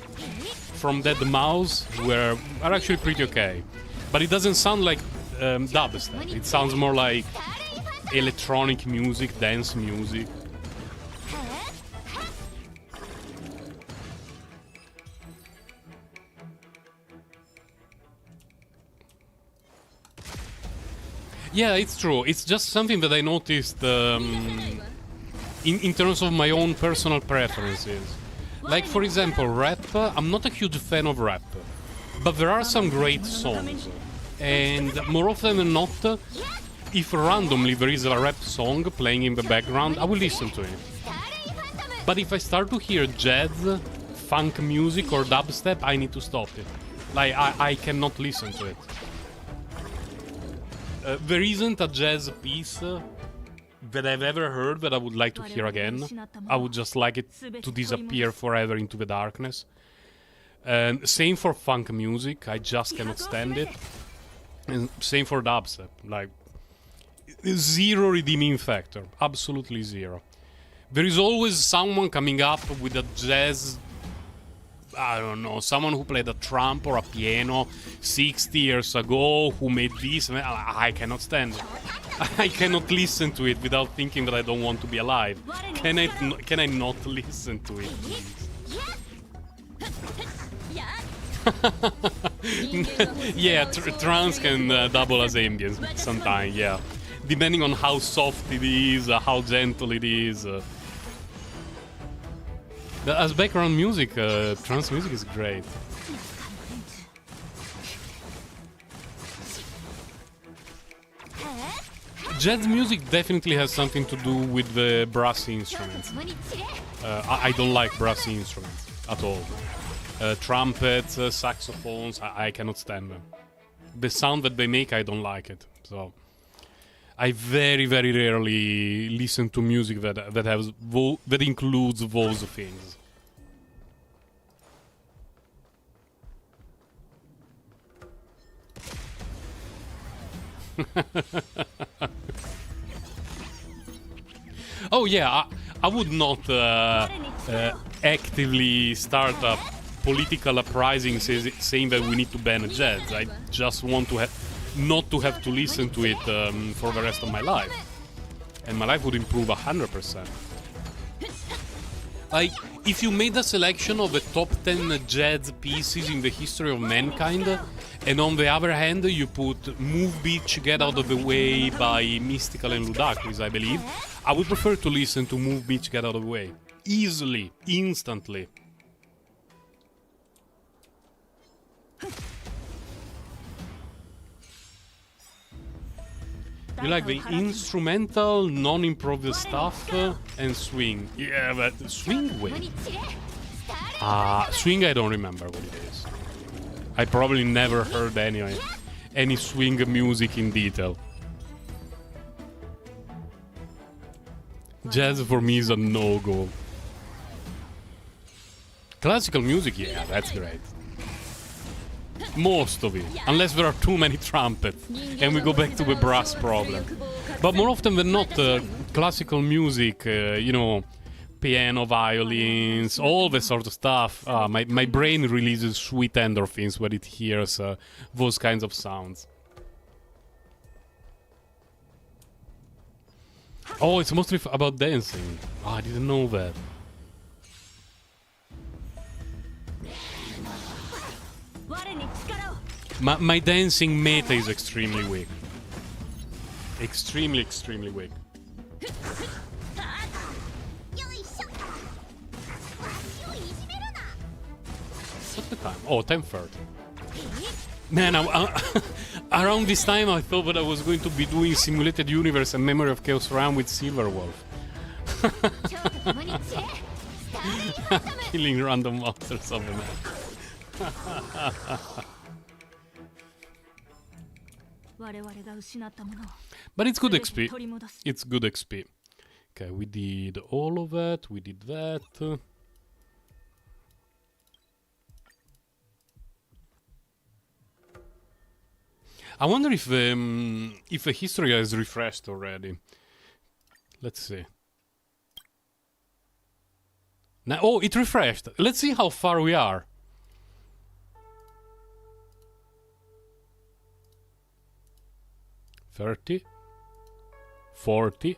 from Dead Mouse are actually pretty okay. But it doesn't sound like dubstep. It sounds more like electronic music, dance music. Yeah, it's true. It's just something that I noticed in terms of my own personal preferences. Like, for example, rap. I'm not a huge fan of rap, but there are some great songs. And more often than not, if randomly there is a rap song playing in the background, I will listen to it. But if I start to hear jazz, funk music or dubstep, I need to stop it. Like, I cannot listen to it. There isn't a jazz piece that I've ever heard that I would like to hear again. I would just like it to disappear forever into the darkness. And same for funk music, I just cannot stand it. And same for dubstep, like, zero redeeming factor, absolutely zero. There is always someone coming up with a jazz I don't know, someone who played a trump or a piano 60 years ago who made this. I cannot stand it. I cannot listen to it without thinking that I don't want to be alive. Can I not listen to it, please? Yeah, trance can double as ambience sometimes, yeah. Depending on how soft it is, how gentle it is. As background music, trance music is great. Jazz music definitely has something to do with the brass instruments. I don't like brass instruments at all. Trumpets, saxophones, I cannot stand them. The sound that they make, I don't like it. So I very, very rarely listen to music that includes those things. Oh yeah, I would not actively start a political uprising saying that we need to ban jazz. I just want to not to have to listen to it for the rest of my life, and my life would improve 100%. Like, if you made a selection of the top 10 jazz pieces in the history of mankind, and on the other hand you put Move Beach, Get Out of the Way by Mystical and Ludacris, I believe, I would prefer to listen to Move Beach, Get Out of the Way. Easily, instantly. You like the instrumental, non-improv stuff and swing. Yeah, but swing, wait. Swing, I don't remember what it is. I probably never heard any swing music in detail. Jazz for me is a no-go. Classical music, yeah, that's great. Most of it, unless there are too many trumpets, and we go back to the brass problem. But more often than not, classical music, you know, piano, violins, all this sort of stuff. My brain releases sweet endorphins when it hears those kinds of sounds. Oh, it's mostly about dancing. Oh, I didn't know that. My dancing meta is extremely weak. Extremely, extremely weak. What's the time? Oh, 10:30. Man, around this time I thought that I was going to be doing Simulated Universe and Memory of Chaos Run with Silverwolf. Killing random monsters of the map. But it's good XP. It's good XP. Okay, we did all of that. We did that. I wonder if the history has refreshed already. Let's see. Now, oh, it refreshed. Let's see how far we are. $30, $40,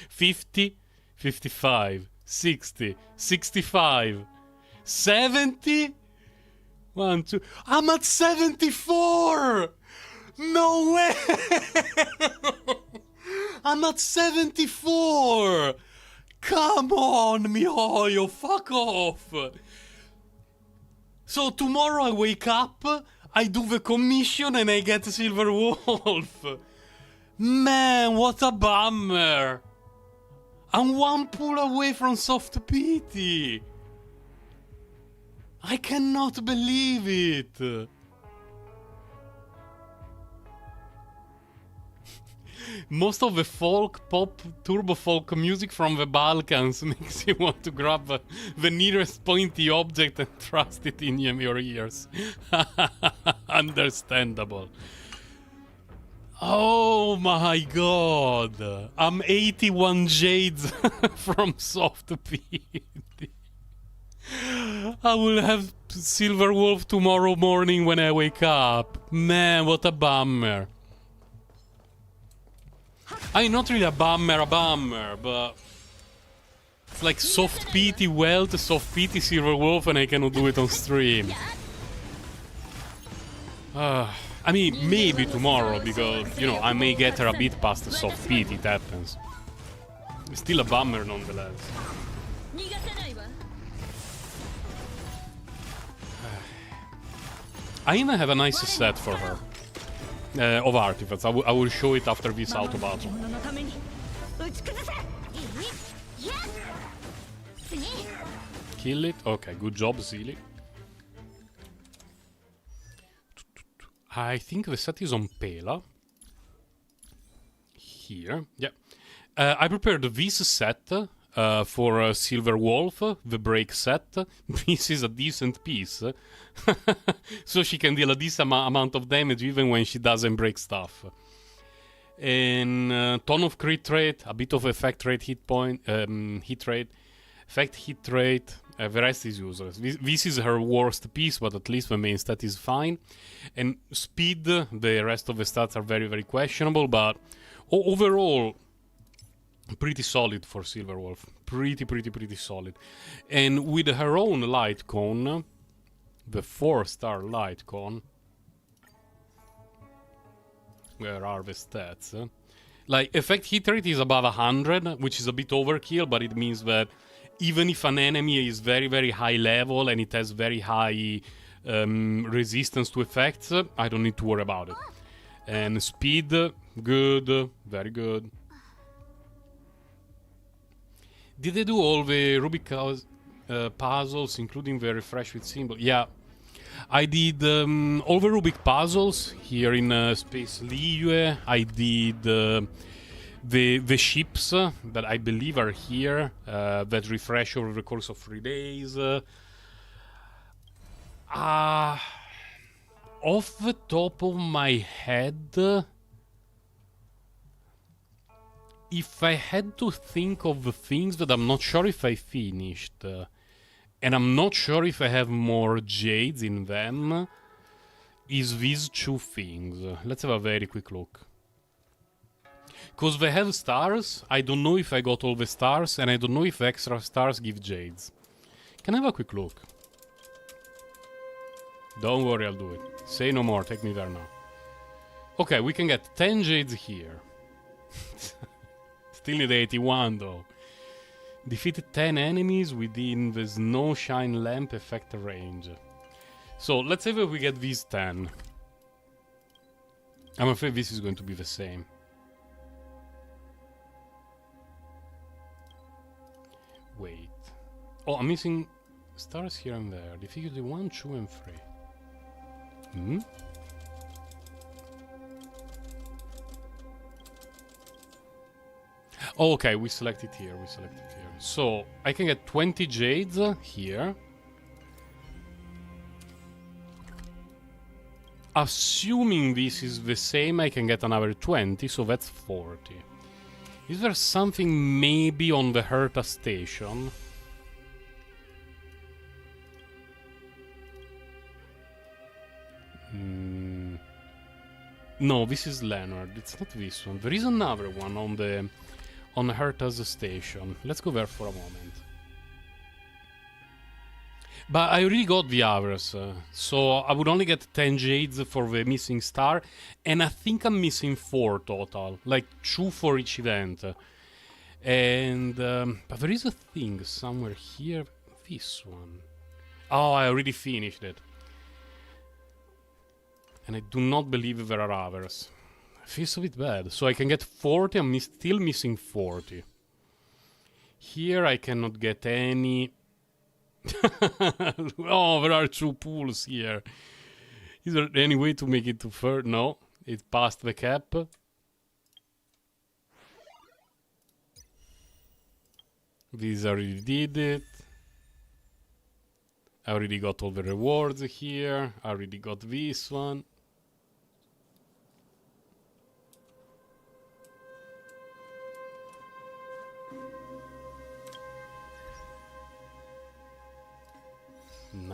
$50, $55, $60, $65, $70. 1, 2. I'm at 74! No way! I'm at 74! Come on, MiHoYo, fuck off! So tomorrow I wake up, I do the commission and I get Silver Wolf. Man, what a bummer! I'm one pull away from soft pity. I cannot believe it! Most of the folk, pop, turbo folk music from the Balkans makes you want to grab the nearest pointy object and thrust it in your ears. Understandable. Oh my god! I'm 81 jades from soft pity. I will have Silver Wolf tomorrow morning when I wake up. Man, what a bummer. I mean, not really a bummer, but... It's like soft PT Welt, soft PT Silver Wolf, and I cannot do it on stream. I mean, maybe tomorrow, because, you know, I may get her a bit past the soft PT, it happens. It's still a bummer nonetheless. I even have a nice set for her. Of artifacts. I will show it after this auto battle. Kill it? Okay, good job, Zilly. I think the set is on Pela. Here, yeah. I prepared this set for Silver Wolf, the break set. This is a decent piece. So she can deal a decent amount of damage even when she doesn't break stuff. And ton of crit rate, a bit of effect rate, hit rate, effect hit rate. The rest is useless. This is her worst piece, but at least the main stat is fine. And speed, the rest of the stats are very, very questionable, but overall, pretty solid for Silver Wolf. Pretty solid. And with her own light cone, the 4-star light cone, where are the stats? Like, effect hit rate is above 100, which is a bit overkill, but it means that even if an enemy is very, very high level and it has very high resistance to effects, I don't need to worry about it. And speed, good, very good. Did they do all the Rubik puzzles, including the refresh with symbol? Yeah. I did all the Rubik puzzles here in Space Liyue. I did the ships that I believe are here, that refresh over the course of 3 days. Off the top of my head, if I had to think of the things that I'm not sure if I finished, and I'm not sure if I have more jades in them, is these two things. Let's have a very quick look. Because they have stars, I don't know if I got all the stars, and I don't know if extra stars give jades. Can I have a quick look? Don't worry, I'll do it. Say no more, take me there now. Okay, we can get 10 jades here. Still need 81 though. Defeated 10 enemies within the snow shine lamp effect range. So let's say that we get these 10. I'm afraid this is going to be the same. Wait. Oh, I'm missing stars here and there. Difficulty 1, 2, and 3. Hmm? Oh, okay, we select it here, So, I can get 20 jades here. Assuming this is the same, I can get another 20, so that's 40. Is there something maybe on the Herta station? No, this is Leonard. It's not this one. There is another one on Herta's station. Let's go there for a moment. But I already got the others, so I would only get 10 jades for the missing star, and I think I'm missing 4 total, like 2 for each event. And but there is a thing somewhere here. This one. Oh, I already finished it. And I do not believe there are others. I feel a bit bad. So I can get 40, I'm still missing 40. Here I cannot get any. Oh, there are 2 pools here. Is there any way to make it to third? No, it passed the cap. These already did it. I already got all the rewards here. I already got this one.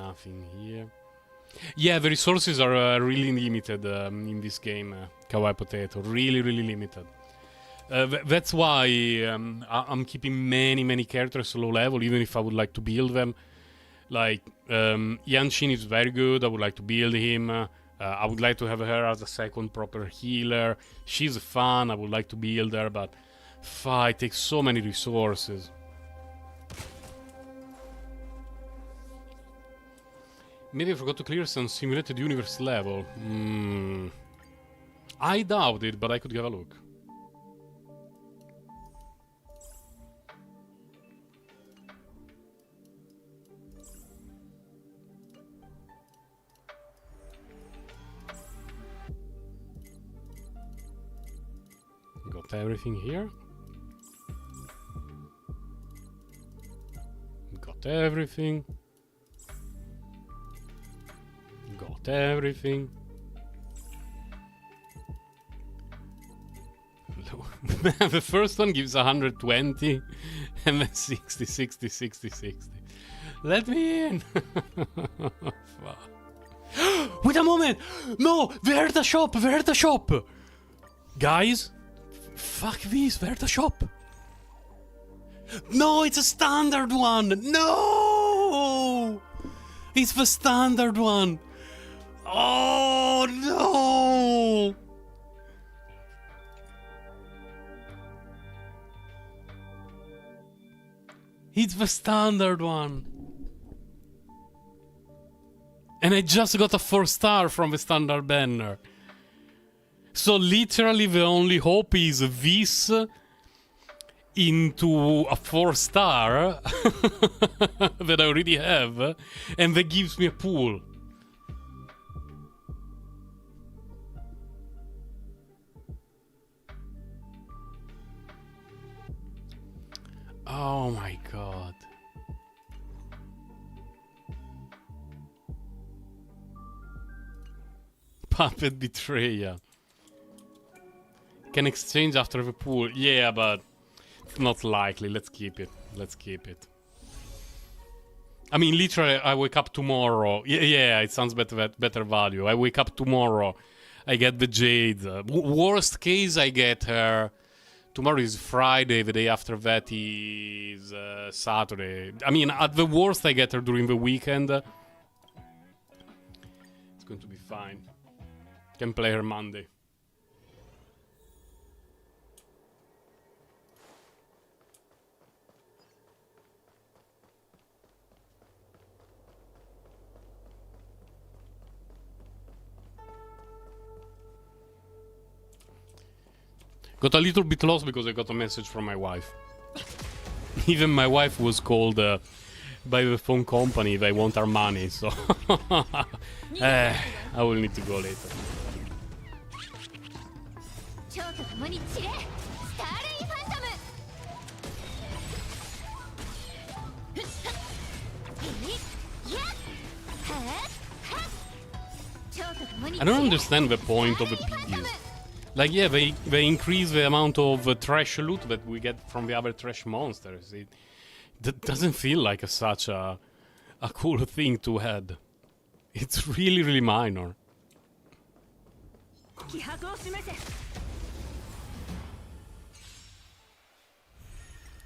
Nothing here. Yeah, the resources are really limited in this game, Kawaii Potato. Really, really limited. That's why I'm keeping many characters low level, even if I would like to build them. Like, Yanshin is very good, I would like to build him. I would like to have her as a second proper healer. She's fun, I would like to build her, but it takes so many resources. Maybe I forgot to clear some simulated universe level. I doubt it, but I could have a look. Got everything here. Got everything. Got everything. The first one gives 120 and then 60, 60, 60, 60. Let me in. Wait a moment. No, where's the shop? Where's the shop? Guys, fuck this. Where's the shop? No, it's a standard one. No, it's the standard one. Oh no! It's the standard one. And I just got a 4-star from the standard banner. So literally the only hope is this into a 4-star that I already have, and that gives me a pool. Oh my god. Puppet betrayal. Can exchange after the pool. Yeah, but it's not likely. Let's keep it. Let's keep it. I mean, literally, I wake up tomorrow. Yeah, it sounds better value. I wake up tomorrow. I get the jade. Worst case, I get her. Tomorrow is Friday, the day after that is Saturday. I mean, at the worst, I get her during the weekend. It's going to be fine. Can play her Monday. Got a little bit lost because I got a message from my wife. Even my wife was called by the phone company. They want our money, so I will need to go later. I don't understand the point of the piggies. Like, yeah, they increase the amount of trash loot that we get from the other trash monsters. That doesn't feel like such a cool thing to add. It's really, really minor.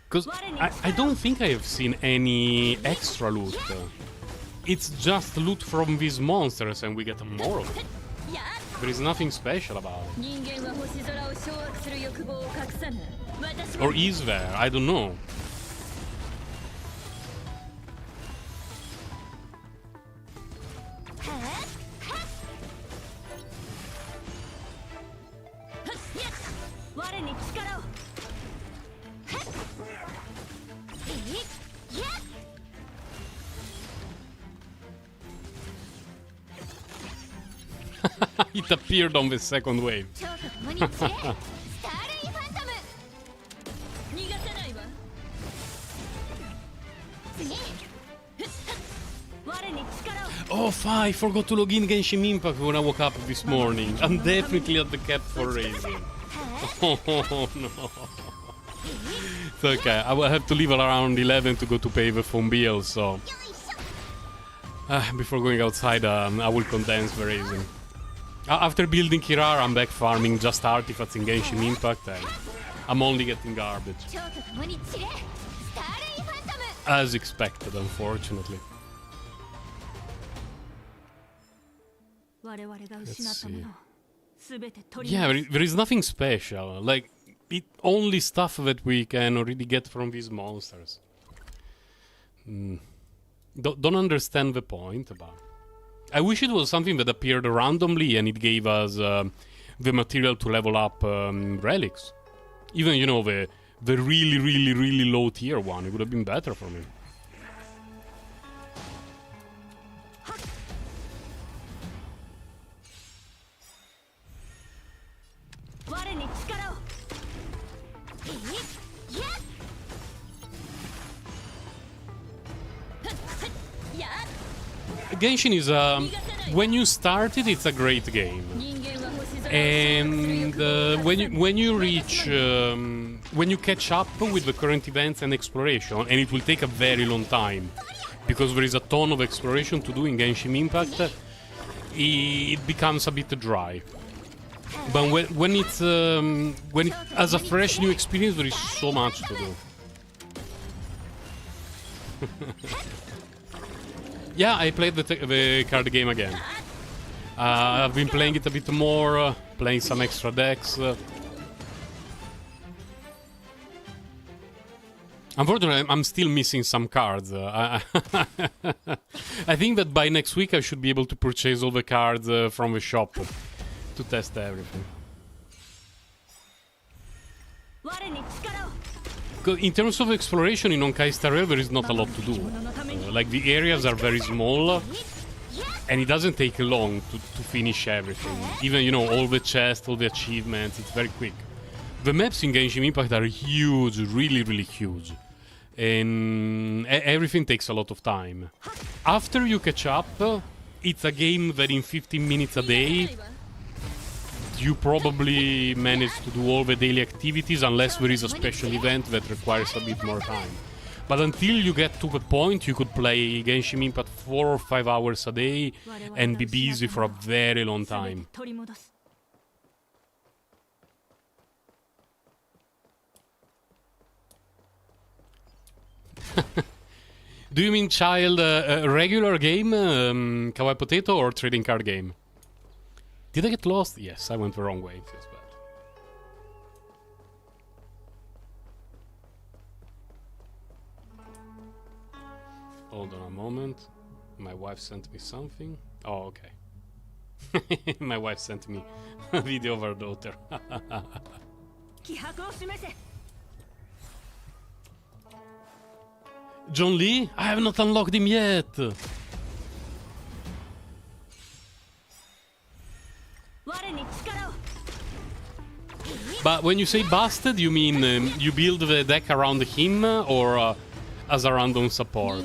Because I don't think I have seen any extra loot. It's just loot from these monsters and we get more of it. There is nothing special about it. Or is there? I don't know. It appeared on the second wave. Oh, I forgot to log in Genshin Impact when I woke up this morning. I'm definitely at the cap for raising. Oh no. It's okay, I will have to leave around 11 to go to pay the phone bill, so Before going outside, I will condense very easily. After building Kirar, I'm back farming just artifacts in Genshin Impact, and I'm only getting garbage. As expected, unfortunately. Let's see. Yeah, there is nothing special. Like, only stuff that we can already get from these monsters. Don't understand the point, but I wish it was something that appeared randomly and it gave us the material to level up relics. Even, you know, the really, really, really low tier one. It would have been better for me. Genshin is when you start it, it's a great game, and when you reach when you catch up with the current events and exploration, and it will take a very long time because there is a ton of exploration to do in Genshin Impact, it becomes a bit dry. But when it as a fresh new experience, there is so much to do. Yeah, I played the card game again. I've been playing it a bit more, playing some extra decks. Unfortunately, I'm still missing some cards. I think that by next week I should be able to purchase all the cards from the shop to test everything. In terms of exploration in Honkai Star Rail, there is not a lot to do. Like, the areas are very small, and it doesn't take long to finish everything. Even, you know, all the chests, all the achievements, it's very quick. The maps in Genshin Impact are huge, really, really huge. And everything takes a lot of time. After you catch up, it's a game that in 15 minutes a day, you probably manage to do all the daily activities unless there is a special event that requires a bit more time. But until you get to the point, you could play Genshin Impact 4 or 5 hours a day and be busy for a very long time. Do you mean child regular game, Kawaii Potato, or trading card game? Did I get lost? Yes, I went the wrong way. It feels bad. Hold on a moment. My wife sent me something. Oh, okay. My wife sent me a video of her daughter. John Lee? I have not unlocked him yet! But when you say busted, you mean you build the deck around him or as a random support?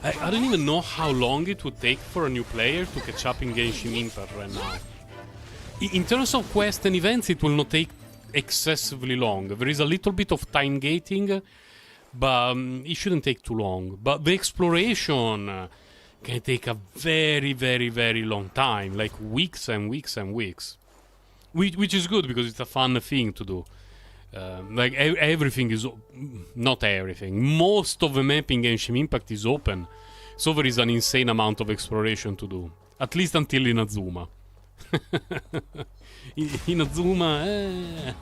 I don't even know how long it would take for a new player to catch up in Genshin Impact right now. In terms of quests and events, it will not take excessively long. There is a little bit of time gating, but it shouldn't take too long. But the exploration can take a very, very, very long time, like weeks and weeks and weeks. Which is good because it's a fun thing to do. Like everything is, not everything, most of the map in Genshin Impact is open, so there is an insane amount of exploration to do, at least until Inazuma. Inazuma.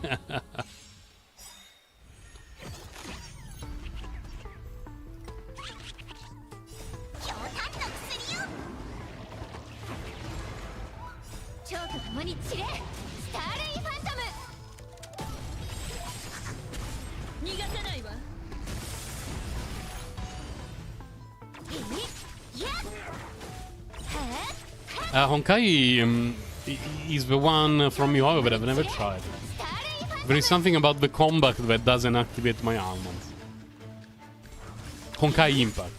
Honkai is the one from Yoga that I've never tried. There is something about the combat that doesn't activate my almonds. Honkai Impact.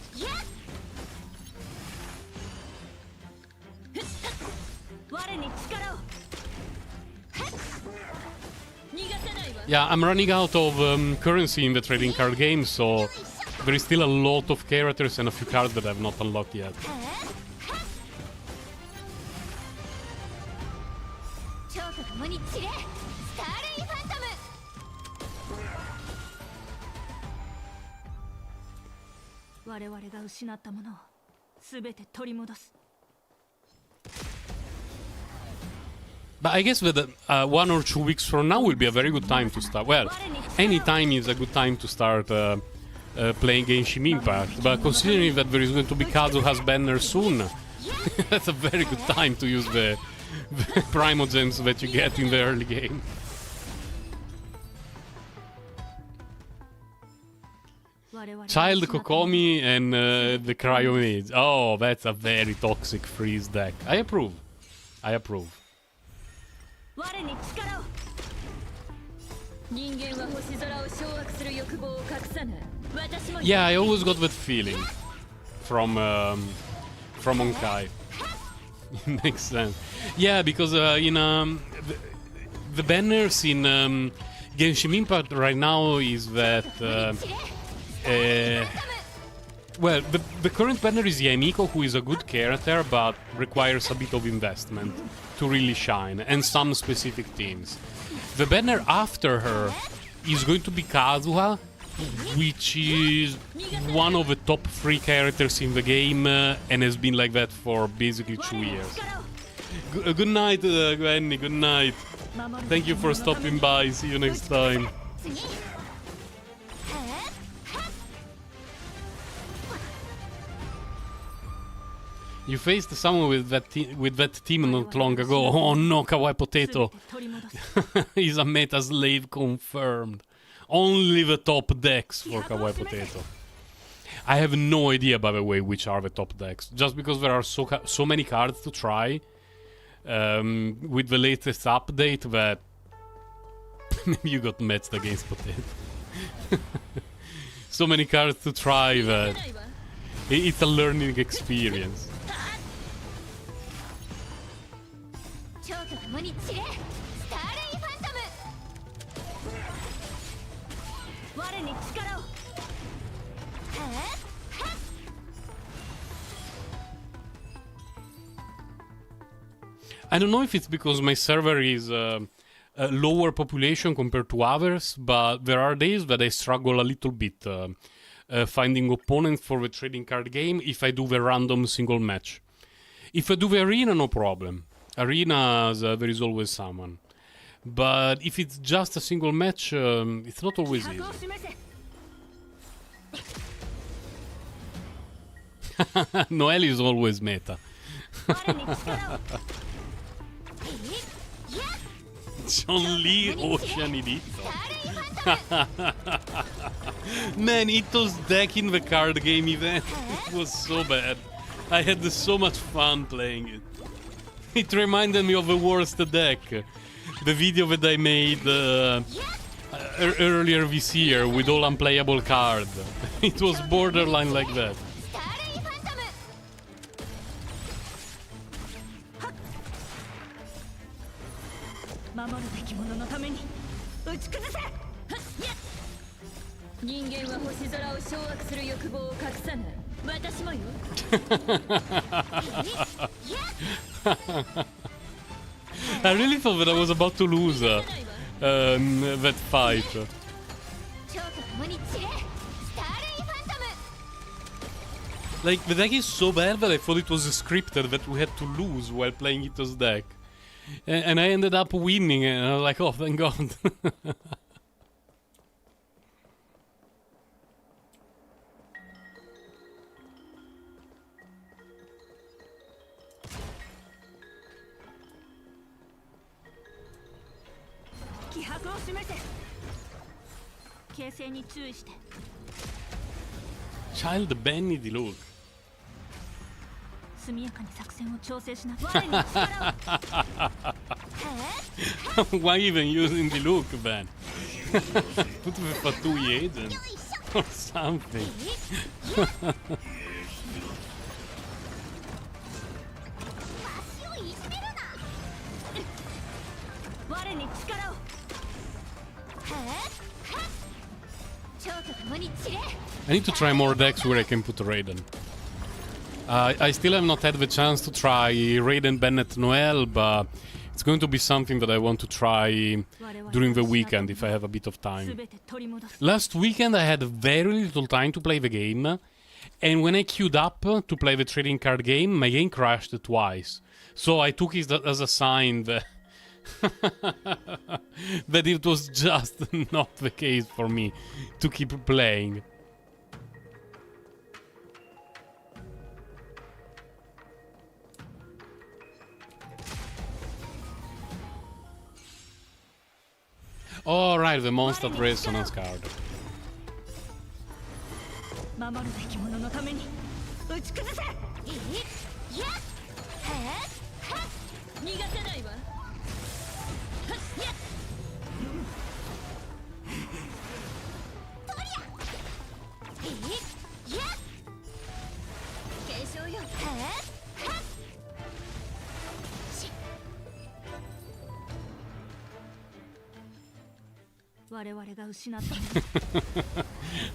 Yeah, I'm running out of currency in the trading card game, so there is still a lot of characters and a few cards that I've not unlocked yet. But I guess that 1 or 2 weeks from now will be a very good time to start. Well, any time is a good time to start playing Genshin Impact. But considering that there is going to be Kazuha's banner soon, that's a very good time to use the Primogems that you get in the early game. Child Kokomi and the Cryomage. Oh, that's a very toxic freeze deck. I approve. I approve. Yeah, I always got that feeling from Honkai. It makes sense. Yeah, because in the banners in Genshin Impact right now is that well, the current banner is Yamiko, who is a good character but requires a bit of investment to really shine, and some specific teams. The banner after her is going to be Kazuha, which is one of the top 3 characters in the game and has been like that for basically 2 years. Good night, Gwenny, good night. Thank you for stopping by, see you next time. You faced someone with that team not long ago. Oh no, Kawaii Potato. He's a meta slave confirmed. Only the top decks for Kawaii Potato. I have no idea, by the way, which are the top decks. Just because there are so many cards to try with the latest update that maybe you got matched against Potato. So many cards to try that it's a learning experience. I don't know if it's because my server is a lower population compared to others, but there are days that I struggle a little bit finding opponents for the trading card game if I do the random single match. If I do the arena, no problem. Arenas, there is always someone. But if it's just a single match, it's not always easy. Noelle is always meta. John Lee Ocean Edito. Man, Ito's deck in the card game event was so bad. I had so much fun playing it. It reminded me of the worst deck. The video that I made earlier this year with all unplayable cards. It was borderline like that. I really thought that I was about to lose that fight. Like, the deck is so bad that I thought it was scripted that we had to lose while playing Ito's deck. And I ended up winning, and I was like, oh, thank God. Child Benny di Luke. Why even using the look, Ben? Put the Fatui agent or something. I need to try more decks where I can put Raiden. I still have not had the chance to try Raiden Bennett Noel, but it's going to be something that I want to try during the weekend if I have a bit of time. Last weekend I had very little time to play the game, and when I queued up to play the trading card game, my game crashed twice. So I took it as a sign that that it was just not the case for me to keep playing. Oh, right, the Monster Resonance card.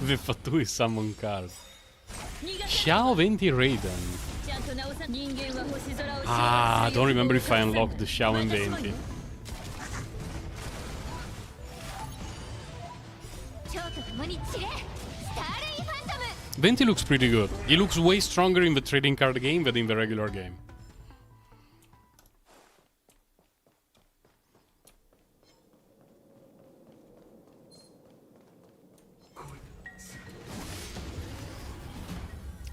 The Fatui summon card. Xiao 20 Raiden. Ah, I don't remember if I unlocked the Xiao and 20. Venti looks pretty good. He looks way stronger in the trading card game than in the regular game.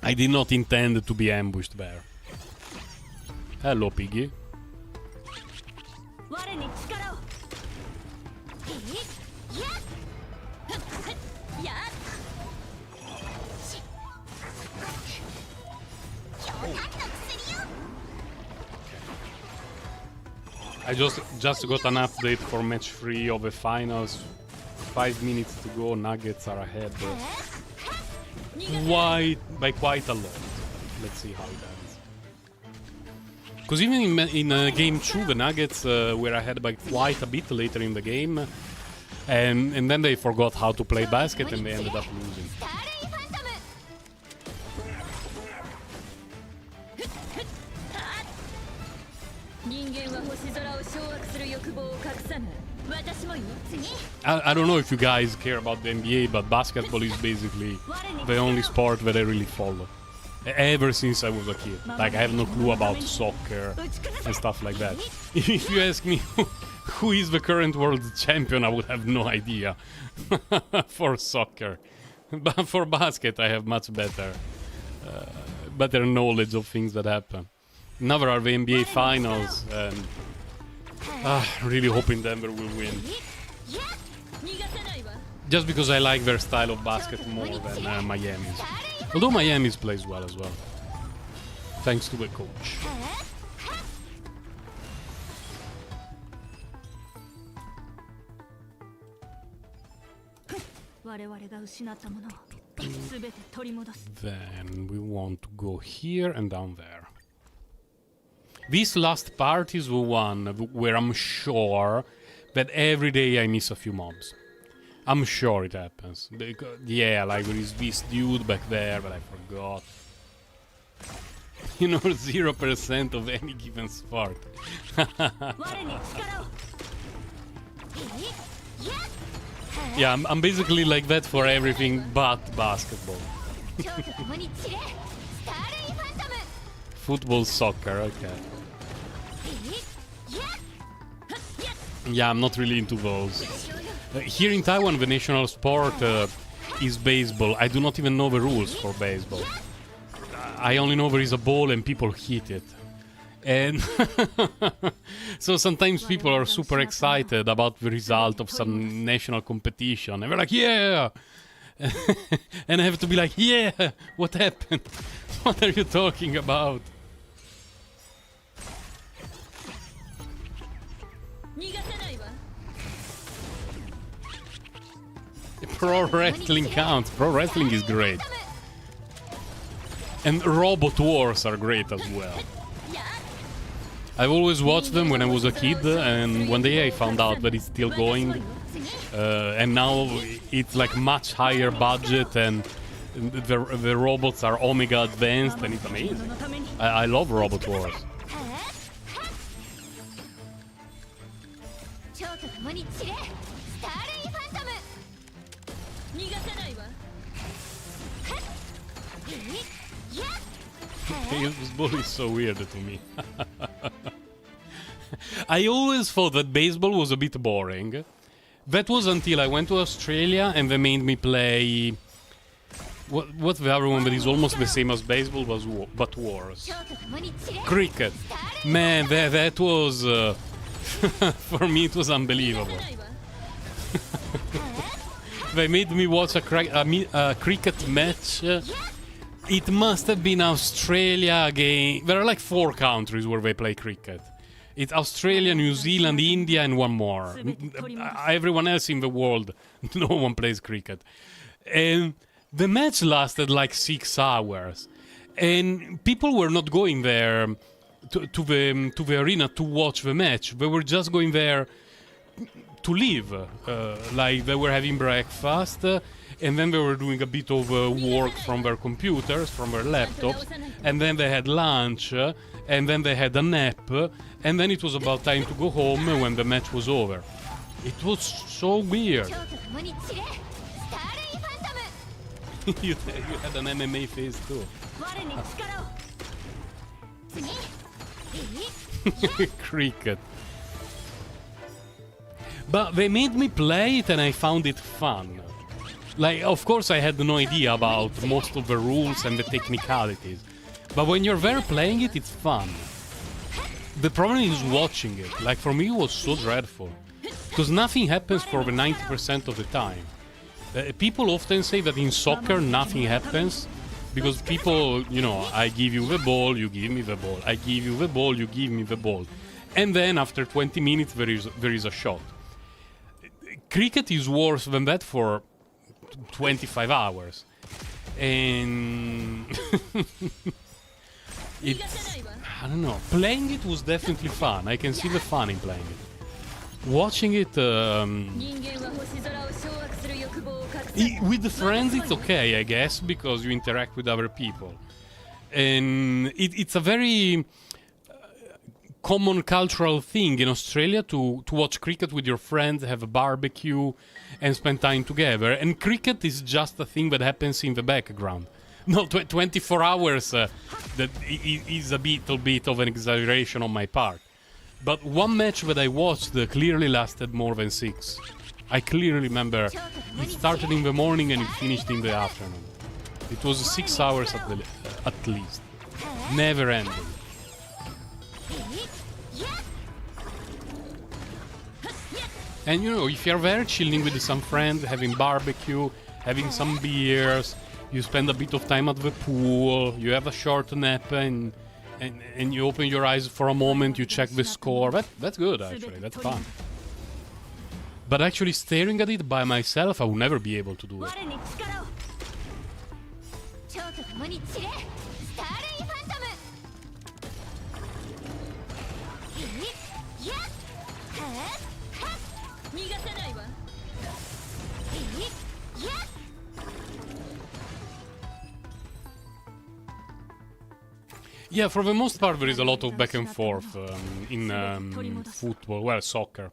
I did not intend to be ambushed there. Hello, Piggy. I just got an update for match 3 of the finals. 5 minutes to go, Nuggets are ahead. By quite a lot. Let's see how it ends. Because even in game 2, the Nuggets were ahead by quite a bit later in the game. And then they forgot how to play basket and they ended up losing. I don't know if you guys care about the NBA, but basketball is basically the only sport that I really follow. Ever since I was a kid. Like, I have no clue about soccer and stuff like that. If you ask me who is the current world champion, I would have no idea for soccer. But for basket, I have much better knowledge of things that happen. Now there are the NBA finals, and really hoping Denver will win. Just because I like their style of basket more than Miami's. Although Miami's plays well as well. Thanks to the coach. Then we want to go here and down there. This last part is the one where I'm sure that every day I miss a few mobs. I'm sure it happens. Yeah, like there is this dude back there, but I forgot. You know, 0% of any given sport. Yeah, I'm basically like that for everything but basketball. Football, soccer, okay. Yeah, I'm not really into those. Here in Taiwan, the national sport is baseball. I do not even know the rules for baseball. I only know there is a ball and people hit it. And so sometimes people are super excited about the result of some national competition. And they're like, yeah! And I have to be like, yeah! What happened? What are you talking about? Pro wrestling counts. Pro wrestling is great. And robot wars are great as well. I've always watched them when I was a kid, and one day I found out that it's still going, and now it's like much higher budget, and the robots are Omega advanced, and it's amazing. I love Robot Wars. Baseball is so weird to me. I always thought that baseball was a bit boring. That was until I went to Australia and they made me play... What's the other one that is almost the same as baseball, but wars? Cricket. Man, that was... for me it was unbelievable. They made me watch a cricket match. It must have been Australia again. There are like 4 countries where they play cricket. It's Australia, New Zealand, India, and one more. Everyone else in the world, no one plays cricket. And the match lasted like 6 hours. And people were not going there to the arena to watch the match. They were just going there to live. Like they were having breakfast. And then they were doing a bit of work from their computers, from their laptops, and then they had lunch, and then they had a nap, and then it was about time to go home when the match was over. It was so weird. You had an MMA face too. Cricket. But they made me play it and I found it fun. Like, of course I had no idea about most of the rules and the technicalities. But when you're there playing it, it's fun. The problem is watching it. Like, for me it was so dreadful. Because nothing happens for the 90% of the time. People often say that in soccer nothing happens. Because people, you know, I give you the ball, you give me the ball. I give you the ball, you give me the ball. And then after 20 minutes there is a shot. Cricket is worse than that for 25 hours. And it's, I don't know, playing it was definitely fun. I can see the fun in playing it. Watching it with the friends it's okay, I guess, because you interact with other people. And it's a very common cultural thing in Australia to watch cricket with your friends, have a barbecue, and spend time together. And cricket is just a thing that happens in the background. No, 24 hours, that is a little bit of an exaggeration on my part. But one match that I watched clearly lasted more than 6. I clearly remember it started in the morning and it finished in the afternoon. It was 6 hours at least. Never ending. And you know, if you're there chilling with some friends, having barbecue, having some beers, you spend a bit of time at the pool, you have a short nap and you open your eyes for a moment, you check the score. That's good, actually. That's fun. But actually staring at it by myself, I will never be able to do it. Yeah, for the most part there is a lot of back and forth in football, well, soccer.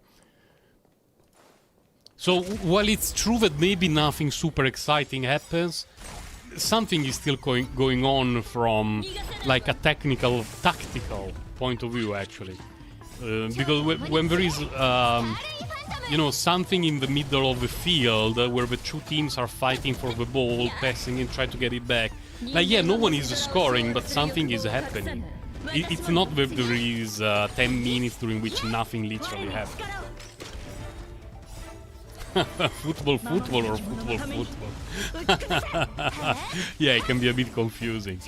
So, while it's true that maybe nothing super exciting happens, something is still going on from, like, a tactical point of view, actually. Because when there is, you know, something in the middle of the field where the two teams are fighting for the ball, passing and try to get it back, like, yeah, no one is scoring, but something is happening. It's not that there is 10 minutes during which nothing literally happens. Football or football? Yeah, it can be a bit confusing.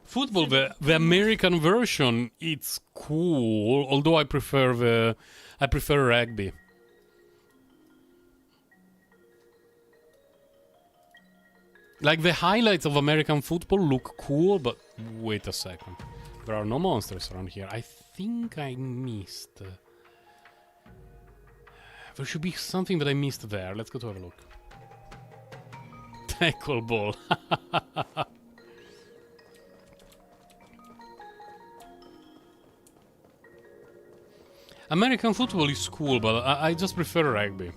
Football, the American version, it's cool, although I prefer rugby. Like, the highlights of American football look cool, but wait a second. There are no monsters around here. I think I missed... there should be something that I missed there. Let's go to have a look. Tackle ball. American football is cool, but I just prefer rugby.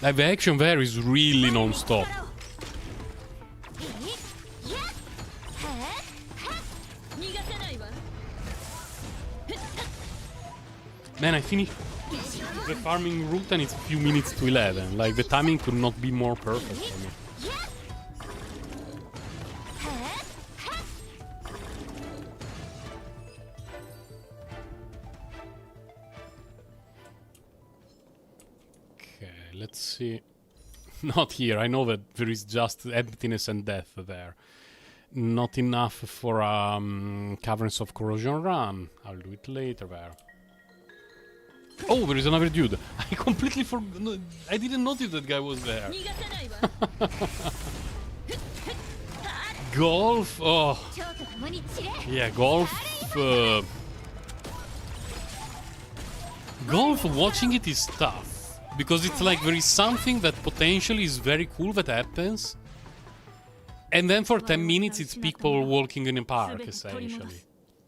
Like, the action there is really non-stop. Man, I finished the farming route and it's a few minutes to 11. Like, the timing could not be more perfect for me. Okay, let's see. Not here. I know that there is just emptiness and death there. Not enough for Caverns of Corrosion run. I'll do it later there. Oh, there is another dude. I completely forgot. No, I didn't notice that guy was there. Golf. Oh. Yeah, golf. Golf, watching it is tough. Because it's like there is something that potentially is very cool that happens. And then for 10 minutes it's people walking in a park, essentially.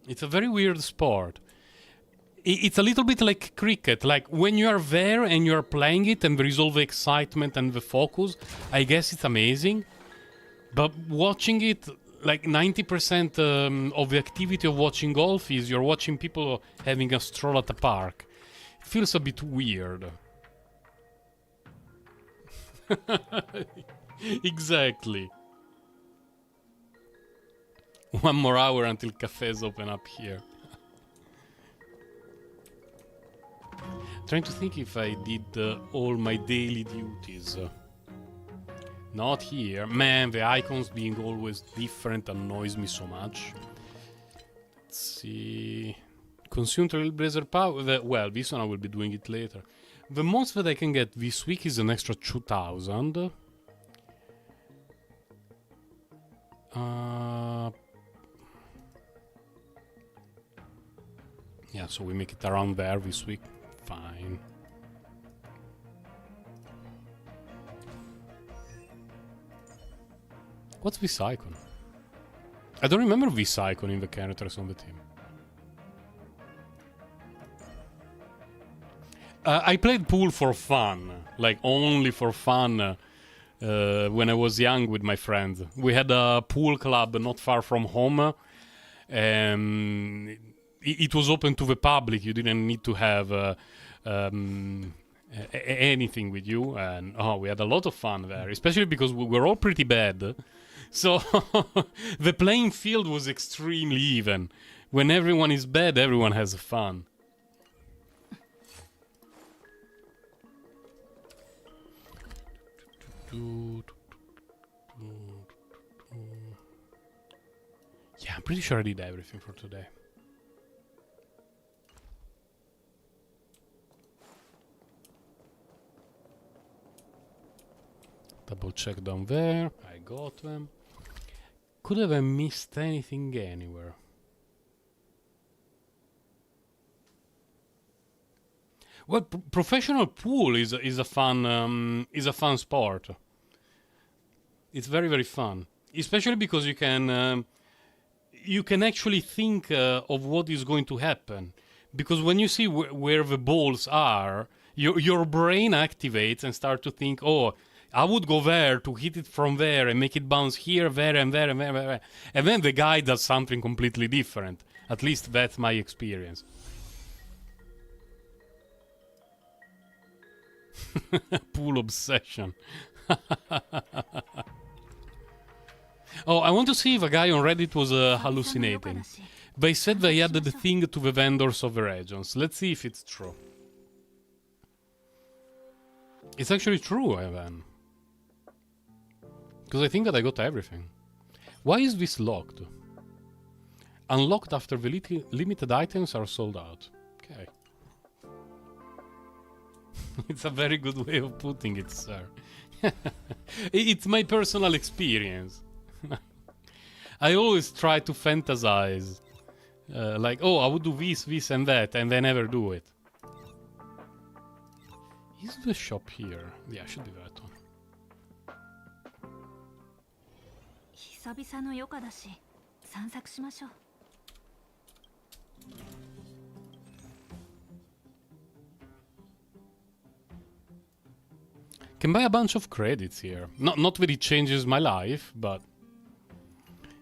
It's a very weird sport. It's a little bit like cricket. Like, when you are there and you are playing it and there is all the excitement and the focus, I guess it's amazing. But watching it, like 90% of the activity of watching golf is you're watching people having a stroll at the park. It feels a bit weird. Exactly. 1 more hour until cafes open up here. Trying to think if I did all my daily duties. Not here. Man, the icons being always different annoys me so much. Let's see. Consume Trailblazer power. Well, this one I will be doing it later. The most that I can get this week is an extra 2000. Yeah, so we make it around there this week. Fine. What's this icon? I don't remember this icon in the characters on the team. I played pool for fun, like only for fun, when I was young with my friends. We had a pool club not far from home, and it was open to the public. You didn't need to have anything with you, and we had a lot of fun there, especially because we were all pretty bad. So the playing field was extremely even. When everyone is bad, everyone has fun. Yeah, I'm pretty sure I did everything for today. Double check down there. I got them. Could have I missed anything anywhere? Well, professional pool is a fun sport. It's very, very fun, especially because you can actually think of what is going to happen, because when you see where the balls are, your brain activates and start to think, oh, I would go there to hit it from there and make it bounce here, there, and there, and there. And then the guy does something completely different. At least that's my experience. Pool obsession. Oh, I want to see if a guy on Reddit was hallucinating. They said they added the thing to the vendors of the regions. Let's see if it's true. It's actually true, Evan. Because I think that I got everything. Why is this locked? Unlocked after the limited items are sold out. Okay. It's a very good way of putting it, sir. It's my personal experience. I always try to fantasize. Like, oh, I would do this, and that, and they never do it. Is the shop here? Yeah, I should do that one. 久々の余暇だし、散策しましょう。Can buy a bunch of credits here. Not that it changes my life, but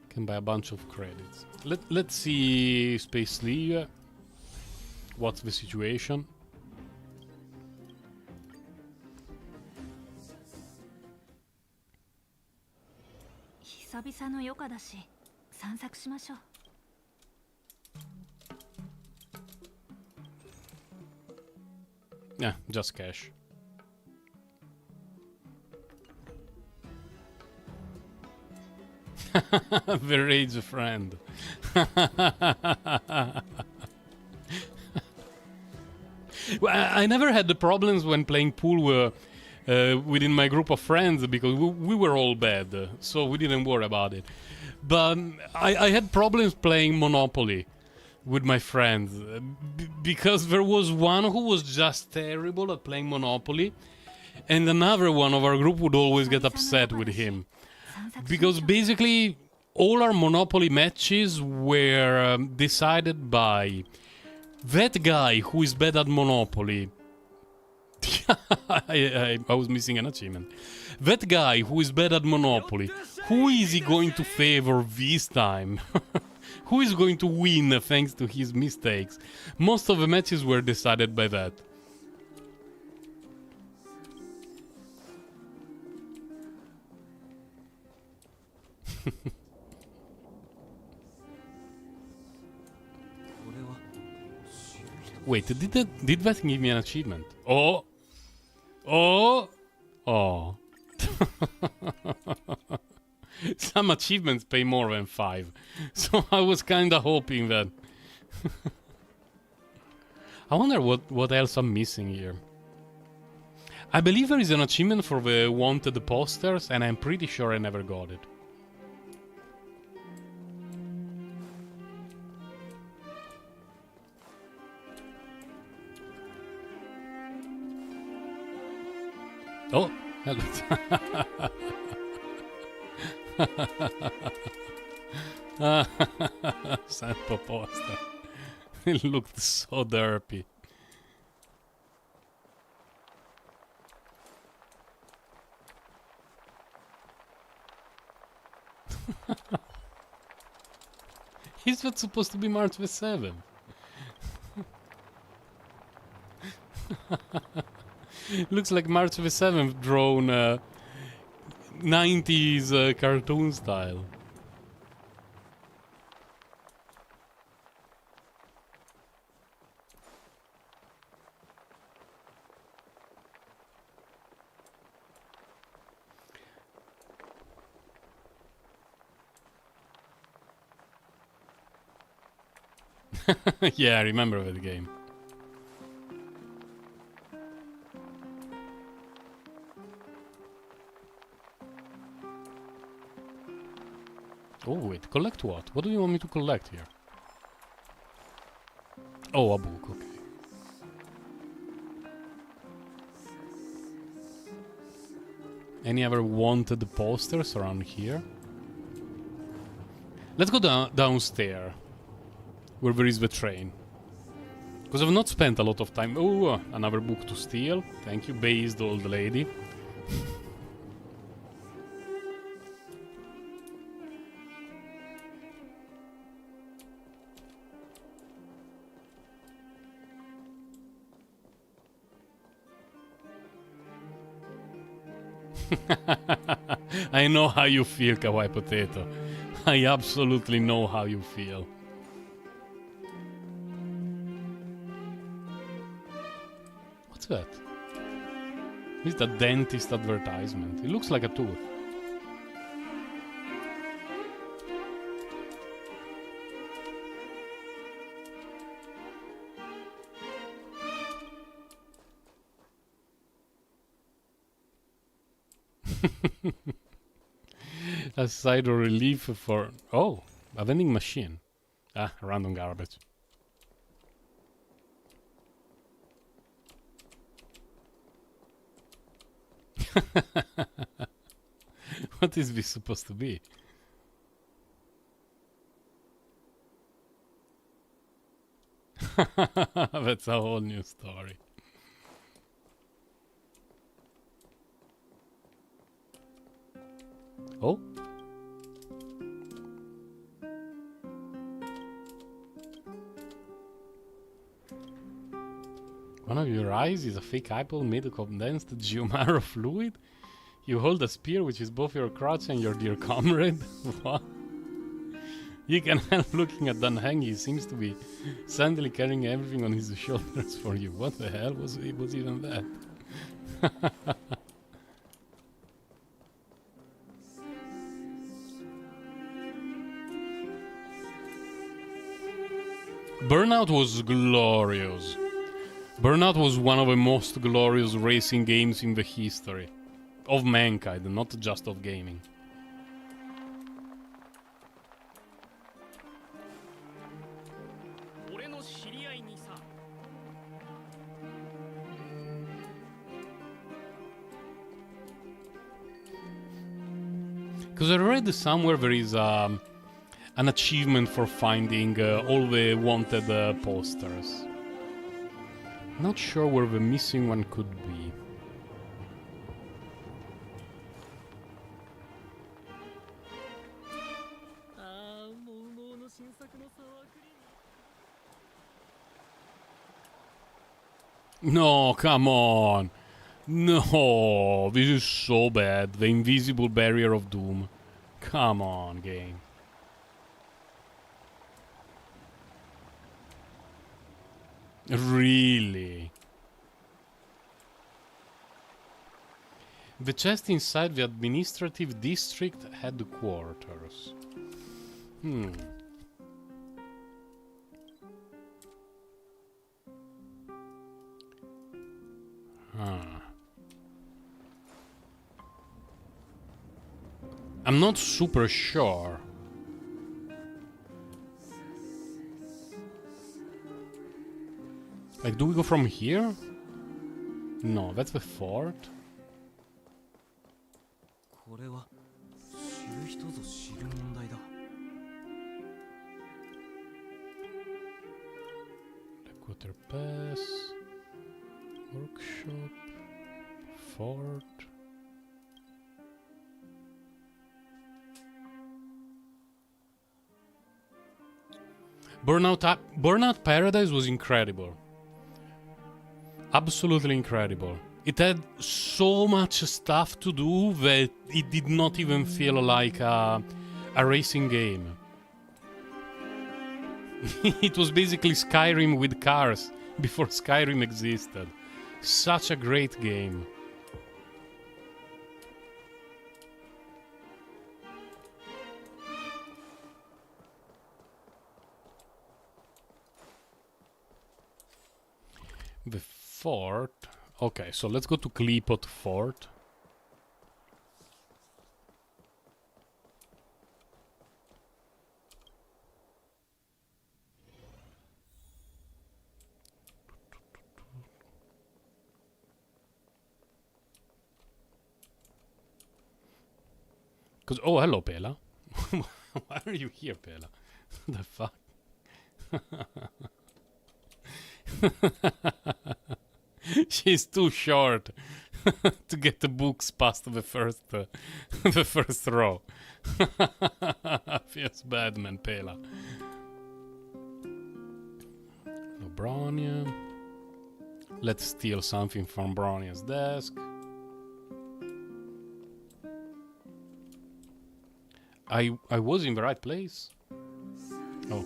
can buy a bunch of credits. Let's see Space League. What's the situation? Yeah, just cash. The rage friend. Well, I never had the problems when playing pool within my group of friends because we were all bad, so we didn't worry about it. But I had problems playing Monopoly with my friends because there was one who was just terrible at playing Monopoly, and another one of our group would always get upset with him. Because basically all our Monopoly matches were decided by that guy who is bad at Monopoly. I was missing an achievement. That guy who is bad at Monopoly, who is he going to favor this time? Who is going to win thanks to his mistakes? Most of the matches were decided by that. Wait, did that give me an achievement? Oh! Oh! Oh. Some achievements pay more than 5. So I was kinda hoping that... I wonder what else I'm missing here. I believe there is an achievement for the wanted posters, and I'm pretty sure I never got it. Oh, hello. Sample poster. It looked so derpy. Is that supposed to be March the 7th? Looks like March the 7th drawn 90s cartoon style. Yeah, I remember that game. Oh wait, collect what? What do you want me to collect here? Oh, a book, okay. Any other wanted posters around here? Let's go downstairs, where there is the train. Because I've not spent a lot of time... Oh, another book to steal. Thank you, based old lady. I know how you feel, Kawaii Potato. I absolutely know how you feel. What's that? It's a dentist advertisement. It looks like a tooth. A side of relief for... Oh, a vending machine. Ah, random garbage. What is this supposed to be? That's a whole new story. Oh? One of your eyes is a fake eyeball made of condensed geomaro fluid? You hold a spear which is both your crotch and your dear comrade? What? You can help looking at Dan Heng. He seems to be suddenly carrying everything on his shoulders for you. What the hell was even that? Burnout was glorious. Burnout was one of the most glorious racing games in the history of mankind, not just of gaming. Because I read somewhere there is an achievement for finding all the wanted posters. Not sure where the missing one could be. No, come on! No, this is so bad. The invisible barrier of doom. Come on, game. Really? The chest inside the administrative district headquarters. I'm not super sure. Like, do we go from here? No, that's the fort. Blackwater Pass. Workshop. Fort. Burnout Paradise was incredible. Absolutely incredible. It had so much stuff to do that it did not even feel like a racing game. It was basically Skyrim with cars before Skyrim existed. Such a great game. The fort. Okay, so let's go to Kleepot Fort. Cause oh, hello, Pela. Why are you here, Pela? The fuck? She's too short to get the books past the first row. Feels bad, man, Pela. No Bronya. Let's steal something from Bronya's desk. I was in the right place. Oh.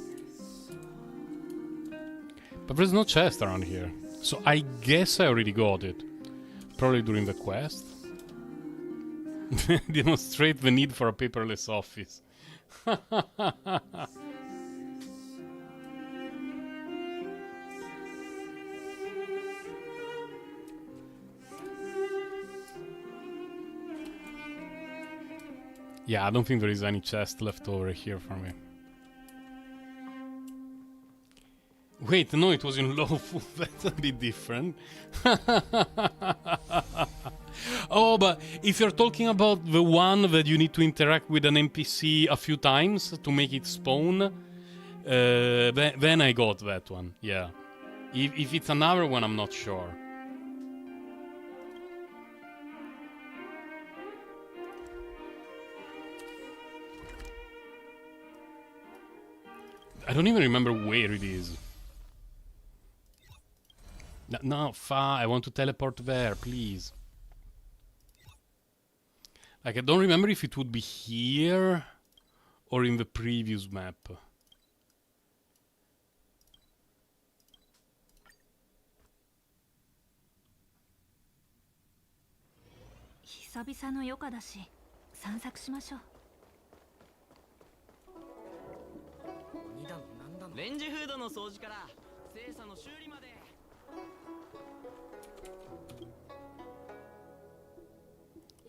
But there's no chest around here. So I guess I already got it. Probably during the quest. Demonstrate the need for a paperless office. Yeah, I don't think there is any chest left over here for me. Wait, no, it was in Lofu. That's a bit different. Oh, but if you're talking about the one that you need to interact with an NPC a few times to make it spawn, then I got that one, yeah. If it's another one, I'm not sure. I don't even remember where it is. No, I want to teleport there, please. Like, I don't remember if it would be here or in the previous map.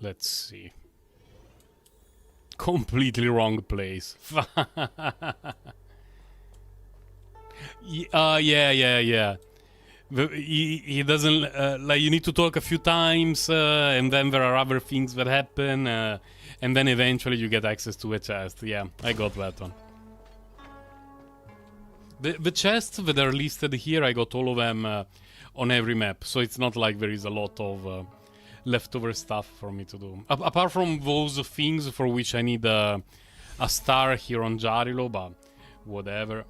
Let's see. Completely wrong place. Yeah. He doesn't like, you need to talk a few times, and then there are other things that happen, and then eventually you get access to a chest. Yeah, I got that one. The chests that are listed here, I got all of them on every map, so it's not like there is a lot of leftover stuff for me to do. Apart from those things for which I need a star here on Jarilo, but whatever.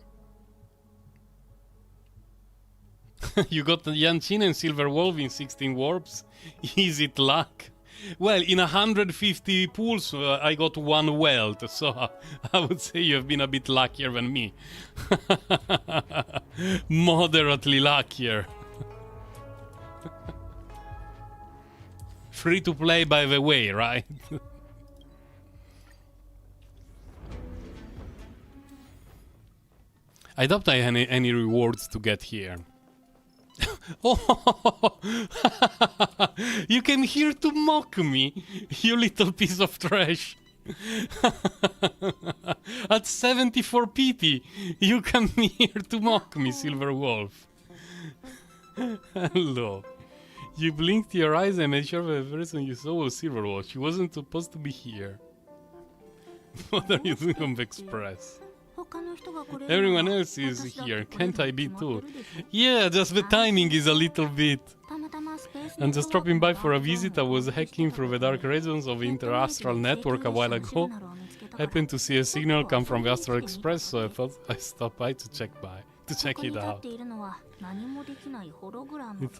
You got the Yanchin and Silver Wolf in 16 warps. Is it luck? Well, in 150 pools, I got 1 wealth, so I would say you have been a bit luckier than me. Moderately luckier. Free to play, by the way, right? I doubt I have any rewards to get here. Oh, you came here to mock me, you little piece of trash. At 74 PT, you come here to mock me, Silver Wolf. Hello. You blinked your eyes and made sure the person you saw was Silver Wolf. She wasn't supposed to be here. What are you doing on the Express? Everyone else is here, can't I be too? Yeah, just the timing is a little bit. I'm just dropping by for a visit. I was hacking through the dark regions of the Interastral network a while ago. Happened to see a signal come from the Astral Express, so I thought I'd stop by to check it out. It's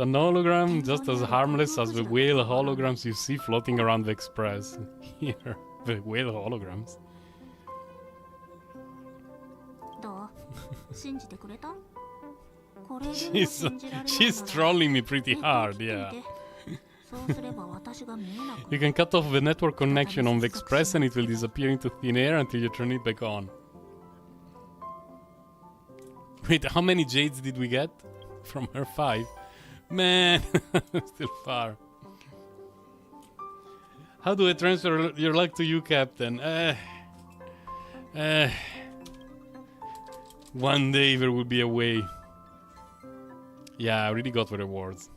an hologram, just as harmless as the whale holograms you see floating around the Express. Here, the whale holograms. She's trolling me pretty hard, yeah. You can cut off the network connection on the Express and it will disappear into thin air until you turn it back on. Wait, how many jades did we get? From her 5? Man, still far. How do I transfer your luck to you, Captain? One day there will be a way. Yeah, I already got the rewards.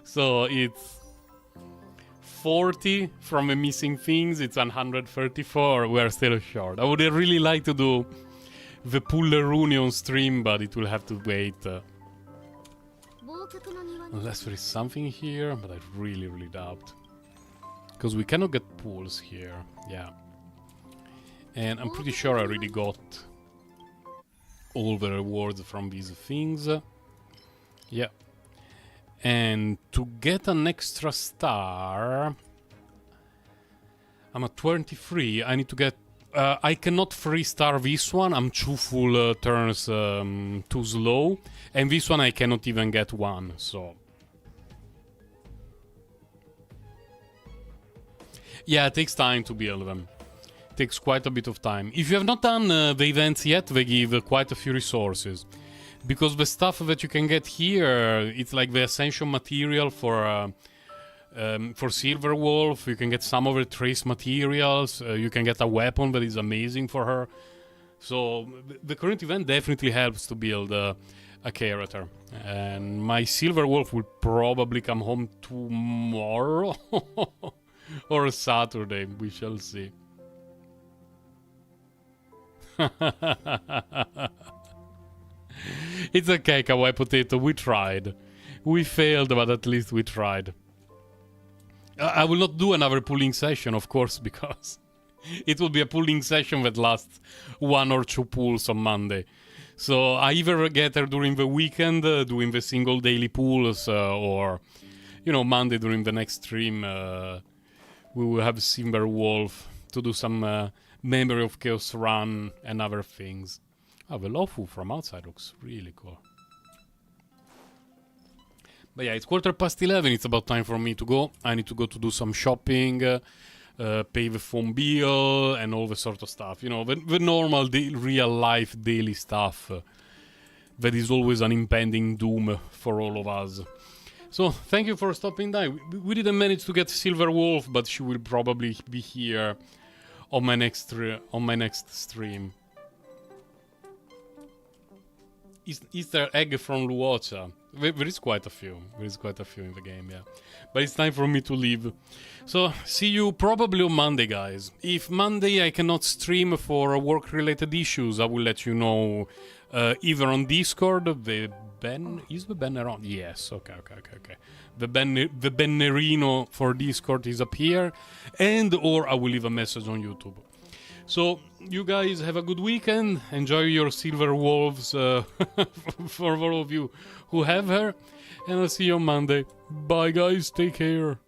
So it's 40 from the missing things, it's 134, we are still short. I would really like to do the Pulleruni on stream, but it will have to wait. Unless there is something here, but I really doubt. Because we cannot get pools here, yeah. And I'm pretty sure I already got all the rewards from these things. Yeah. And to get an extra star, I'm at 23. I need to get... I cannot 3-star this one. I'm 2 full turns too slow. And this one I cannot even get 1, so... Yeah, it takes time to build them. It takes quite a bit of time. If you have not done the events yet, they give quite a few resources. because the stuff that you can get here, it's like the essential material for Silver Wolf. You can get some of her trace materials. You can get a weapon that is amazing for her. So the current event definitely helps to build a character. And my Silver Wolf will probably come home tomorrow or Saturday. We shall see. It's okay, Kawaii Potato. We tried. We failed, but at least we tried. I will not do another pulling session, of course, because it will be a pulling session that lasts 1 or 2 pulls on Monday. So I either get her during the weekend, doing the single daily pulls, or, you know, Monday during the next stream, we will have Silver Wolf to do some Memory of Chaos run and other things. Oh, the Lofu from outside looks really cool. But yeah, it's 11:15. It's about time for me to go. I need to go to do some shopping, pay the phone bill, and all the sort of stuff. You know, the normal real life daily stuff that is always an impending doom for all of us. So thank you for stopping by. We didn't manage to get Silver Wolf, but she will probably be here on my next stream. Easter egg from Luocha. There is quite a few. There is quite a few in the game, yeah. But it's time for me to leave. So, see you probably on Monday, guys. If Monday I cannot stream for work-related issues, I will let you know either on Discord. Is the Ben around? Yes, okay. The Bennerino for Discord is up here. Or I will leave a message on YouTube. So, you guys have a good weekend. Enjoy your Silver Wolves for all of you who have her. And I'll see you on Monday. Bye, guys. Take care.